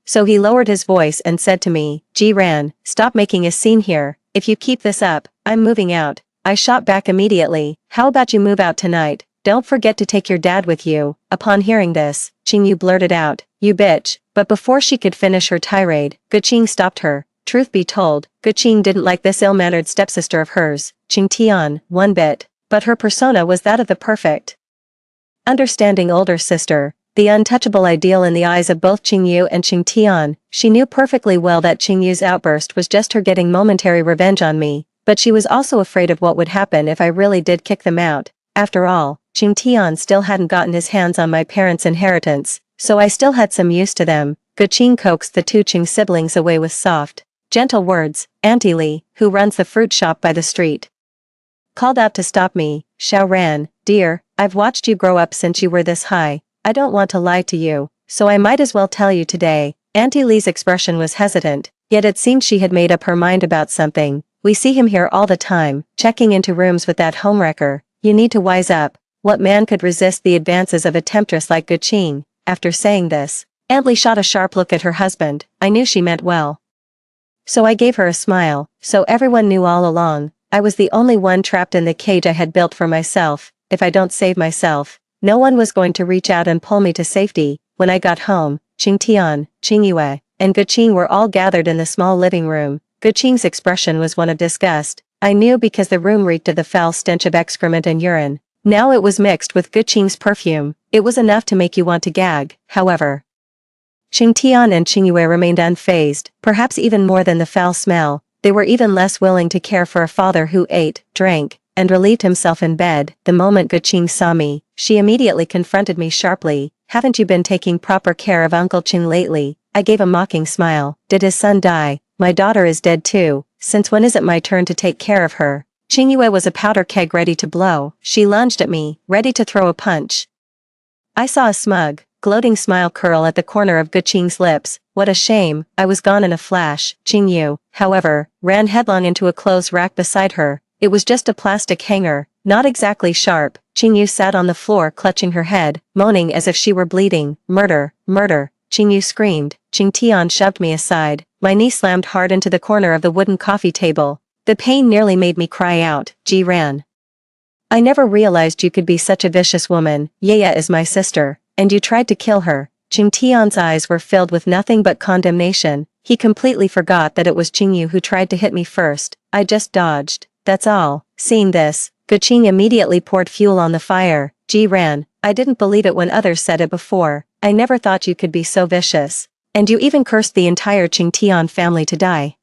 So he lowered his voice and said to me, Ji Ran, stop making a scene here. If you keep this up, I'm moving out. I shot back immediately. How about you move out tonight? Don't forget to take your dad with you. Upon hearing this, Qingyu blurted out, you bitch. But before she could finish her tirade, Guqing stopped her. Truth be told, Guqing didn't like this ill-mannered stepsister of hers, Ching Tian, one bit. But her persona was that of the perfect, understanding older sister, the untouchable ideal in the eyes of both Qingyu and Ching Tian. She knew perfectly well that Qingyu's outburst was just her getting momentary revenge on me, but she was also afraid of what would happen if I really did kick them out. After all, Ching Tian still hadn't gotten his hands on my parents' inheritance, so I still had some use to them. Guqing coaxed the two Ching siblings away with soft, gentle words. Auntie Li, who runs the fruit shop by the street, called out to stop me. Xiao Ran, dear, I've watched you grow up since you were this high. I don't want to lie to you, so I might as well tell you today. Auntie Lee's expression was hesitant, yet it seemed she had made up her mind about something. We see him here all the time, checking into rooms with that homewrecker. You need to wise up. What man could resist the advances of a temptress like Guqing? After saying this, Aunt Lee shot a sharp look at her husband. I knew she meant well. So I gave her a smile. So everyone knew all along. I was the only one trapped in the cage I had built for myself. If I don't save myself, no one was going to reach out and pull me to safety. When I got home, Qing Tian, Qing Yue, and Guqing were all gathered in the small living room. Guqing's expression was one of disgust. I knew because the room reeked of the foul stench of excrement and urine. Now it was mixed with Guqing's perfume. It was enough to make you want to gag. However, Qing Tian and Qing Yue remained unfazed, perhaps even more than the foul smell. They were even less willing to care for a father who ate, drank, and relieved himself in bed. The moment Guqing saw me, she immediately confronted me sharply. Haven't you been taking proper care of Uncle Qing lately? I gave a mocking smile. Did his son die? My daughter is dead too. Since when is it my turn to take care of her? Qing Yue was a powder keg ready to blow. She lunged at me, ready to throw a punch. I saw a smug, gloating smile curl at the corner of Guqing's lips. What a shame, I was gone in a flash. Qing Yu, however, ran headlong into a clothes rack beside her. It was just a plastic hanger, not exactly sharp. Qing Yu sat on the floor clutching her head, moaning as if she were bleeding. Murder, murder, Qing Yu screamed. Qing Tian shoved me aside. My knee slammed hard into the corner of the wooden coffee table. The pain nearly made me cry out. Ji Ran, I never realized you could be such a vicious woman. Yaya is my sister, and you tried to kill her. Qing Tian's eyes were filled with nothing but condemnation. He completely forgot that it was Qing Yu who tried to hit me first. I just dodged. That's all. Seeing this, Guqing immediately poured fuel on the fire. Ji Ran, I didn't believe it when others said it before. I never thought you could be so vicious. And you even cursed the entire Qing Tian family to die.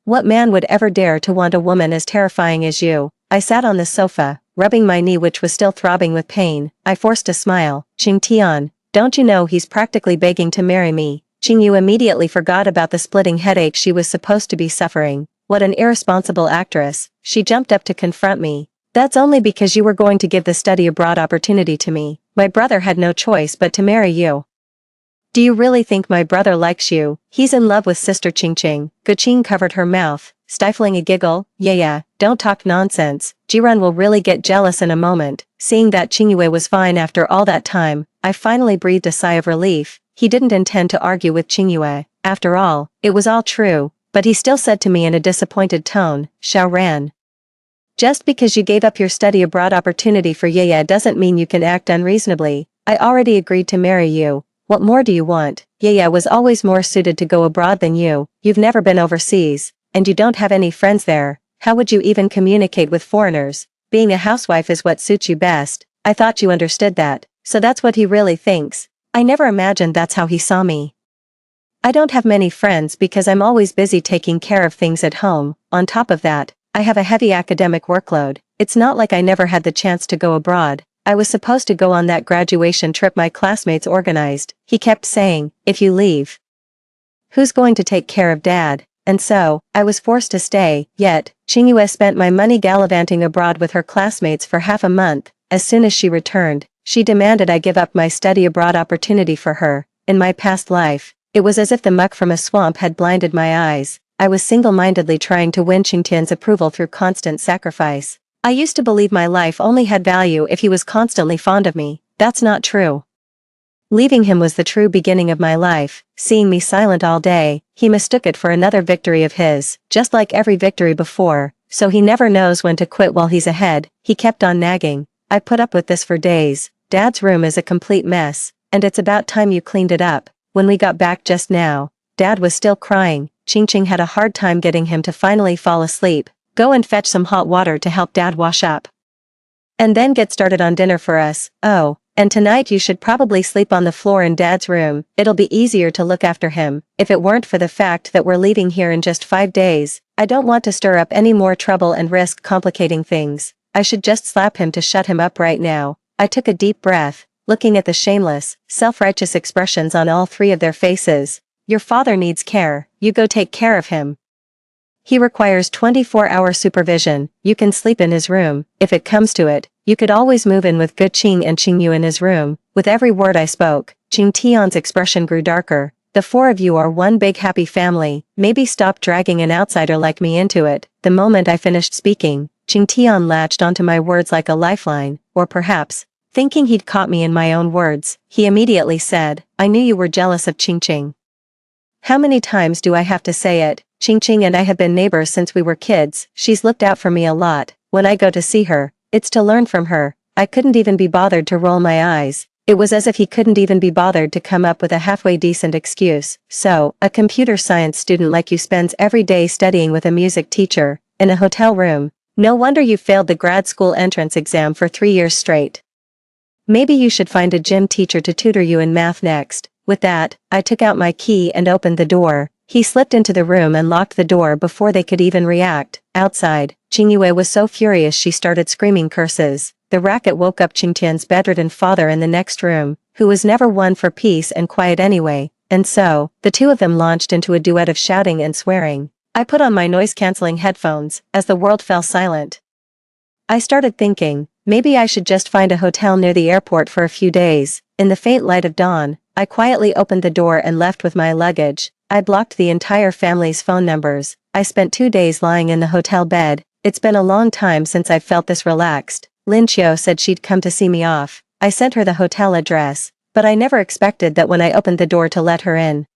What man would ever dare to want a woman as terrifying as you? I sat on the sofa, rubbing my knee which was still throbbing with pain. I forced a smile. Qing Tian, don't you know he's practically begging to marry me? Qing Yu immediately forgot about the splitting headache she was supposed to be suffering. What an irresponsible actress. She jumped up to confront me. That's only because you were going to give the study abroad opportunity to me. My brother had no choice but to marry you. Do you really think my brother likes you? He's in love with Sister Qingqing. Guqing covered her mouth, stifling a giggle. Yeah, don't talk nonsense. Jiren will really get jealous in a moment. Seeing that Qing Yue was fine after all that time, I finally breathed a sigh of relief. He didn't intend to argue with Qing Yue. After all, it was all true, but he still said to me in a disappointed tone, Xiao Ran, just because you gave up your study abroad opportunity for Yaya doesn't mean you can act unreasonably. I already agreed to marry you. What more do you want? Yaya was always more suited to go abroad than you. You've never been overseas, and you don't have any friends there. How would you even communicate with foreigners? Being a housewife is what suits you best. I thought you understood that, so that's what he really thinks. I never imagined that's how he saw me. I don't have many friends because I'm always busy taking care of things at home. On top of that, I have a heavy academic workload. It's not like I never had the chance to go abroad. I was supposed to go on that graduation trip my classmates organized. He kept saying, if you leave, who's going to take care of Dad? And so, I was forced to stay. Yet, Qing Yue spent my money gallivanting abroad with her classmates for half a month. As soon as she returned, she demanded I give up my study abroad opportunity for her. In my past life, it was as if the muck from a swamp had blinded my eyes. I was single-mindedly trying to win Qingtian's approval through constant sacrifice. I used to believe my life only had value if he was constantly fond of me. That's not true. Leaving him was the true beginning of my life. Seeing me silent all day, he mistook it for another victory of his, just like every victory before, so he never knows when to quit while he's ahead. He kept on nagging. I put up with this for days. Dad's room is a complete mess, and it's about time you cleaned it up. When we got back just now, Dad was still crying. Qingqing had a hard time getting him to finally fall asleep. Go and fetch some hot water to help Dad wash up. And then get started on dinner for us. Oh, and tonight you should probably sleep on the floor in Dad's room. It'll be easier to look after him. If it weren't for the fact that we're leaving here in just 5 days, I don't want to stir up any more trouble and risk complicating things. I should just slap him to shut him up right now. I took a deep breath, looking at the shameless, self-righteous expressions on all three of their faces. Your father needs care. You go take care of him. He requires 24-hour supervision. You can sleep in his room. If it comes to it, you could always move in with Guqing and Qingyu in his room. With every word I spoke, Qing Tian's expression grew darker. The four of you are one big happy family. Maybe stop dragging an outsider like me into it. The moment I finished speaking, Qing Tian latched onto my words like a lifeline, or perhaps, thinking he'd caught me in my own words, he immediately said, I knew you were jealous of Qingqing. How many times do I have to say it? Qingqing and I have been neighbors since we were kids. She's looked out for me a lot. When I go to see her, it's to learn from her. I couldn't even be bothered to roll my eyes. It was as if he couldn't even be bothered to come up with a halfway decent excuse. So, a computer science student like you spends every day studying with a music teacher, in a hotel room. No wonder you failed the grad school entrance exam for 3 years straight. Maybe you should find a gym teacher to tutor you in math next. With that, I took out my key and opened the door. He slipped into the room and locked the door before they could even react. Outside, Qingyue was so furious she started screaming curses. The racket woke up Qingtian's bedridden father in the next room, who was never one for peace and quiet anyway, and so, the two of them launched into a duet of shouting and swearing. I put on my noise-canceling headphones, as the world fell silent. I started thinking, maybe I should just find a hotel near the airport for a few days. In the faint light of dawn, I quietly opened the door and left with my luggage. I blocked the entire family's phone numbers. I spent 2 days lying in the hotel bed. It's been a long time since I've felt this relaxed. Lin Qiu said she'd come to see me off. I sent her the hotel address, but I never expected that when I opened the door to let her in.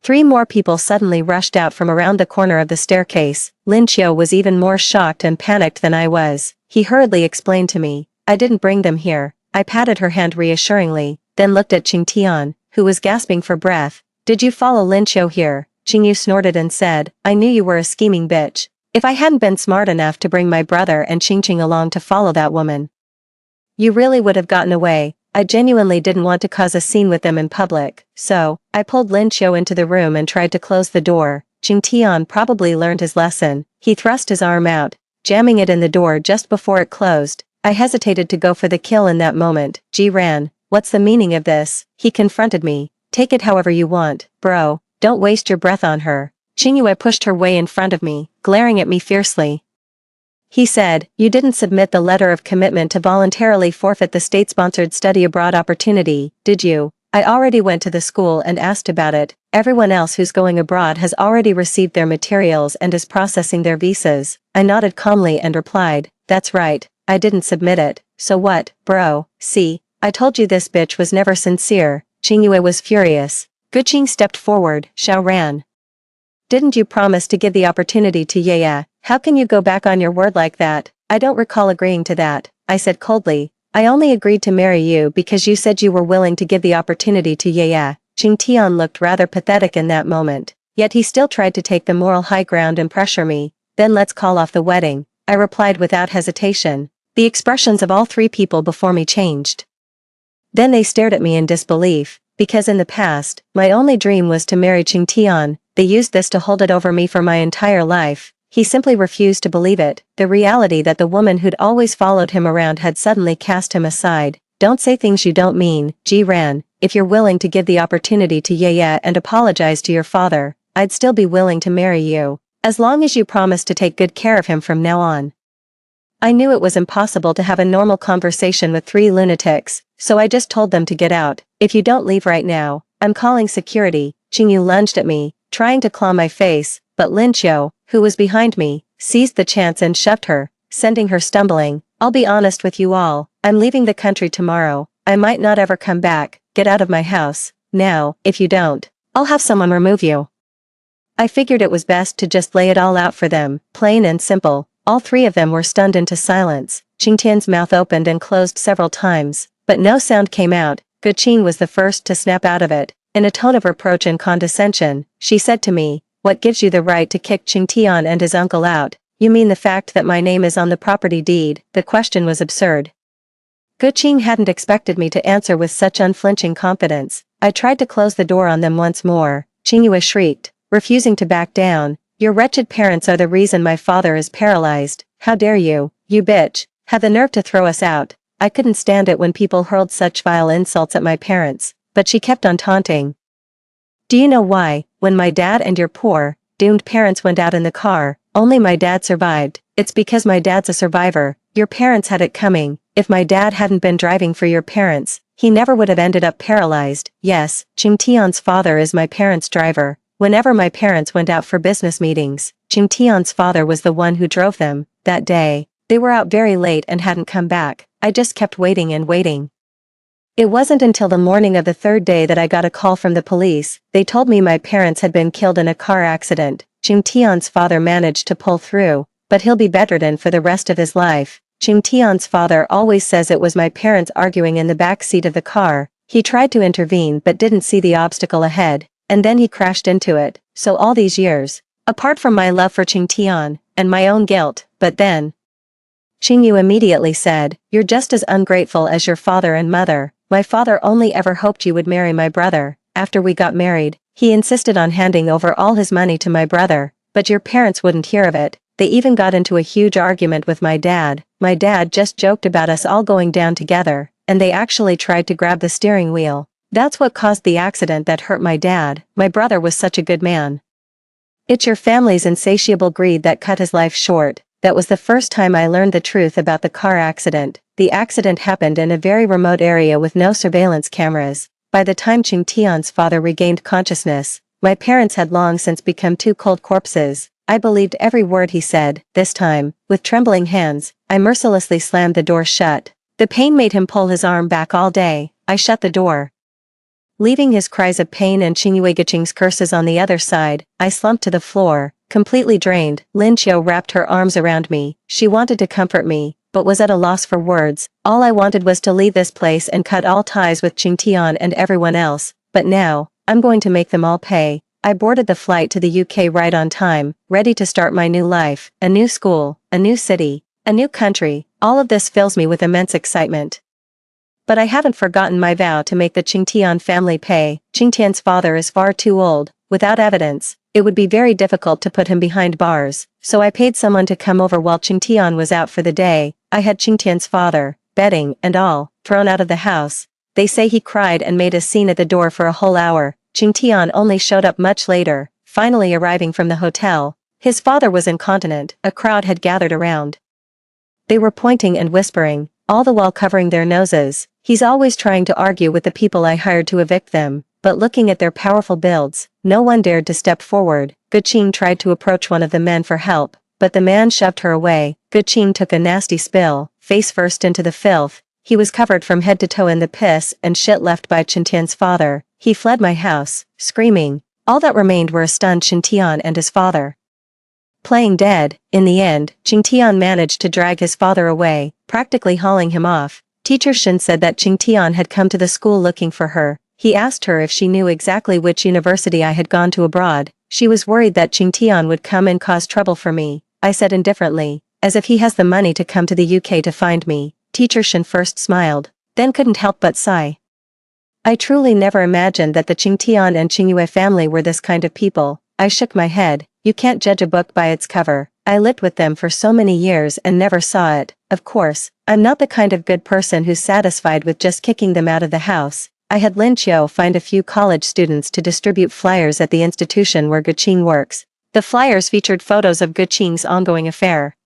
3 more people suddenly rushed out from around the corner of the staircase. Lin Qiu was even more shocked and panicked than I was. He hurriedly explained to me, I didn't bring them here. I patted her hand reassuringly, then looked at Qing Tian, who was gasping for breath. Did you follow Lin Qiu here? Qingyu snorted and said, I knew you were a scheming bitch. If I hadn't been smart enough to bring my brother and Qingqing along to follow that woman, you really would have gotten away. I genuinely didn't want to cause a scene with them in public, so, I pulled Lin Qiu into the room and tried to close the door. Qing Tian probably learned his lesson. He thrust his arm out, jamming it in the door just before it closed. I hesitated to go for the kill in that moment. Ji ran. What's the meaning of this? He confronted me. Take it however you want, bro. Don't waste your breath on her. Qingyue pushed her way in front of me, glaring at me fiercely. He said, you didn't submit the letter of commitment to voluntarily forfeit the state-sponsored study abroad opportunity, did you? I already went to the school and asked about it. Everyone else who's going abroad has already received their materials and is processing their visas. I nodded calmly and replied, that's right, I didn't submit it. So what, bro? See, I told you this bitch was never sincere. Qingyue was furious. Guqing stepped forward. Xiao ran. Didn't you promise to give the opportunity to Yaya? How can you go back on your word like that? I don't recall agreeing to that, I said coldly. I only agreed to marry you because you said you were willing to give the opportunity to Yaya. Qing Tian looked rather pathetic in that moment, yet he still tried to take the moral high ground and pressure me. Then let's call off the wedding, I replied without hesitation. The expressions of all 3 people before me changed. Then they stared at me in disbelief, because in the past, my only dream was to marry Qing Tian. They used this to hold it over me for my entire life. He simply refused to believe it, the reality that the woman who'd always followed him around had suddenly cast him aside. Don't say things you don't mean, Ji ran. If you're willing to give the opportunity to Yaya and apologize to your father, I'd still be willing to marry you, as long as you promise to take good care of him from now on. I knew it was impossible to have a normal conversation with 3 lunatics, so I just told them to get out. If you don't leave right now, I'm calling security. Qingyu lunged at me, trying to claw my face, but Lin Qiu, who was behind me, seized the chance and shoved her, sending her stumbling. I'll be honest with you all, I'm leaving the country tomorrow. I might not ever come back. Get out of my house, now. If you don't, I'll have someone remove you. I figured it was best to just lay it all out for them, plain and simple. All 3 of them were stunned into silence. Qingtian's mouth opened and closed several times, but no sound came out. Guqing was the first to snap out of it. In a tone of reproach and condescension, she said to me, what gives you the right to kick Qing Tian and his uncle out? You mean the fact that my name is on the property deed? The question was absurd. Guqing hadn't expected me to answer with such unflinching confidence. I tried to close the door on them once more. Qingyue shrieked, refusing to back down. Your wretched parents are the reason my father is paralyzed. How dare you, you bitch, have the nerve to throw us out. I couldn't stand it when people hurled such vile insults at my parents, but she kept on taunting. Do you know why, when my dad and you're poor, doomed parents went out in the car, only my dad survived. It's because my dad's a survivor. Your parents had it coming. If my dad hadn't been driving for your parents, he never would have ended up paralyzed. Yes, Ching Tian's father is my parents' driver. Whenever my parents went out for business meetings, Ching Tian's father was the one who drove them. That day, they were out very late and hadn't come back. I just kept waiting and waiting. It wasn't until the morning of the third day that I got a call from the police. They told me my parents had been killed in a car accident. Ching Tian's father managed to pull through, but he'll be bedridden for the rest of his life. Ching Tian's father always says it was my parents arguing in the back seat of the car. He tried to intervene but didn't see the obstacle ahead, and then he crashed into it. So all these years, apart from my love for Ching Tian, and my own guilt, but then Ching Yu immediately said, "You're just as ungrateful as your father and mother. My father only ever hoped you would marry my brother. After we got married, he insisted on handing over all his money to my brother, but your parents wouldn't hear of it. They even got into a huge argument with my dad. My dad just joked about us all going down together, and they actually tried to grab the steering wheel. That's what caused the accident that hurt my dad. My brother was such a good man. It's your family's insatiable greed that cut his life short." That was the first time I learned the truth about the car accident. The accident happened in a very remote area with no surveillance cameras. By the time Ching Tian's father regained consciousness, my parents had long since become two cold corpses. I believed every word he said. This time, with trembling hands, I mercilessly slammed the door shut. The pain made him pull his arm back all day. I shut the door, leaving his cries of pain and Qing's curses on the other side. I slumped to the floor, completely drained. Lin Qiu wrapped her arms around me. She wanted to comfort me, but was at a loss for words. All I wanted was to leave this place and cut all ties with Ching Tian and everyone else. But now, I'm going to make them all pay. I boarded the flight to the UK right on time, ready to start my new life, a new school, a new city, a new country. All of this fills me with immense excitement. But I haven't forgotten my vow to make the Ching Tian family pay. Ching Tian's father is far too old. Without evidence, it would be very difficult to put him behind bars, so I paid someone to come over while Ching Tian was out for the day. I had Ching Tian's father, bedding and all, thrown out of the house. They say he cried and made a scene at the door for a whole hour. Ching Tian only showed up much later, finally arriving from the hotel. His father was incontinent. A crowd had gathered around. They were pointing and whispering, all the while covering their noses. He's always trying to argue with the people I hired to evict them, but looking at their powerful builds, no one dared to step forward. Guqing tried to approach one of the men for help, but the man shoved her away. Guqing took a nasty spill, face first into the filth. He was covered from head to toe in the piss and shit left by Ching Tian's father. He fled my house, screaming. All that remained were a stunned Ching Tian and his father, playing dead. In the end, Ching Tian managed to drag his father away, practically hauling him off. Teacher Shin said that Ching Tian had come to the school looking for her. He asked her if she knew exactly which university I had gone to abroad. She was worried that Ching Tian would come and cause trouble for me. I said indifferently, as if he has the money to come to the UK to find me. Teacher Shin first smiled, then couldn't help but sigh. I truly never imagined that the Ching Tian and Ching Yue family were this kind of people. I shook my head. You can't judge a book by its cover. I lived with them for so many years and never saw it. Of course, I'm not the kind of good person who's satisfied with just kicking them out of the house. I had Lin Qiu find a few college students to distribute flyers at the institution where Guqing works. The flyers featured photos of Guqing's ongoing affair.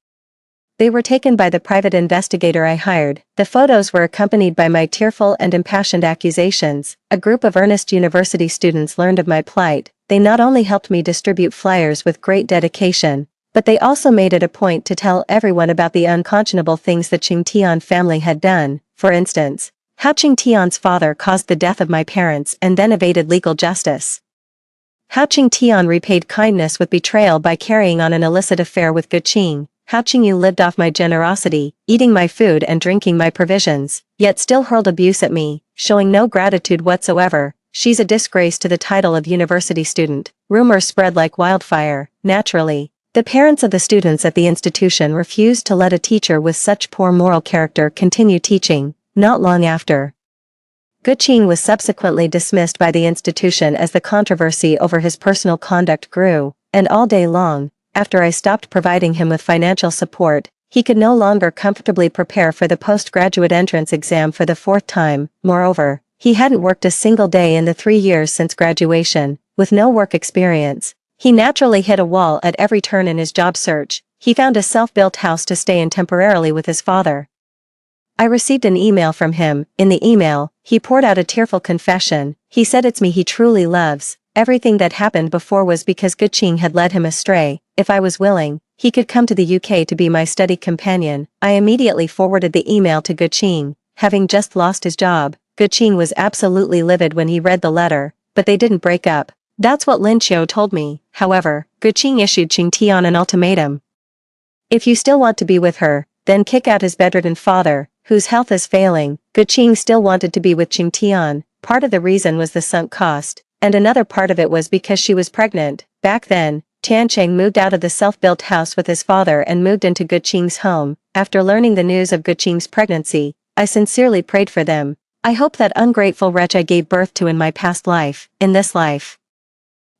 They were taken by the private investigator I hired. The photos were accompanied by my tearful and impassioned accusations. A group of earnest university students learned of my plight. They not only helped me distribute flyers with great dedication, but they also made it a point to tell everyone about the unconscionable things the Ching Tian family had done. For instance, how Ching Tian's father caused the death of my parents and then evaded legal justice. How Ching Tian repaid kindness with betrayal by carrying on an illicit affair with Guqing. How Ching Yu lived off my generosity, eating my food and drinking my provisions, yet still hurled abuse at me, showing no gratitude whatsoever. She's a disgrace to the title of university student. Rumors spread like wildfire. Naturally, the parents of the students at the institution refused to let a teacher with such poor moral character continue teaching. Not long after, Guqing was subsequently dismissed by the institution as the controversy over his personal conduct grew, and all day long, after I stopped providing him with financial support, he could no longer comfortably prepare for the postgraduate entrance exam for the fourth time. Moreover, he hadn't worked a single day in the 3 years since graduation. With no work experience, He naturally hit a wall at every turn in his job search. He found a self-built house to stay in temporarily with his father. I received an email from him. In the email, he poured out a tearful confession. He said it's me he truly loves. Everything that happened before was because Guqing had led him astray. If I was willing, he could come to the UK to be my study companion. I immediately forwarded the email to Guqing. Having just lost his job, Guqing was absolutely livid when he read the letter, but they didn't break up. That's what Lin Qiu told me. However, Guqing issued Qing Tian an ultimatum. If you still want to be with her, then kick out his bedridden father, whose health is failing. Guqing still wanted to be with Qing Tian. Part of the reason was the sunk cost, and another part of it was because she was pregnant. Back then, Tiancheng moved out of the self-built house with his father and moved into Guqing's home. After learning the news of Guqing's pregnancy, I sincerely prayed for them. I hope that ungrateful wretch I gave birth to in my past life, in this life,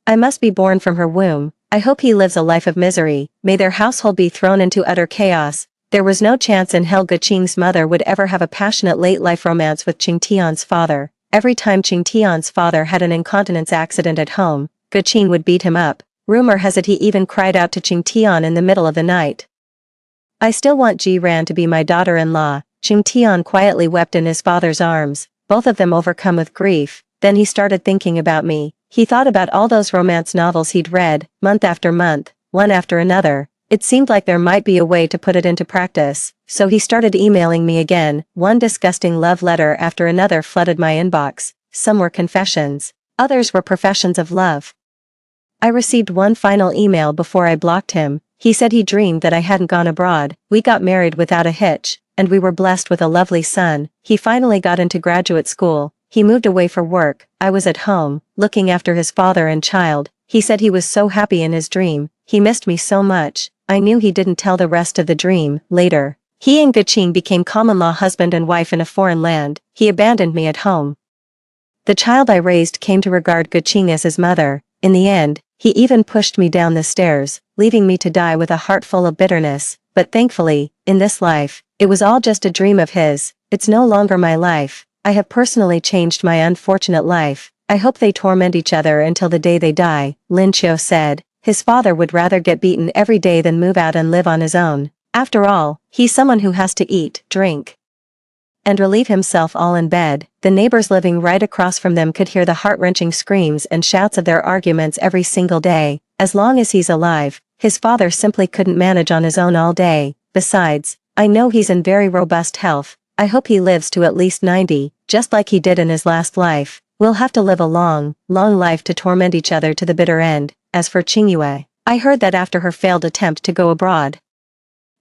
I must be born from her womb. I hope he lives a life of misery. May their household be thrown into utter chaos. There was no chance in hell Guqing's mother would ever have a passionate late-life romance with Qing Tian's father. Every time Qing Tian's father had an incontinence accident at home, Guqing would beat him up. Rumor has it he even cried out to Qing Tian in the middle of the night. I still want Ji Ran to be my daughter-in-law. Qing Tian quietly wept in his father's arms, both of them overcome with grief. Then he started thinking about me. He thought about all those romance novels he'd read, month after month, one after another. It seemed like there might be a way to put it into practice, so he started emailing me again. One disgusting love letter after another flooded my inbox. Some were confessions, others were professions of love. I received one final email before I blocked him. He said he dreamed that I hadn't gone abroad. We got married without a hitch, and we were blessed with a lovely son. He finally got into graduate school. He moved away for work. I was at home, looking after his father and child. He said he was so happy in his dream. He missed me so much. I knew he didn't tell the rest of the dream. Later, he and Guqing became common-law husband and wife in a foreign land. He abandoned me at home. The child I raised came to regard Guqing as his mother. In the end, he even pushed me down the stairs, leaving me to die with a heart full of bitterness. But thankfully, in this life, it was all just a dream of his. It's no longer my life. I have personally changed my unfortunate life. I hope they torment each other until the day they die, Lin Qiu said. His father would rather get beaten every day than move out and live on his own. After all, he's someone who has to eat, drink, and relieve himself all in bed. The neighbors living right across from them could hear the heart-wrenching screams and shouts of their arguments every single day. As long as he's alive, his father simply couldn't manage on his own all day. Besides, I know he's in very robust health. I hope he lives to at least 90, just like he did in his last life. We'll have to live a long, long life to torment each other to the bitter end. As for Qingyue, I heard that after her failed attempt to go abroad,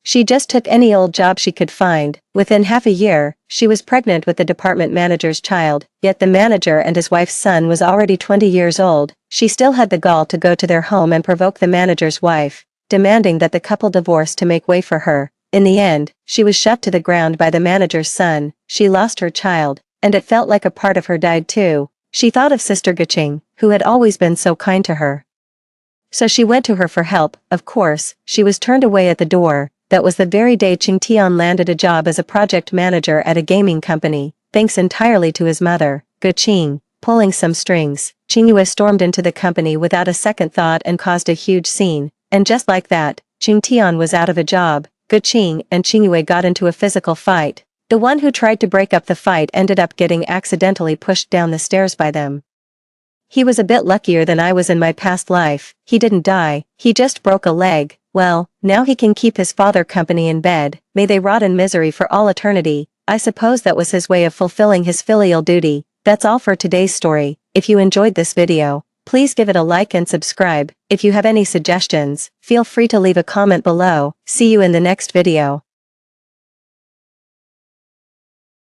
she just took any old job she could find. Within half a year, she was pregnant with the department manager's child, yet the manager and his wife's son was already 20 years old. She still had the gall to go to their home and provoke the manager's wife, demanding that the couple divorce to make way for her. In the end, she was shoved to the ground by the manager's son. She lost her child, and it felt like a part of her died too. She thought of Sister Guqing, who had always been so kind to her. So she went to her for help. Of course, she was turned away at the door. That was the very day Qing Tian landed a job as a project manager at a gaming company, thanks entirely to his mother, Guqing. Pulling some strings, Qingyue stormed into the company without a second thought and caused a huge scene. And just like that, Qing Tian was out of a job. Guqing and Qingyue got into a physical fight. The one who tried to break up the fight ended up getting accidentally pushed down the stairs by them. He was a bit luckier than I was in my past life. He didn't die, he just broke a leg. Well, now he can keep his father company in bed. May they rot in misery for all eternity. I suppose that was his way of fulfilling his filial duty. That's all for today's story. If you enjoyed this video, please give it a like and subscribe. If you have any suggestions, feel free to leave a comment below. See you in the next video.